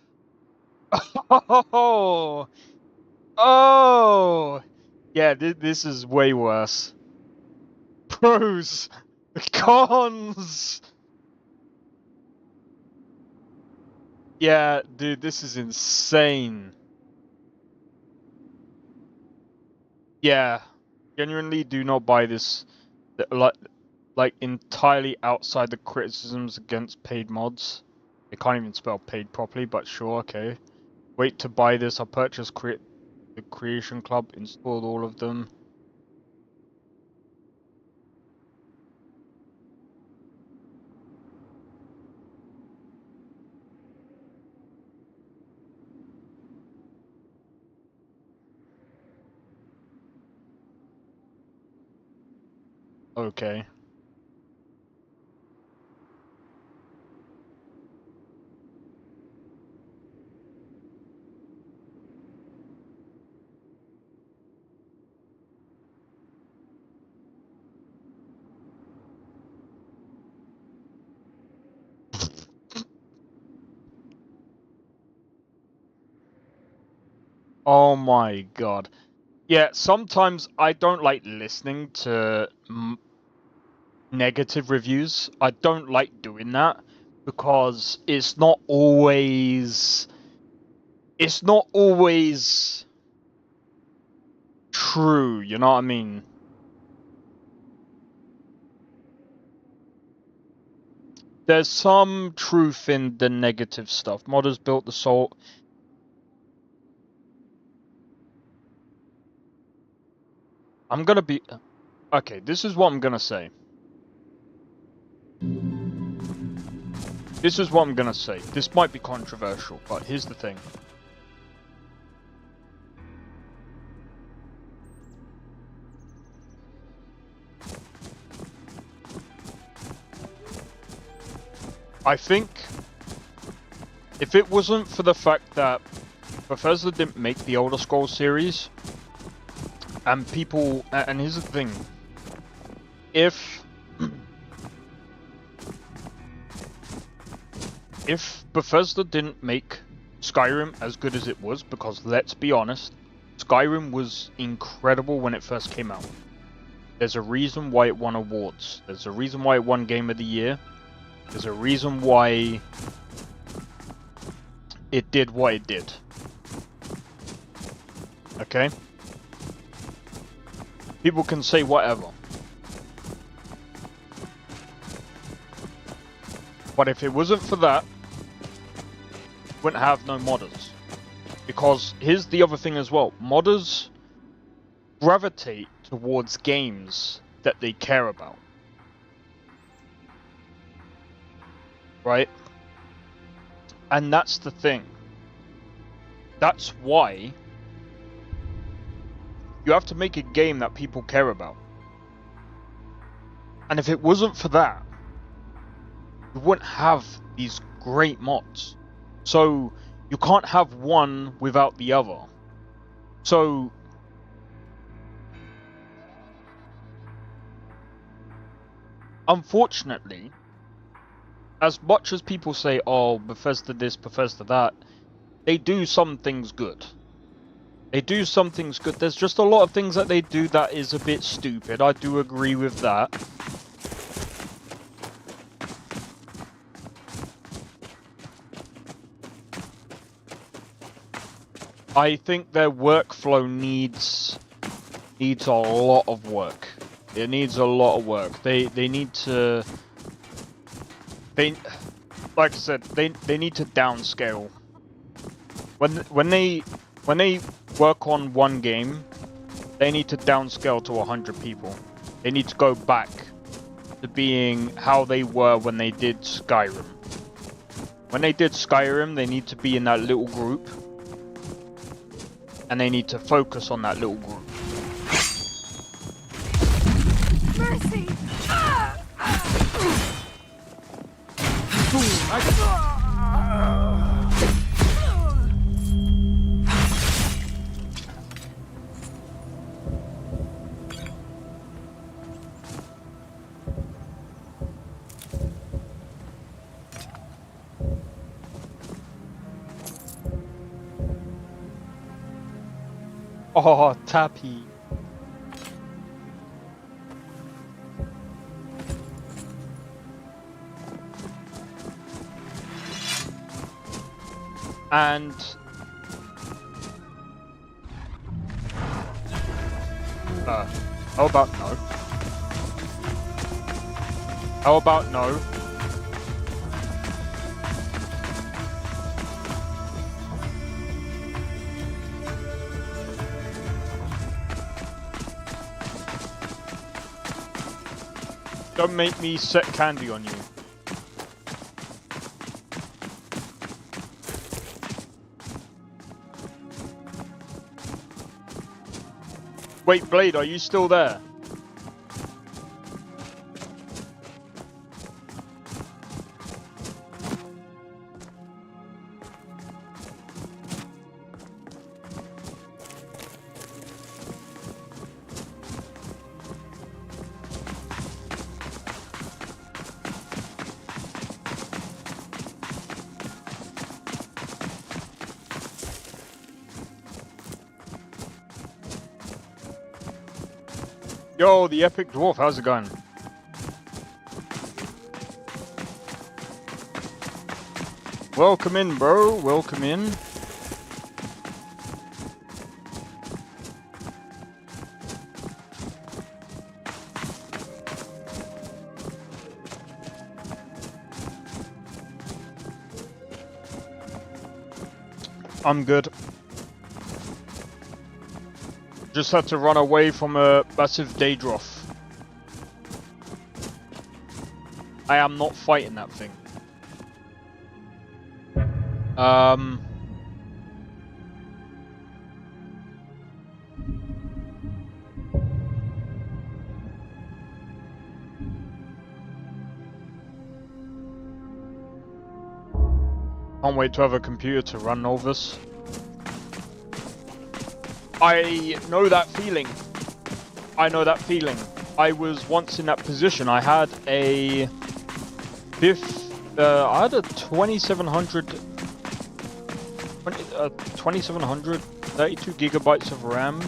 Oh! Oh! Yeah, this is way worse. Pros! Cons! Yeah, dude, this is insane. Yeah, genuinely do not buy this. Like entirely outside the criticisms against paid mods. They can't even spell paid properly, but sure, okay. Wait to buy this. I purchased the Creation Club, installed all of them. Okay. Oh my god. Yeah, sometimes I don't like listening to negative reviews. I don't like doing that because it's not always true, you know what I mean? There's some truth in the negative stuff. Modders built the soul. I'm gonna be... Okay, this is what I'm gonna say. This is what I'm gonna say. This might be controversial, but here's the thing. I think if it wasn't for the fact that Bethesda didn't make the Elder Scrolls series, and people, and here's the thing, if Bethesda didn't make Skyrim as good as it was, because let's be honest, Skyrim was incredible when it first came out. There's a reason why it won awards. There's a reason why it won Game of the Year. There's a reason why it did what it did. Okay? People can say whatever. But if it wasn't for that, we wouldn't have no modders. Because here's the other thing as well. Modders gravitate towards games that they care about. Right? And that's the thing. That's why You have to make a game that people care about. And if it wasn't for that, you wouldn't have these great mods. So you can't have one without the other. So unfortunately, as much as people say, oh, Bethesda this, Bethesda that, they do some things good. They do some things good. There's just a lot of things that they do that is a bit stupid. I do agree with that. I think their workflow needs a lot of work. It needs a lot of work. They need to, like I said, they need to downscale. When they work on one game, they need to downscale to 100 people. They need to go back to being how they were when they did Skyrim. When they did Skyrim, they need to be in that little group. And they need to focus on that little group. Mercy! Oh, Tappy. And how about no? How about no? Don't make me set candy on you. Wait, Blade, are you still there? Yo, the Epic Dwarf, how's it going? Welcome in, bro. Welcome in. I'm good. Just had to run away from a massive Daedroth. I am not fighting that thing. Can't wait to have a computer to run Nolvus. I know that feeling. I know that feeling. I was once in that position. I had a I had a 2700 32 gigabytes of RAM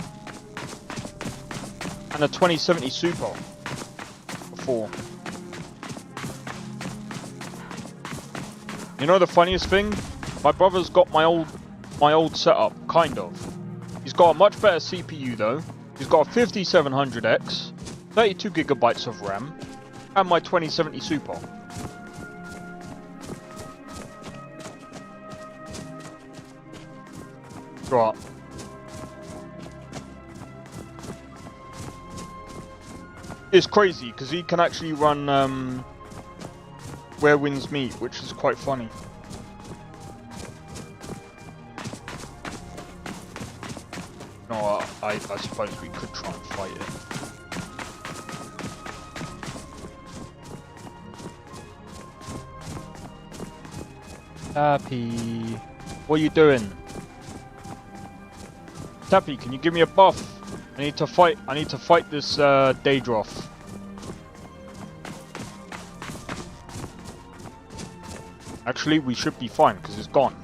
and a 2070 Super before. You know the funniest thing? My brother's got my old setup, kind of. He's got a much better CPU though. He's got a 5700X, 32 gigabytes of RAM, and my 2070 Super. Right. It's crazy because he can actually run Where Winds Meet, which is quite funny. No, I suppose we could try and fight it. Tappy, what are you doing? Tappy, can you give me a buff? I need to fight this Daedroth. Actually, we should be fine because it's gone.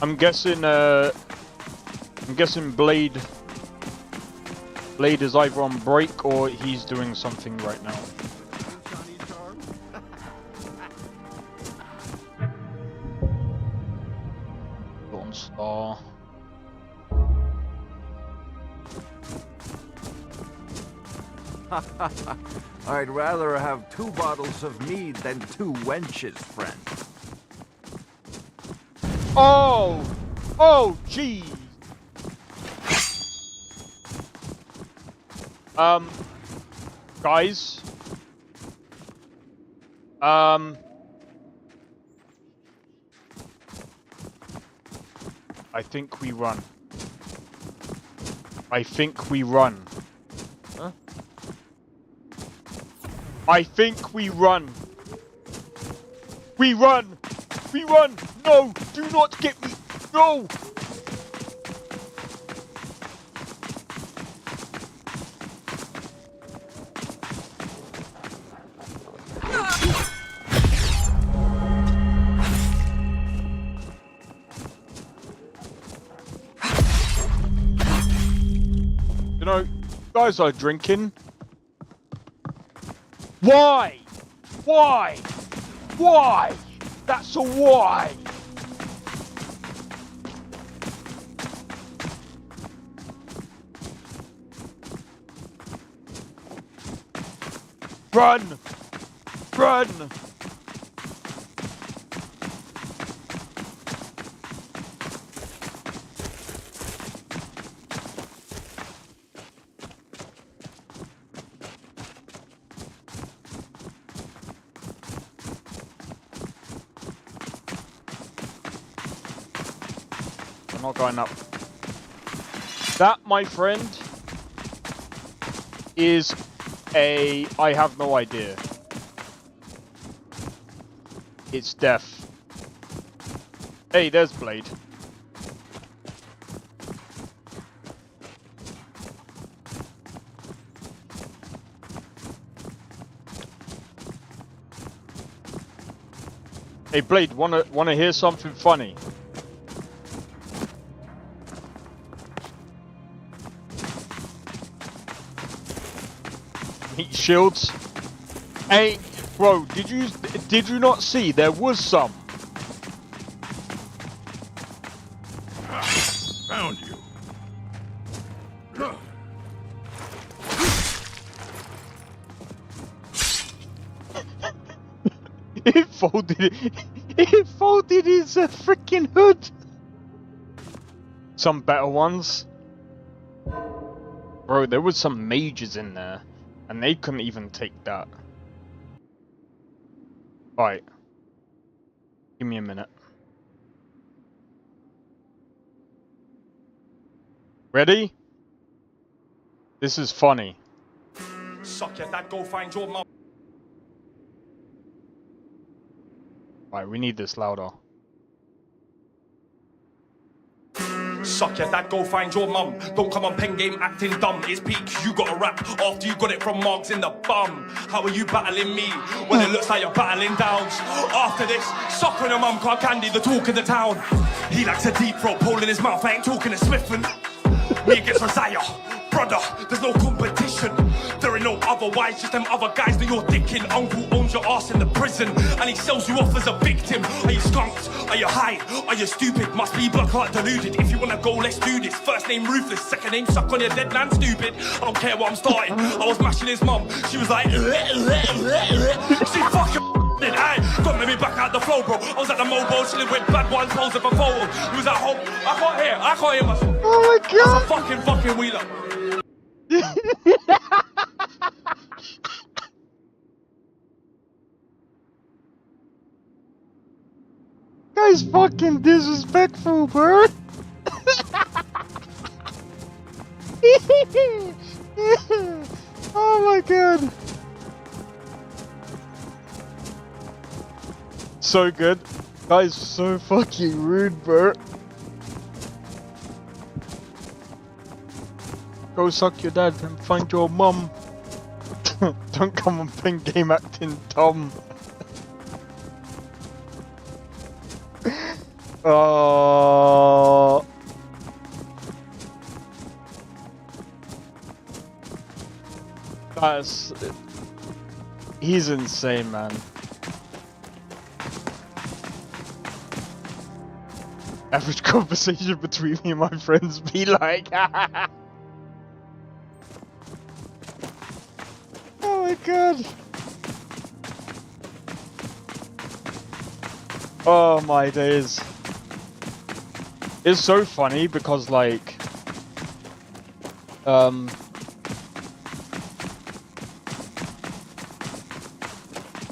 I'm guessing Blade is either on break or he's doing something right now. Dawn Star. I'd rather have 2 bottles of mead than 2 wenches, friend. Oh! Oh, gee! Guys? I think we run. I think we run. Huh? I think we run. We run! We run! No! Do not get me! No! You know, guys are drinking. Why? Why? Why? That's a why. Run! Run! I'm not going up. That, my friend, is I have no idea. It's death. Hey, there's Blade. Hey, Blade, wanna hear something funny? Heat shields. Hey, bro, did you not see there was some? Found you. It folded his freaking hood. Some better ones. Bro, there was some mages in there. And they couldn't even take that. Right. Give me a minute. Ready? This is funny. Suck your dad, go find your mum. Right, we need this louder. Suck your dad, go find your mum. Don't come on pen game acting dumb. It's peak, you gotta rap after you got it from Marks in the bum. How are you battling me when it looks like you're battling Downs? After this, suck on your mum, car candy, the talk of the town. He likes a deep throat, pole in his mouth, I ain't talking to Smithman. Me against Rosiah, brother, there's no competition. There ain't no otherwise, just them other guys that you're dicking. Uncle owns your ass in the prison, and he sells you off as a victim. Are you skunked? Are you high? Are you stupid? Must be blood clot deluded. If you wanna go, let's do this. First name Ruthless, second name suck on your dead man, stupid. I don't care what I'm starting. I was mashing his mum. She was like, she fucking Aye, got me back out the flow, bro. I was at the mobile, chilling with bad ones, posing for photos. He was at home. I can't hear myself. Oh my god! That's a fucking wheeler. Guy's fucking disrespectful, bro. Oh my god. So good. Guy's so fucking rude, bro. Go suck your dad and find your mum. Don't come and pin game acting Tom. Oh. That's... He's insane, man. Average conversation between me and my friends be like... Oh my god. Oh my days. It's so funny because like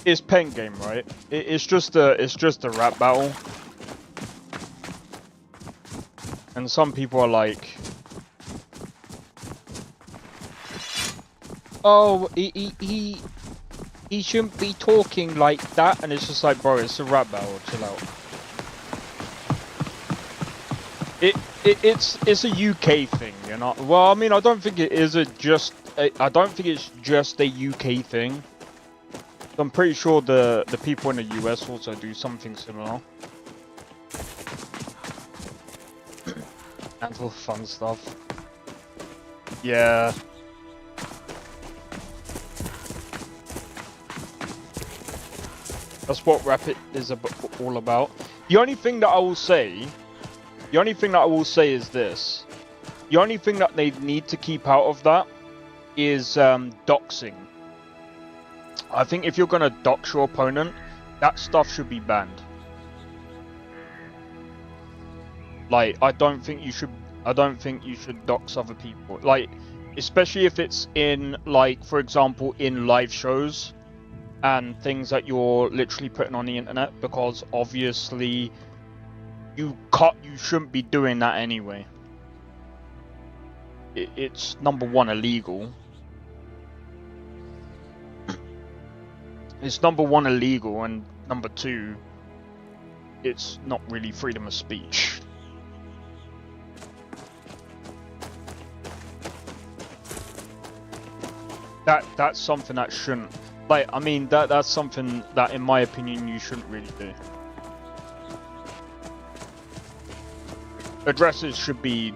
it's pen game, right? It's just a rap battle. And some people are like, oh, he shouldn't be talking like that, and it's just like, bro, it's a rap battle, chill out. It's a UK thing, you know. Well, I mean, I don't think it is I don't think it's just a UK thing. I'm pretty sure the people in the US also do something similar. And all fun stuff. Yeah. That's what rap is all about. The only thing that I will say is this. The only thing that they need to keep out of that is doxing. I think if you're gonna dox your opponent, that stuff should be banned. Like, I don't think you should dox other people. Like, especially if it's in, like, for example, in live shows and things that you're literally putting on the internet, because obviously you shouldn't be doing that anyway. It's number one, illegal. It's number one, illegal, and number two, it's not really freedom of speech. That's something that shouldn't, like, I mean, that's something that, in my opinion, you shouldn't really do. Addresses should be,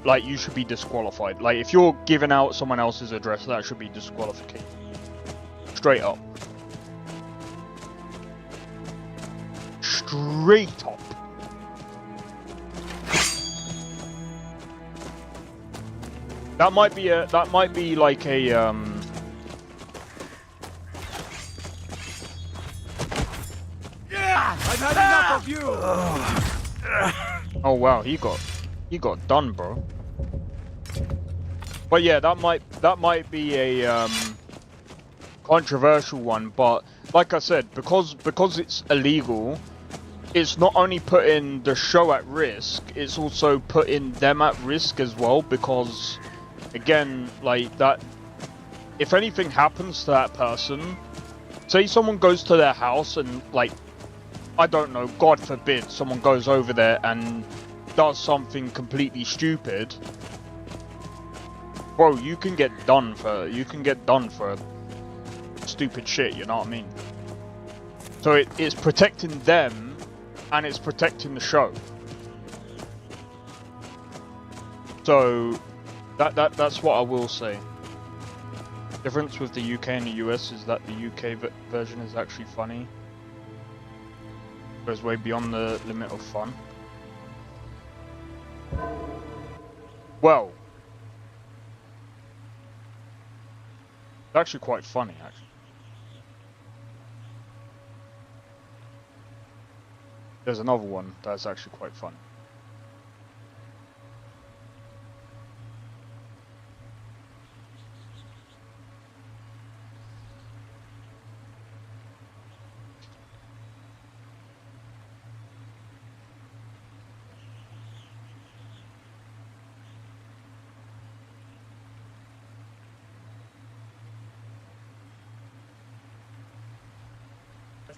like, you should be disqualified. Like, if you're giving out someone else's address, that should be disqualification. Straight up. Straight up. That might be like a Yeah, I've had enough of you. Oh wow, he got done, bro. But yeah, that might be a controversial one, but like I said, because it's illegal, it's not only putting the show at risk, it's also putting them at risk as well, because again, like, that, if anything happens to that person, say someone goes to their house and, like, I don't know, God forbid, someone goes over there and does something completely stupid, bro, you can get done for stupid shit, you know what I mean? So it's protecting them and it's protecting the show. So that's what I will say. The difference with the UK and the US is that the UK version is actually funny. Goes way beyond the limit of fun. Well, it's actually quite funny, actually. There's another one that's actually quite fun.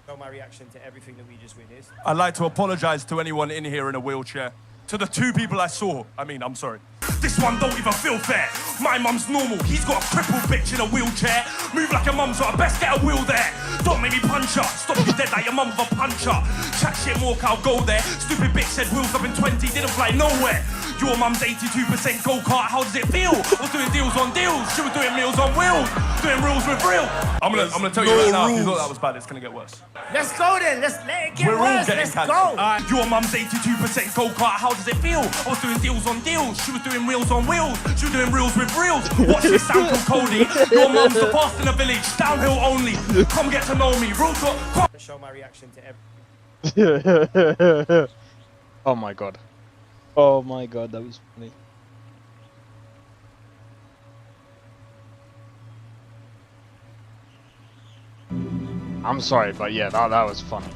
Know my reaction to everything that we just witnessed. I'd like to apologise to anyone in here in a wheelchair. To the 2 people I saw. I'm sorry. This one don't even feel fair. My mum's normal. He's got a crippled bitch in a wheelchair. Move like your mum's got. I best get a wheel there. Don't make me punch her. Stop you dead like your mum with a puncher. Chat shit more, I'll go there. Stupid bitch said wheels up in 20, didn't fly nowhere. Your mum's 82% go-kart, how does it feel? I was doing deals on deals, she was doing meals on wheels, doing reels with real. I'm gonna tell you right now, if you thought that was bad, it's gonna get worse. Let's go then. Let's let it get We're all worse. getting Let's cancelled. go. Your mum's 82% go-kart, how does it feel? I was doing deals on deals, she was doing wheels on wheels, she was doing reels with reels. Watch this sound from Cody. Your mum's the boss in the village, downhill only. Come get to know me, real talk. Show my reaction to everything. Oh my god. Oh my god, that was funny. I'm sorry, but yeah, that was funny.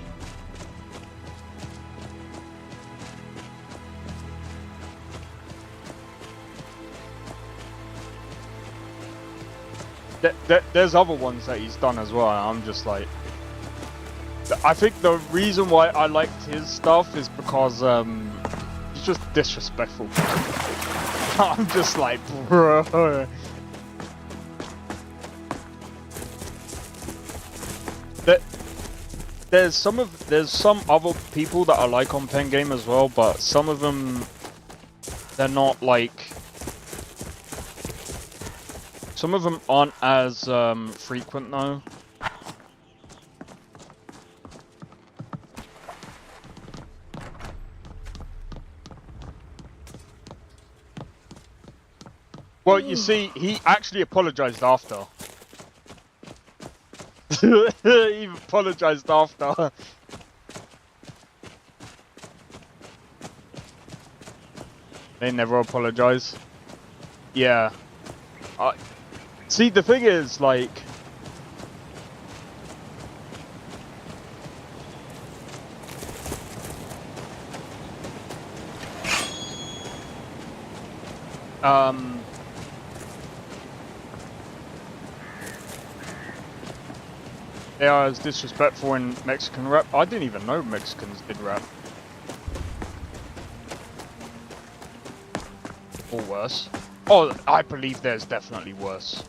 There's other ones that he's done as well, and I'm just like... I think the reason why I liked his stuff is because he's just disrespectful. I'm just like, bro... There's some other people that I like on Pen Game as well, but some of them, they're not like, some of them aren't as frequent though. Well, you see, he actually apologized after. He apologized after. They never apologize. Yeah. See, the thing is, like... They are as disrespectful in Mexican rap. I didn't even know Mexicans did rap. Or worse. Oh, I believe there's definitely worse.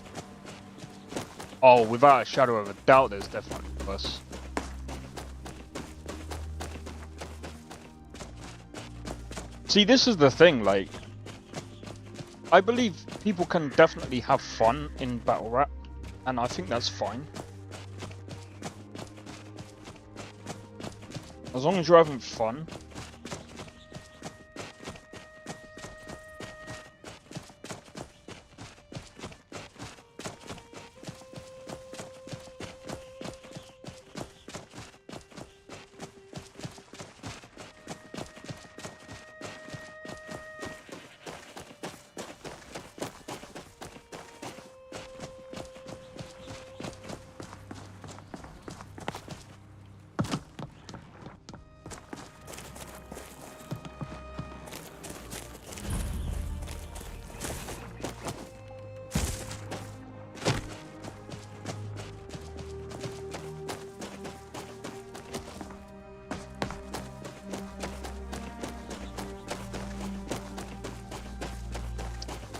Oh, without a shadow of a doubt, there's definitely worse. See, this is the thing, like... I believe people can definitely have fun in battle rap, and I think that's fine. As long as you're having fun.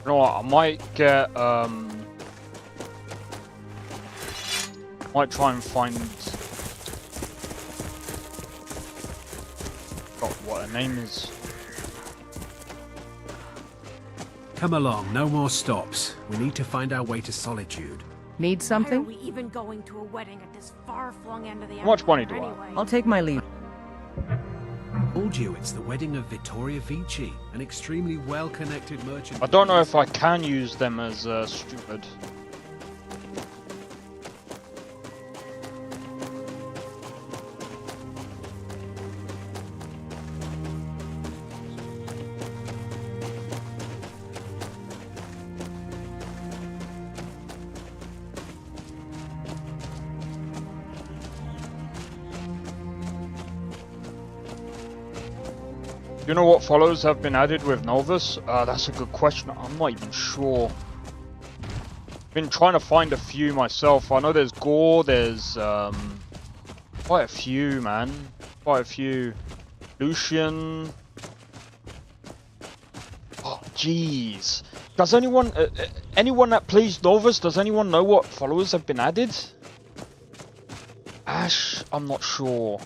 You know what, I might get, might try and find, what her name is. Come along, no more stops. We need to find our way to Solitude. Need Why are something? we even going to a wedding at this far-flung end of the How much money empire do I anyway? I'll take my leave. Told you, it's the wedding of Vittoria Vici, an extremely well-connected merchant. I don't know if I can use them as a steward. You know what followers have been added with Nolvus? That's a good question. I'm not even sure. Been trying to find a few myself. I know there's Gore, there's quite a few, man. Quite a few. Lucian. Oh, jeez. Does anyone that plays Nolvus, does anyone know what followers have been added? Ash, I'm not sure.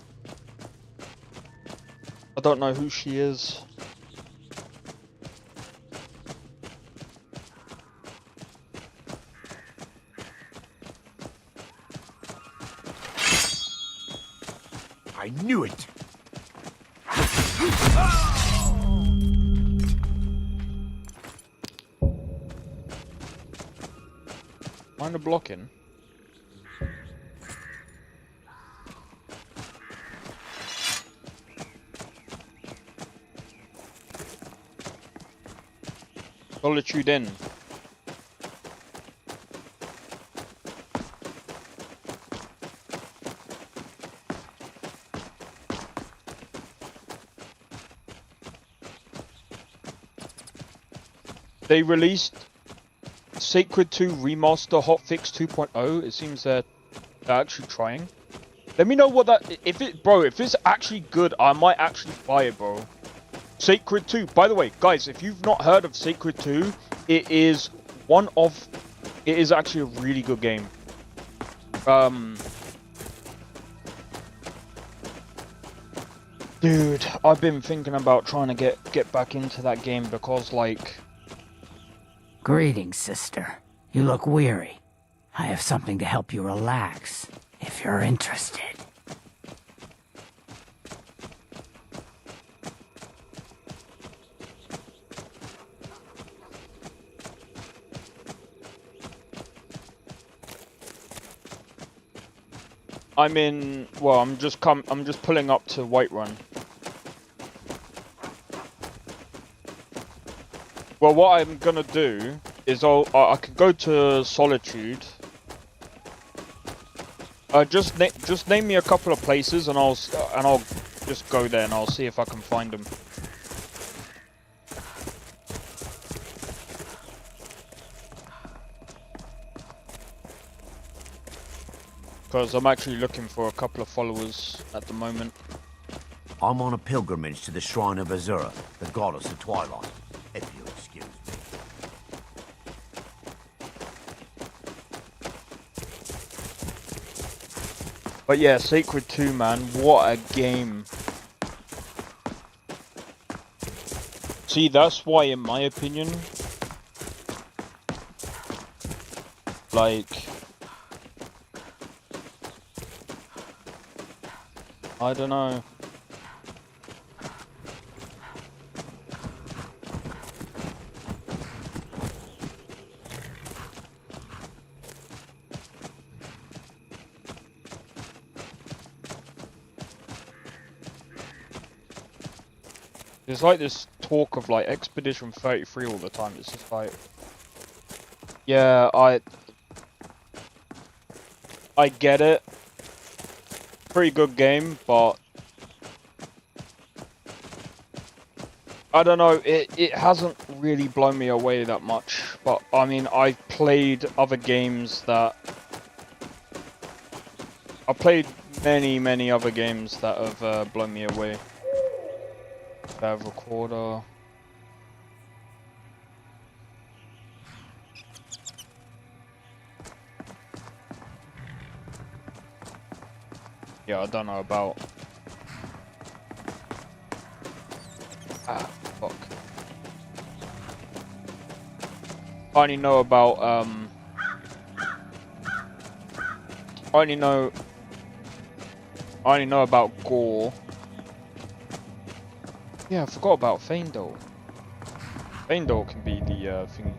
I don't know who she is. I knew it! Mind the blocking? Solitude in. They released Sacred 2 Remaster Hotfix 2.0. It seems that they're actually trying. Let me know what that... If it's actually good, I might actually buy it, bro. Sacred 2. By the way, guys, if you've not heard of Sacred 2, it is actually a really good game. Dude, I've been thinking about trying to get back into that game because, like... Greetings, sister. You look weary. I have something to help you relax, if you're interested. I'm just pulling up to Whiterun. Well, what I'm gonna do is I could go to Solitude. Just name me a couple of places and I'll just go there and I'll see if I can find them. Because I'm actually looking for a couple of followers at the moment. I'm on a pilgrimage to the shrine of Azura, the goddess of twilight, if you'll excuse me. But yeah, Sacred 2, man, what a game. See, that's why, in my opinion, like... I don't know. There's like this talk of like Expedition 33 all the time. It's just like, yeah, I get it. Pretty good game, but I don't know, it hasn't really blown me away that much. But I mean, I've played other games that I played many other games that have blown me away. Bad recorder. Yeah, I don't know about. Ah, fuck. I only know about I only know about Gore. Yeah, I forgot about Feindel. Feindel can be the thing.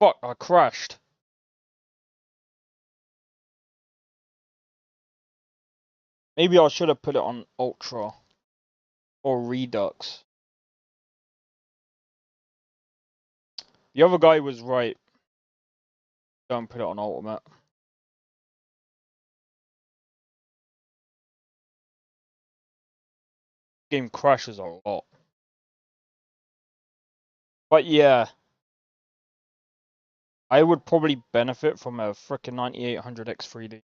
Fuck, I crashed. Maybe I should have put it on Ultra or Redux. The other guy was right. Don't put it on ultimate. Game crashes a lot. But yeah. I would probably benefit from a frickin' 9800X 3D.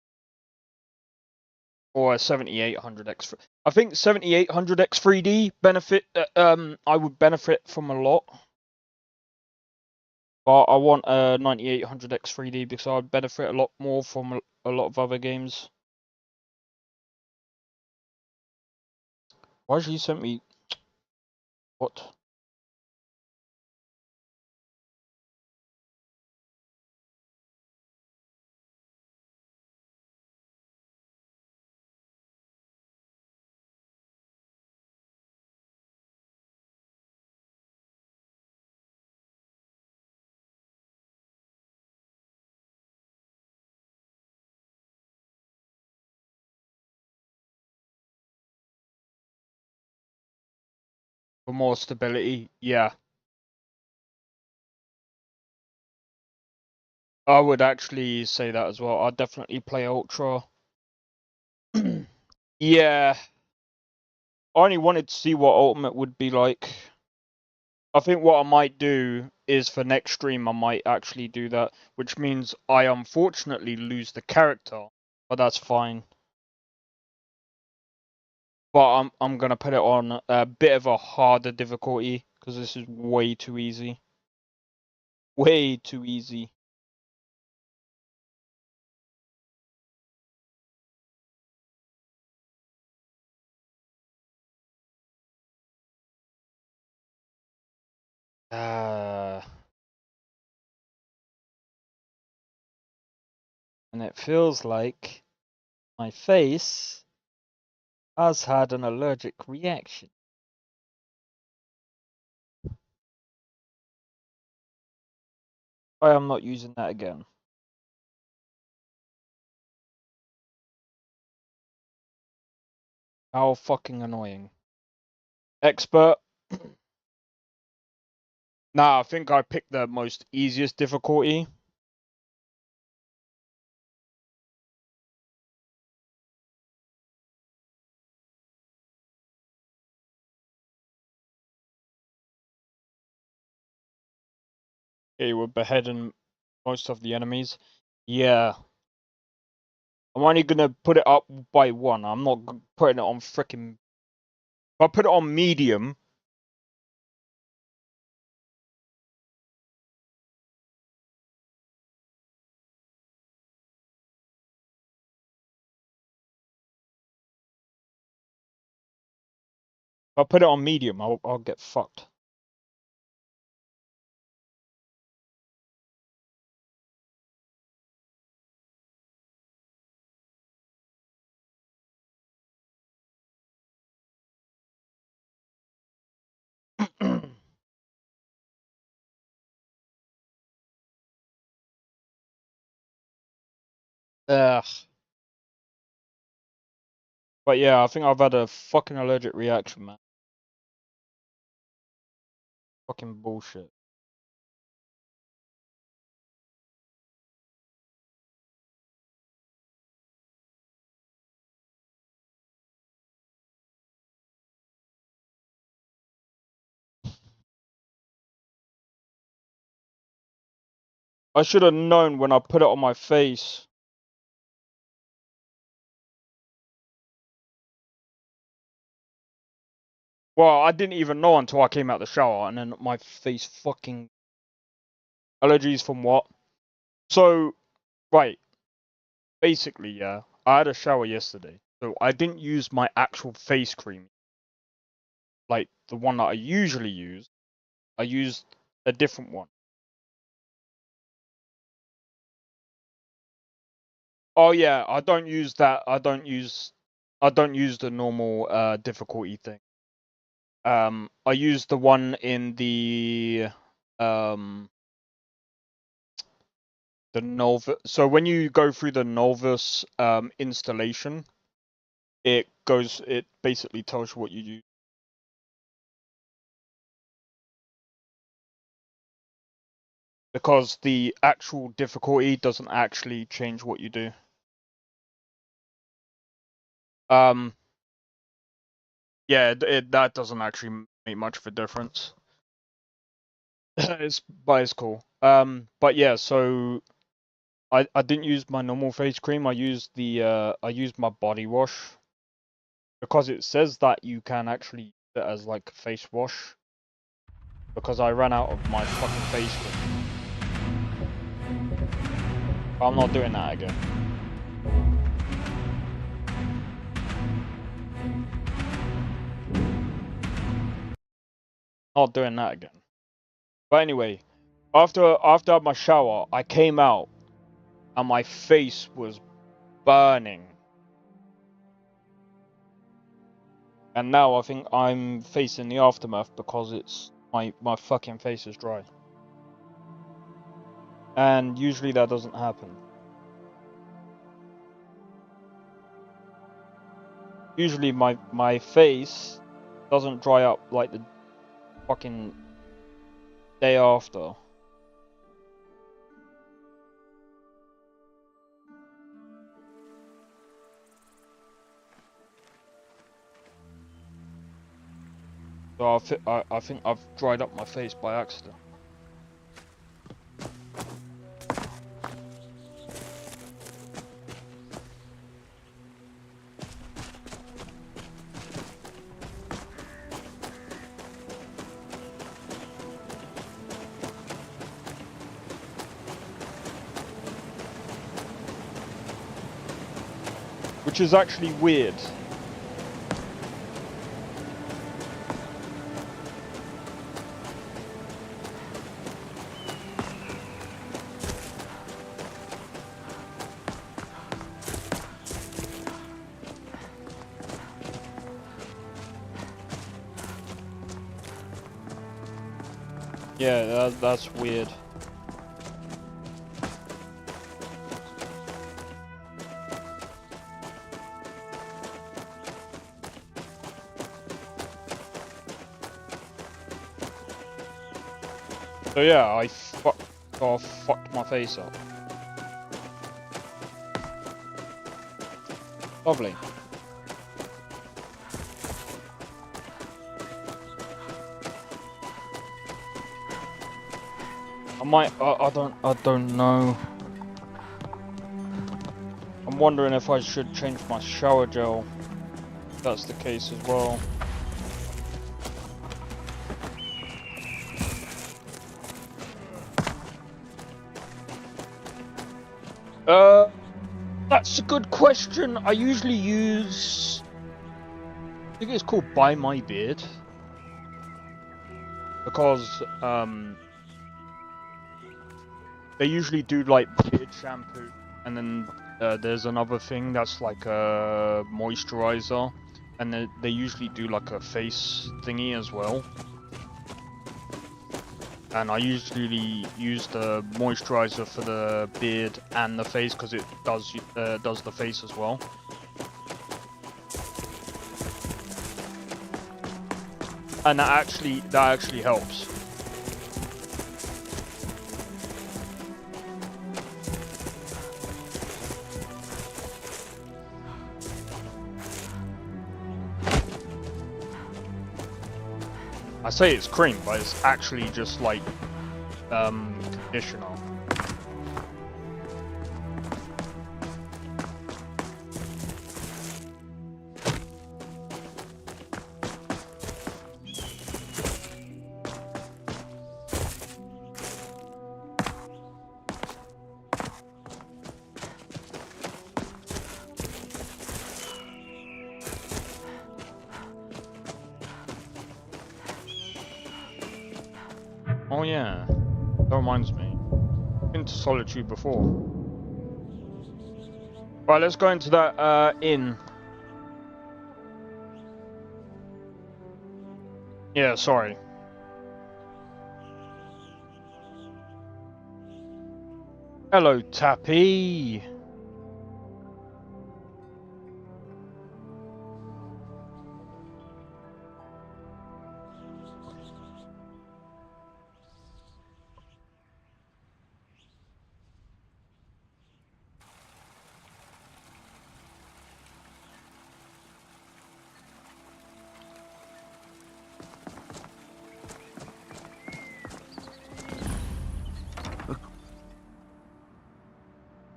Or a 7800X. I think 7800X 3D benefit. I would benefit from a lot. But I want a 9800X 3D because I'd benefit a lot more from a lot of other games. Why she sent me? What? For more stability, yeah. I would actually say that as well. I'd definitely play Ultra. Yeah. I only wanted to see what Ultimate would be like. I think what I might do is for next stream I might actually do that, which means I unfortunately lose the character, but that's fine. But I'm gonna put it on a bit of a harder difficulty because this is way too easy. Way too easy. And it feels like my face has had an allergic reaction. I am not using that again. How fucking annoying. Expert. Nah, I think I picked the most easiest difficulty. Okay, we're beheading most of the enemies. Yeah. I'm only gonna put it up by one. I'm not putting it on frickin'. If I put it on medium. If I put it on medium, I'll get fucked. Ugh. But yeah, I think I've had a fucking allergic reaction, man. Fucking bullshit. I should have known when I put it on my face. Well, I didn't even know until I came out the shower, and then my face fucking... Allergies from what? So, right. Basically, yeah. I had a shower yesterday, so I didn't use my actual face cream. Like, the one that I usually use. I used a different one. Oh yeah, I don't use that. I don't use the normal difficulty thing. I use the one in the Nolvus. So when you go through the Nolvus installation, it basically tells you what you use. because the actual difficulty doesn't actually change what you do. Yeah, that doesn't actually make much of a difference. It's cool. But yeah, so I didn't use my normal face cream. I used my body wash because it says that you can actually use it as like a face wash. Because I ran out of my fucking face cream. I'm not doing that again. Not doing that again. But anyway, after I had my shower, I came out and my face was burning. And now I think I'm facing the aftermath because it's my fucking face is dry. And usually that doesn't happen. Usually my face doesn't dry up like the fucking day after. So I think I've dried up my face by accident. Which is actually weird. Yeah, that's weird. So yeah, I fucked my face up. Lovely. I don't know. I'm wondering if I should change my shower gel. If that's the case as well. That's a good question. I usually use, I think it's called By My Beard. Because, they usually do like beard shampoo, and then there's another thing that's like a moisturizer, and they usually do like a face thingy as well. And I usually use the moisturizer for the beard and the face because it does the face as well. And that actually helps. I say it's cream, but it's actually just like conditioner. Oh yeah, that reminds me. Been to Solitude before. Right, let's go into that inn. Yeah, sorry. Hello, Tappy.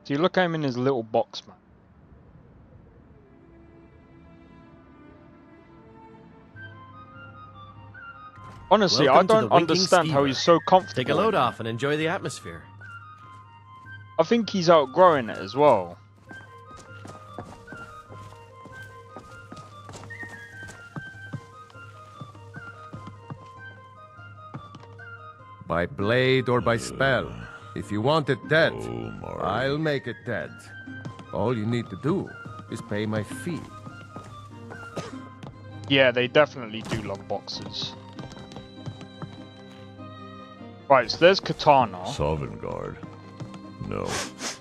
Do you look at him in his little box, man? Honestly, I don't understand how he's so comfortable. Take a load off and enjoy the atmosphere. I think he's outgrowing it as well. By blade or by spell. If you want it dead, I'll make it dead. All you need to do is pay my fee. Yeah, they definitely do love boxes. Right, so there's Katana. Sovngarde. No.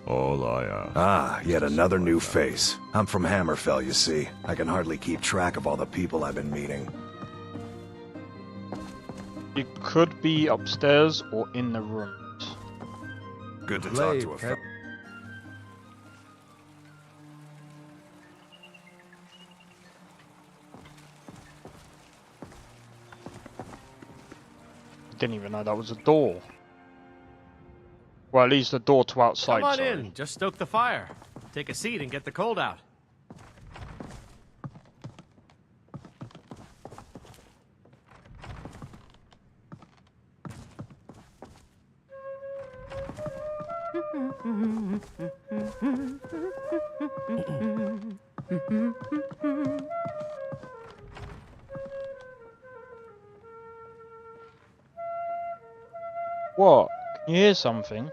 All I ask. Ah, yet another new face. I'm from Hammerfell, you see. I can hardly keep track of all the people I've been meeting. It could be upstairs or in the rooms. Good to talk to a fellow. Didn't even know that was a door. Well, at least a door to outside. Come on sorry. in, just stoke the fire. Take a seat and get the cold out. What? Can you hear something?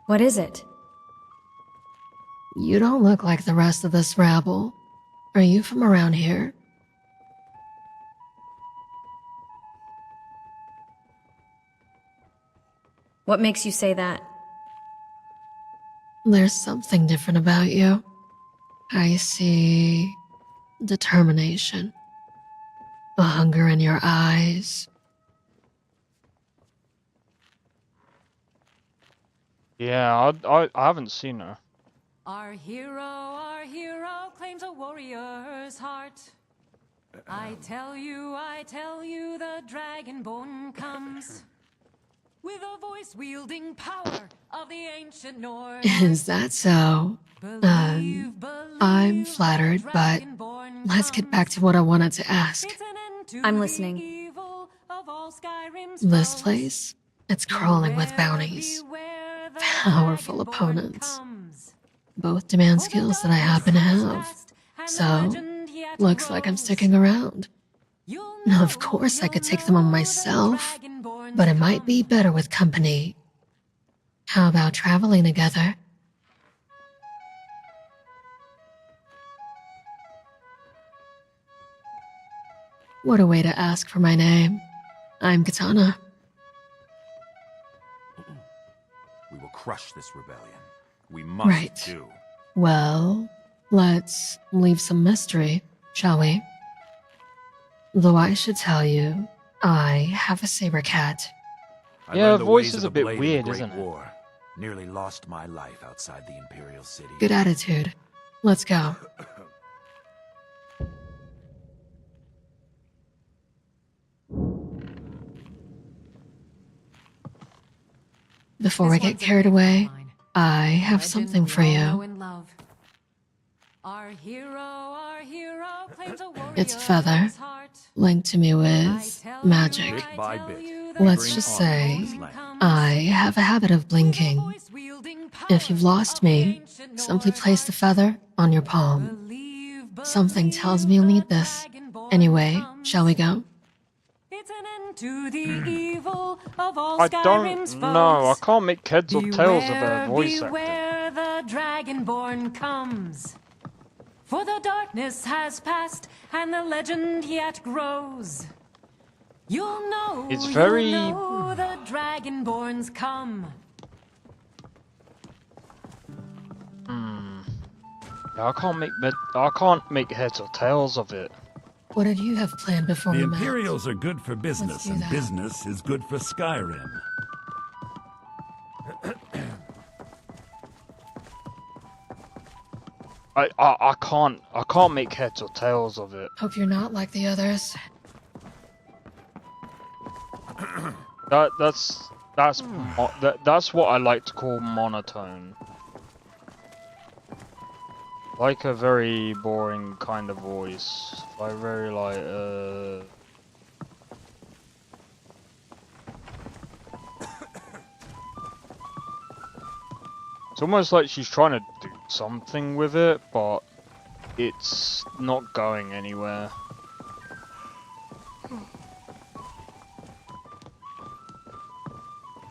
What is it? You don't look like the rest of this rabble. Are you from around here? What makes you say that? There's something different about you. I see determination, a hunger in your eyes. Yeah, I haven't seen her. Our hero claims a warrior's heart. I tell you, the dragonborn comes with a voice-wielding power of the ancient North. Is that so? I'm flattered, but let's get back to what I wanted to ask. I'm listening. This place, it's crawling with bounties. Powerful opponents. Both demand skills that I happen to have. So, looks like I'm sticking around. Now, of course I could take them on myself, but it might be better with company. How about traveling together? What a way to ask for my name. I'm Katana. We will crush this rebellion. We must Right. do. Well, let's leave some mystery, shall we? Though I should tell you, I have a saber cat. I Yeah, learned her the voice ways is of a the bit blade in weird, the Great isn't it? War. Nearly lost my life outside the Imperial City. Good attitude. Let's go. Before I get carried away, I have something for you. Our hero claims a It's a feather, linked to me with magic. Bit by bit. Let's just say, I have a habit of blinking. If you've lost me, simply place the feather on your palm. Something tells me you'll need this. Anyway, shall we go? To the evil of all I Skyrim's don't know. I foes. can't make heads or tails of her voice acting. Beware, the dragonborn comes. For the darkness has passed, and the legend yet grows. You'll know, It's very... you'll know the Dragonborn's come. I can't make heads or tails of it. What did you have planned before The we met? Imperials are good for business, do and that. business is good for Skyrim. I can't make heads or tails of it. Hope you're not like the others. That's what I like to call monotone. Like a very boring kind of voice. I very like It's almost like she's trying to do something with it, but it's not going anywhere.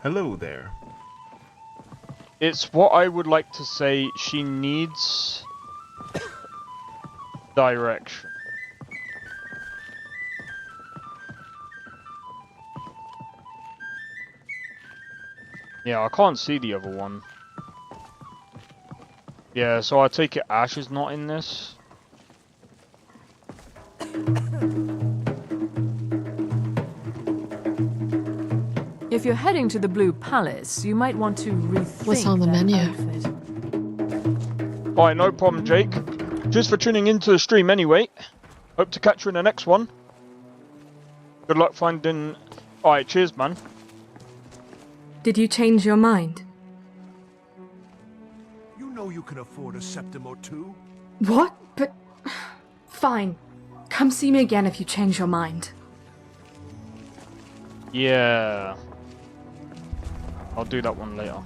Hello there. It's what I would like to say, she needs direction. Yeah, I can't see the other one. Yeah, so I take it Ash is not in this. If you're heading to the Blue Palace, you might want to rethink What's on the that menu? outfit. Alright, no problem, Jake. Cheers for tuning into the stream anyway. Hope to catch you in the next one. Good luck finding... Alright, cheers, man. Did you change your mind? You know you can afford a septim or two. What? But... Fine. Come see me again if you change your mind. Yeah. I'll do that one later.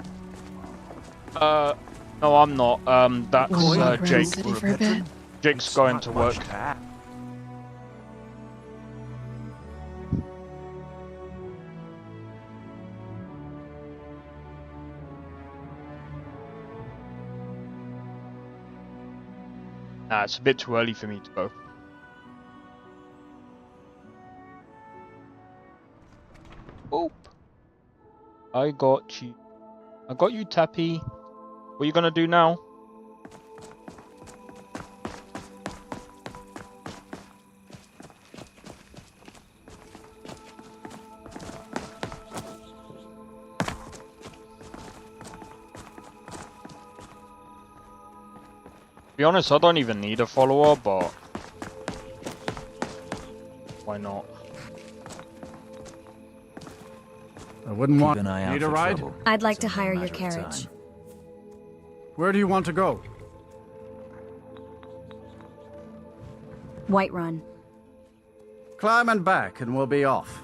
No, I'm not. That's Jake. City for a bit? Jake's going to work. Nah, it's a bit too early for me to go. Oh. I got you. I got you, Tappy. What are you gonna do now? To be honest, I don't even need a follower, but why not? I wouldn't want... Keep an eye out Need a for ride? trouble. I'd like It's to only a hire your matter of time. carriage. Where do you want to go? Whiterun. Climb and back, and we'll be off.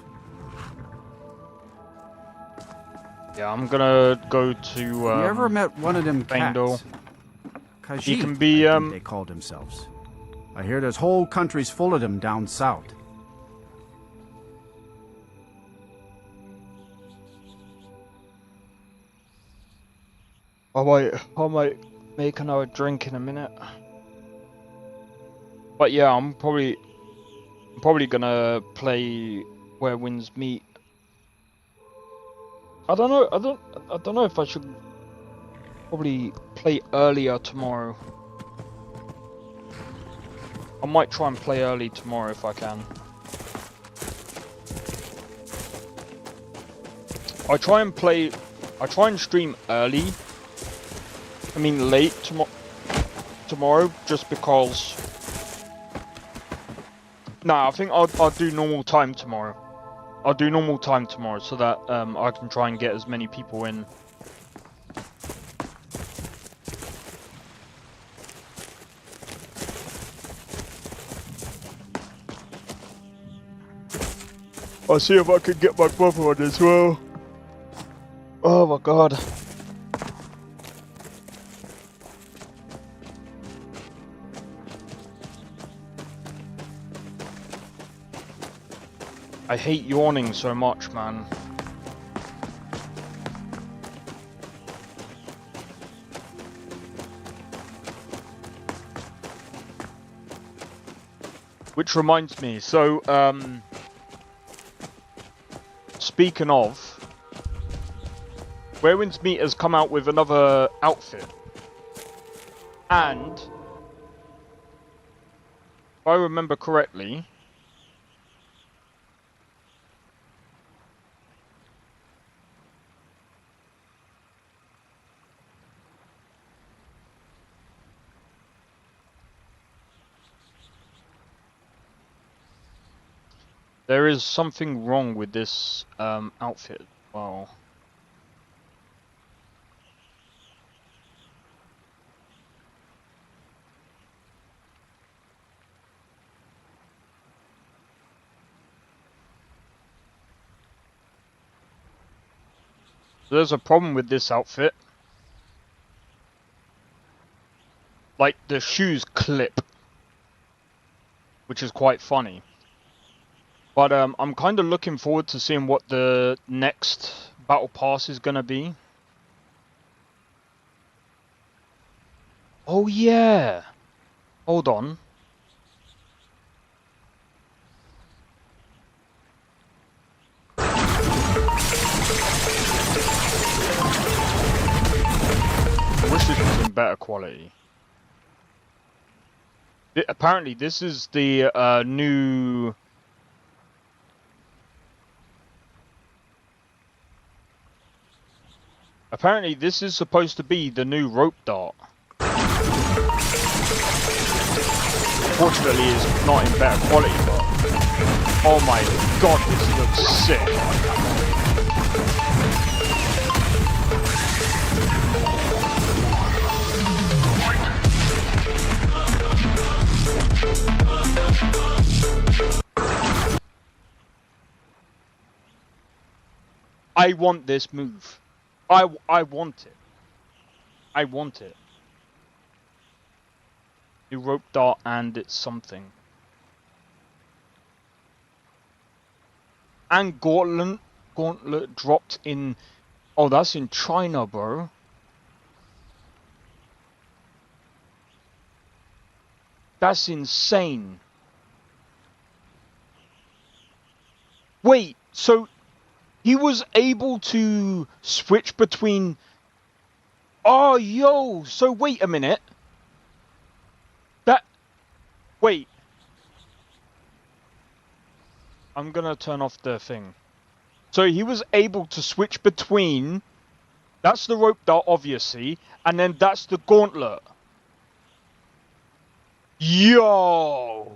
Yeah, I'm gonna go to. You ever met one of them Fangdor. cats? He Khajiit, can be I think they called themselves. I hear there's whole countries full of them down south. I might make another drink in a minute. But yeah, I'm probably gonna play Where Winds Meet. I don't know if I should probably play earlier tomorrow. I might try and play early tomorrow if I can. I try and stream early. I mean late tomorrow, just because. Nah, I think I'll do normal time tomorrow. I'll do normal time tomorrow so that I can try and get as many people in. I'll see if I can get my brother on as well. Oh my god. I hate yawning so much, man. Which reminds me, so speaking of, Where Meat has come out with another outfit. And, if I remember correctly, there is something wrong with this outfit as well. There's a problem with this outfit. Like, the shoes clip, which is quite funny. But I'm kind of looking forward to seeing what the next battle pass is gonna be. Oh yeah! Hold on. I wish this was in better quality. Apparently, this is the new... Apparently, this is supposed to be the new rope dart. Fortunately, it's not in better quality, but... Oh my god, this looks sick. I want this move. I want it. I want it. The rope dart and it's something. And gauntlet dropped in... Oh, that's in China, bro. That's insane. Wait, so he was able to switch between... Oh, yo, so wait a minute. Wait. I'm gonna turn off the thing. So he was able to switch between... That's the rope dart, obviously. And then that's the gauntlet. Yo!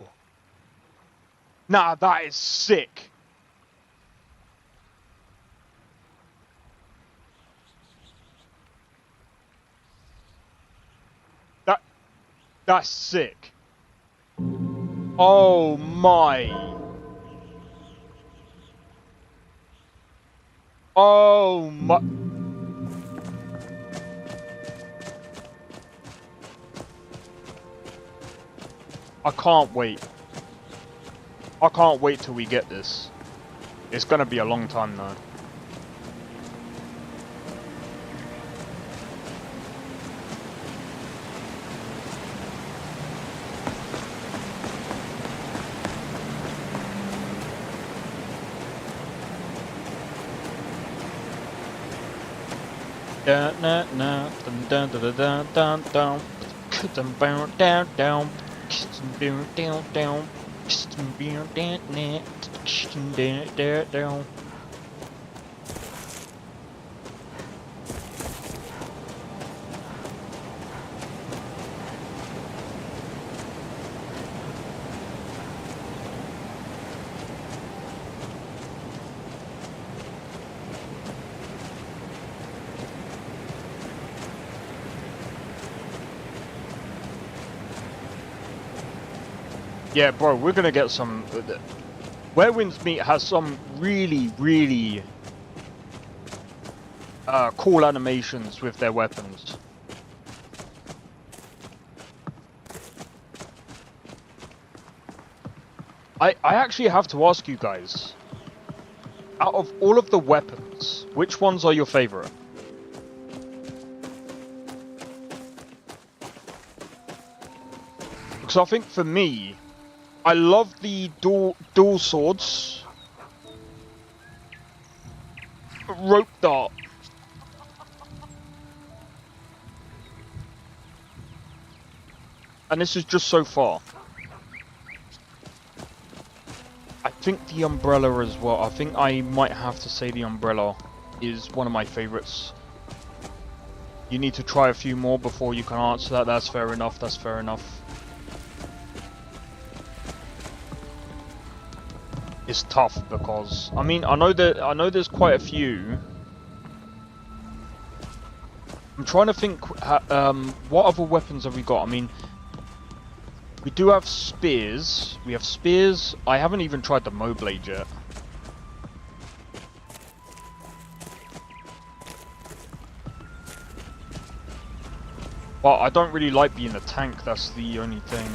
Nah, that is sick. That's sick. Oh my. Oh my. I can't wait. I can't wait till we get this. It's gonna be a long time though. Da na na dun dun dun dun dun dun dun down down down down down down down down. Yeah, bro, we're gonna get some... Where Winds Meet has some really, really cool animations with their weapons. I actually have to ask you guys, out of all of the weapons, which ones are your favorite? Because I think for me, I love the dual swords. rope dart. And this is just so far. I think the umbrella as well. I think I might have to say the umbrella is one of my favorites. You need to try a few more before you can answer that. That's fair enough. That's fair enough. It's tough because I mean I know there's quite a few. I'm trying to think. What other weapons have we got? I mean, we do have spears. We have spears. I haven't even tried the Mo blade yet. But I don't really like being a tank. That's the only thing.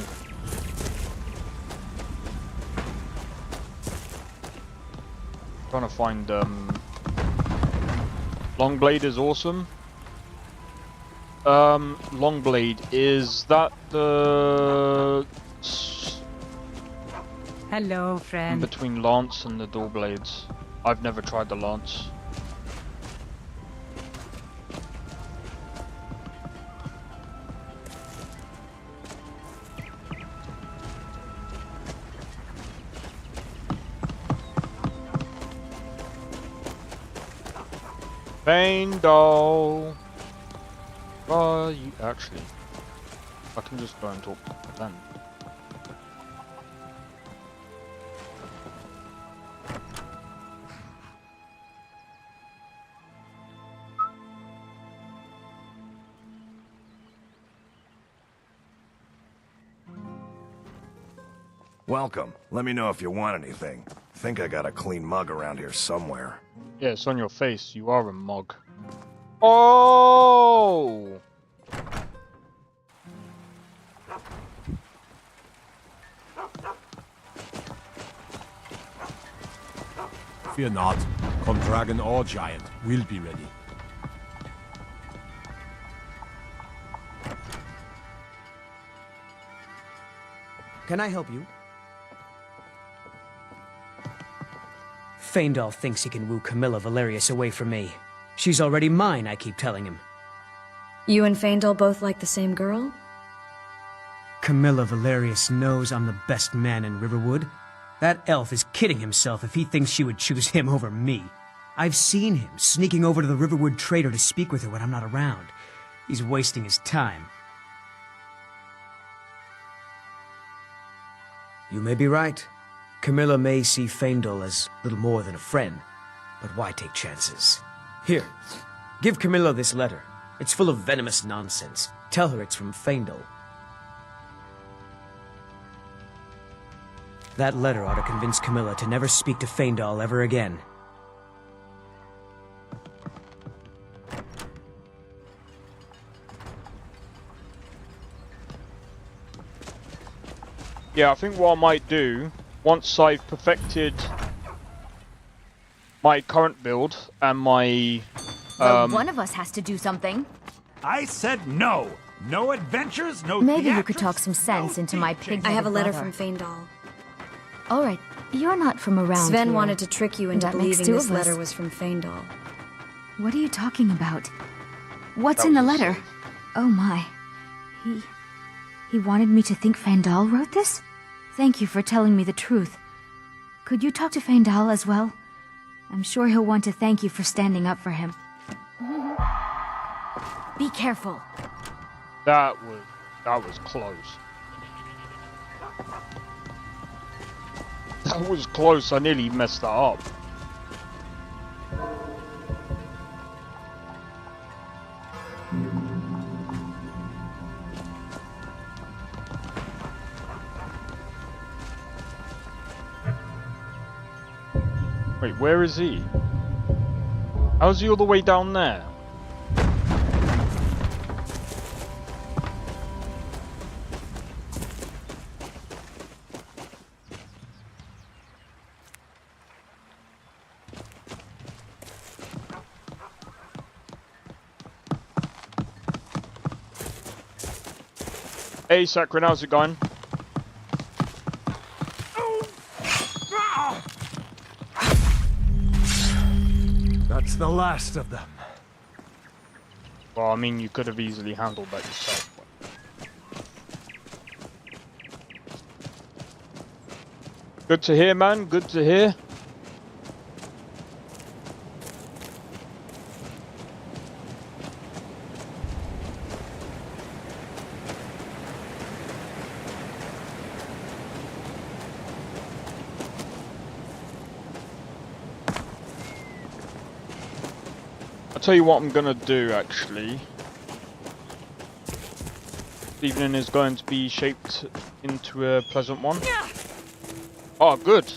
Trying to find long blade is awesome. Long blade, is that the hello friend between lance and the dual blades? I've never tried the lance. Faendal. You actually, I can just go and talk to them. Welcome. Let me know if you want anything. Think I got a clean mug around here somewhere. Yeah, it's on your face. You are a mug. Oh! Fear not. Come dragon or giant, we'll be ready. Can I help you? Faendal thinks he can woo Camilla Valerius away from me. She's already mine, I keep telling him. You and Faendal both like the same girl? Camilla Valerius knows I'm the best man in Riverwood. That elf is kidding himself if he thinks she would choose him over me. I've seen him sneaking over to the Riverwood trader to speak with her when I'm not around. He's wasting his time. You may be right. Camilla may see Faendal as little more than a friend, but why take chances? Here, give Camilla this letter. It's full of venomous nonsense. Tell her it's from Faendal. That letter ought to convince Camilla to never speak to Faendal ever again. Yeah, I think what I might do, once I've perfected my current build and my... Well, one of us has to do something. I said no! No adventures, no Maybe you could talk some sense into my pig. I have a letter from Faendal. All right, you're not from around Sven here. wanted to trick you into That makes believing two this of us. letter was from Faendal. What are you talking about? What's That in the was letter? Oh my. He wanted me to think Faendal wrote this? Thank you for telling me the truth. Could you talk to Faendal as well? I'm sure he'll want to thank you for standing up for him. Be careful. That was close. That was close, I nearly messed that up. Wait, where is he? How's he all the way down there? Hey, Sakrin, how's it going? That's That's the last of them. Well, I mean, you could have easily handled that yourself. Good to hear, man. Good to hear. I'll tell you what I'm gonna do, actually. This evening is going to be shaped into a pleasant one. Oh, good.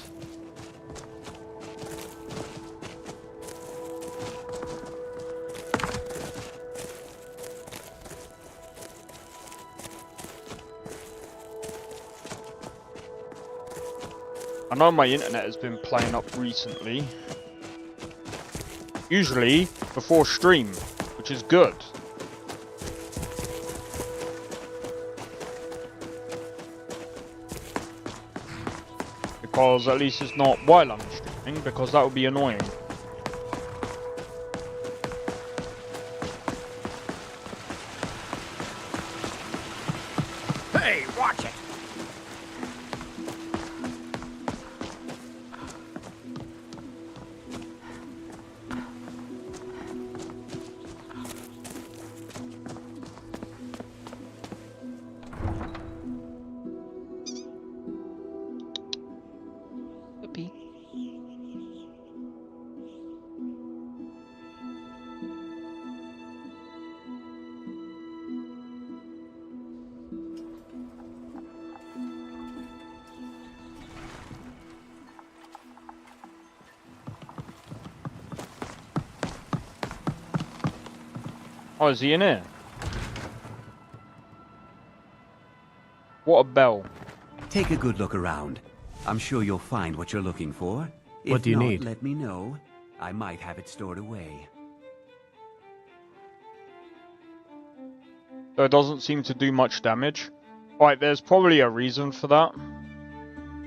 I know my internet has been playing up recently. Usually before stream, which is good. Because at least it's not while I'm streaming, because that would be annoying. Hey, watch it! Oh, is he in here? What a bell. Take a good look around. I'm sure you'll find what you're looking for. What do you need? Let me know. I might have it stored away. So it doesn't seem to do much damage. Right, there's probably a reason for that.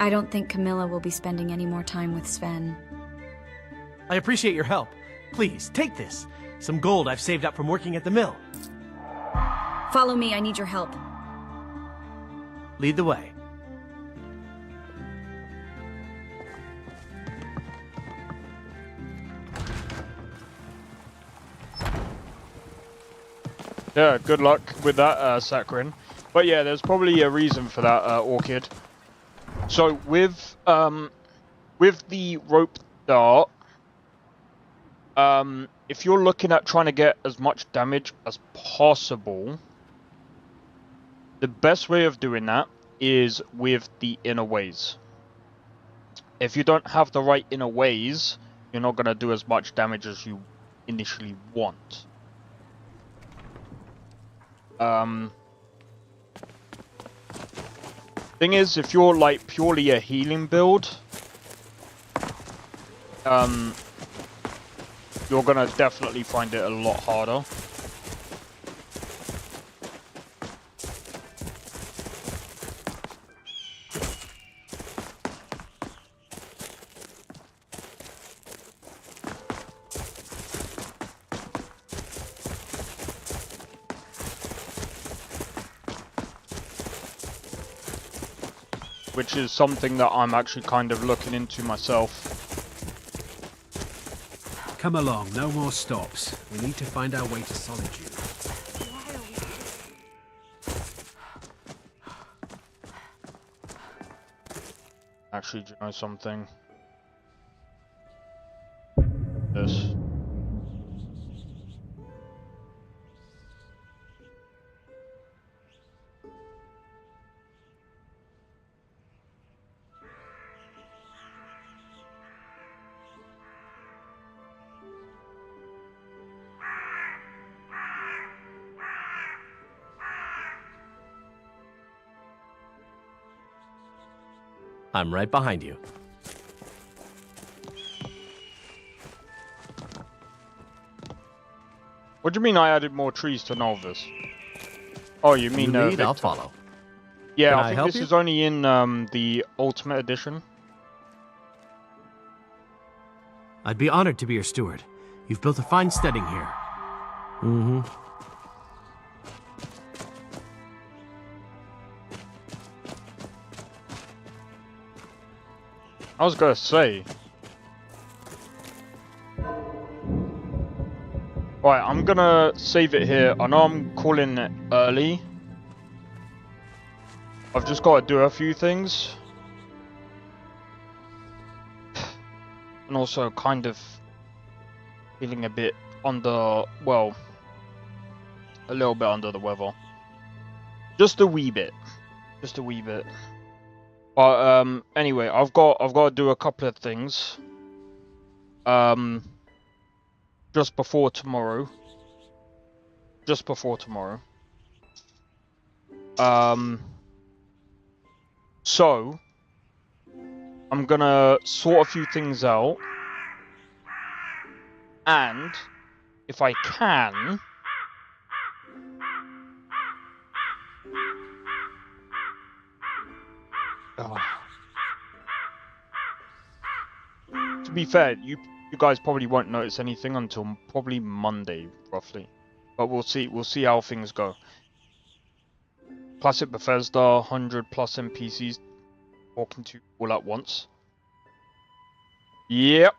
I don't think Camilla will be spending any more time with Sven. I appreciate your help. Please, take this. Some gold I've saved up from working at the mill. Follow me, I need your help. Lead the way. Yeah, good luck with that, Sakharin. But yeah, there's probably a reason for that, Orchid. So with the rope dart, if you're looking at trying to get as much damage as possible, the best way of doing that is with the inner ways. If you don't have the right inner ways, you're not going to do as much damage as you initially want. Thing is, if you're like purely a healing build, you're gonna definitely find it a lot harder. Which is something that I'm actually kind of looking into myself. Come along, no more stops. We need to find our way to Solitude. Actually, do you know something? This. I'm right behind you. What do you mean I added more trees to Nolvus? Oh, you mean you lead, I'll follow. Yeah, Can I I think help this you? is only in the Ultimate Edition. I'd be honored to be your steward. You've built a fine steading here. Mm-hmm. I was gonna say. Right, I'm gonna save it here. I know I'm calling it early. I've just got to do a few things. And also kind of feeling a bit under, well, a little bit under the weather. Just a wee bit. Just a wee bit. But anyway, I've got to do a couple of things. Just before tomorrow. Just before tomorrow. So I'm gonna sort a few things out, and if I can, to be fair, you guys probably won't notice anything until probably Monday, roughly. But we'll see. We'll see how things go. Classic Bethesda, 100+ NPCs talking to you all at once. Yep.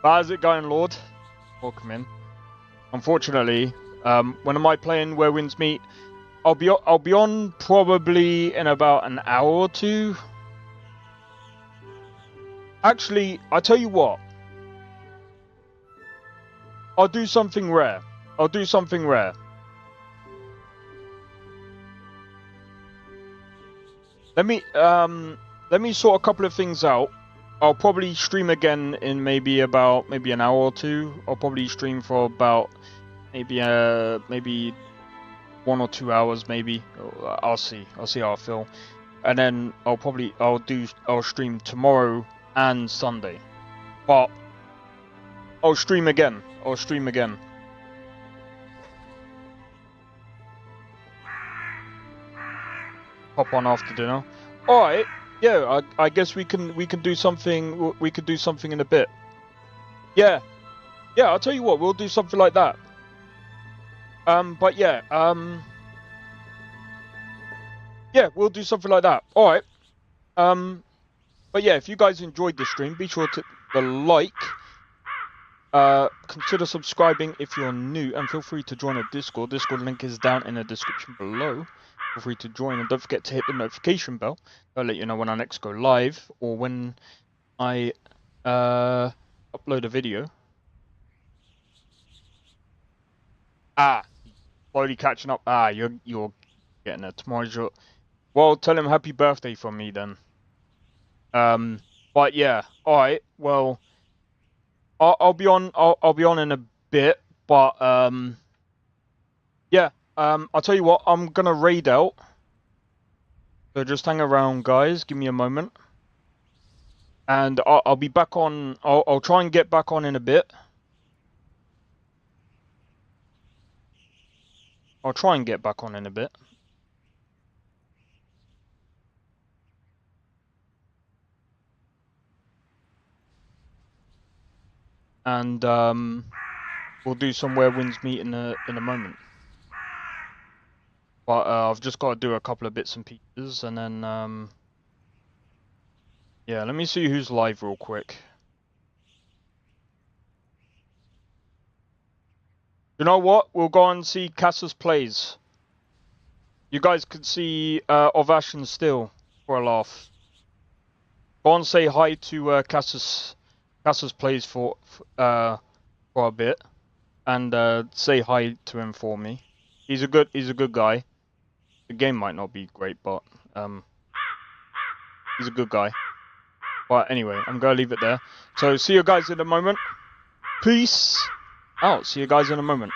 How's it going, Lord? Welcome in. Unfortunately, when am I playing Where Winds Meet? I'll be on probably in about an hour or two. Actually, I tell you what. I'll do something rare. I'll do something rare. Let me sort a couple of things out. I'll probably stream again in maybe an hour or two. I'll probably stream for about maybe 1 or 2 hours maybe. I'll see how I feel. And then I'll stream tomorrow and Sunday. But I'll stream again. Hop on after dinner. All right. Yeah, I guess we can do something. We could do something in a bit. Yeah. I'll tell you what. We'll do something like that. But yeah. Yeah, we'll do something like that. All right. But yeah, if you guys enjoyed this stream, be sure to like. Consider subscribing if you're new, and feel free to join a Discord. Discord link is down in the description below. Feel free to join, and don't forget to hit the notification bell. I'll let you know when I next go live, or when I upload a video. Slowly catching up. You're getting it. Tomorrow's your... Well, tell him happy birthday from me then. But yeah, alright, well, I'll be on in a bit, but yeah, I'll tell you what, I'm gonna raid out. So just hang around, guys. Give me a moment, and I'll be back on. I'll try and get back on in a bit. I'll try and get back on in a bit. And we'll do some Where Winds Meet in a moment. But I've just got to do a couple of bits and pieces, and then yeah, let me see who's live real quick. You know what? We'll go and see Cassus Plays. You guys could see Ovash and Still for a laugh. Go and say hi to Cassus Plays for a bit, and say hi to him for me. He's a good guy. The game might not be great, but he's a good guy. But anyway, I'm gonna leave it there. So see you guys in a moment. Peace out. See you guys in a moment.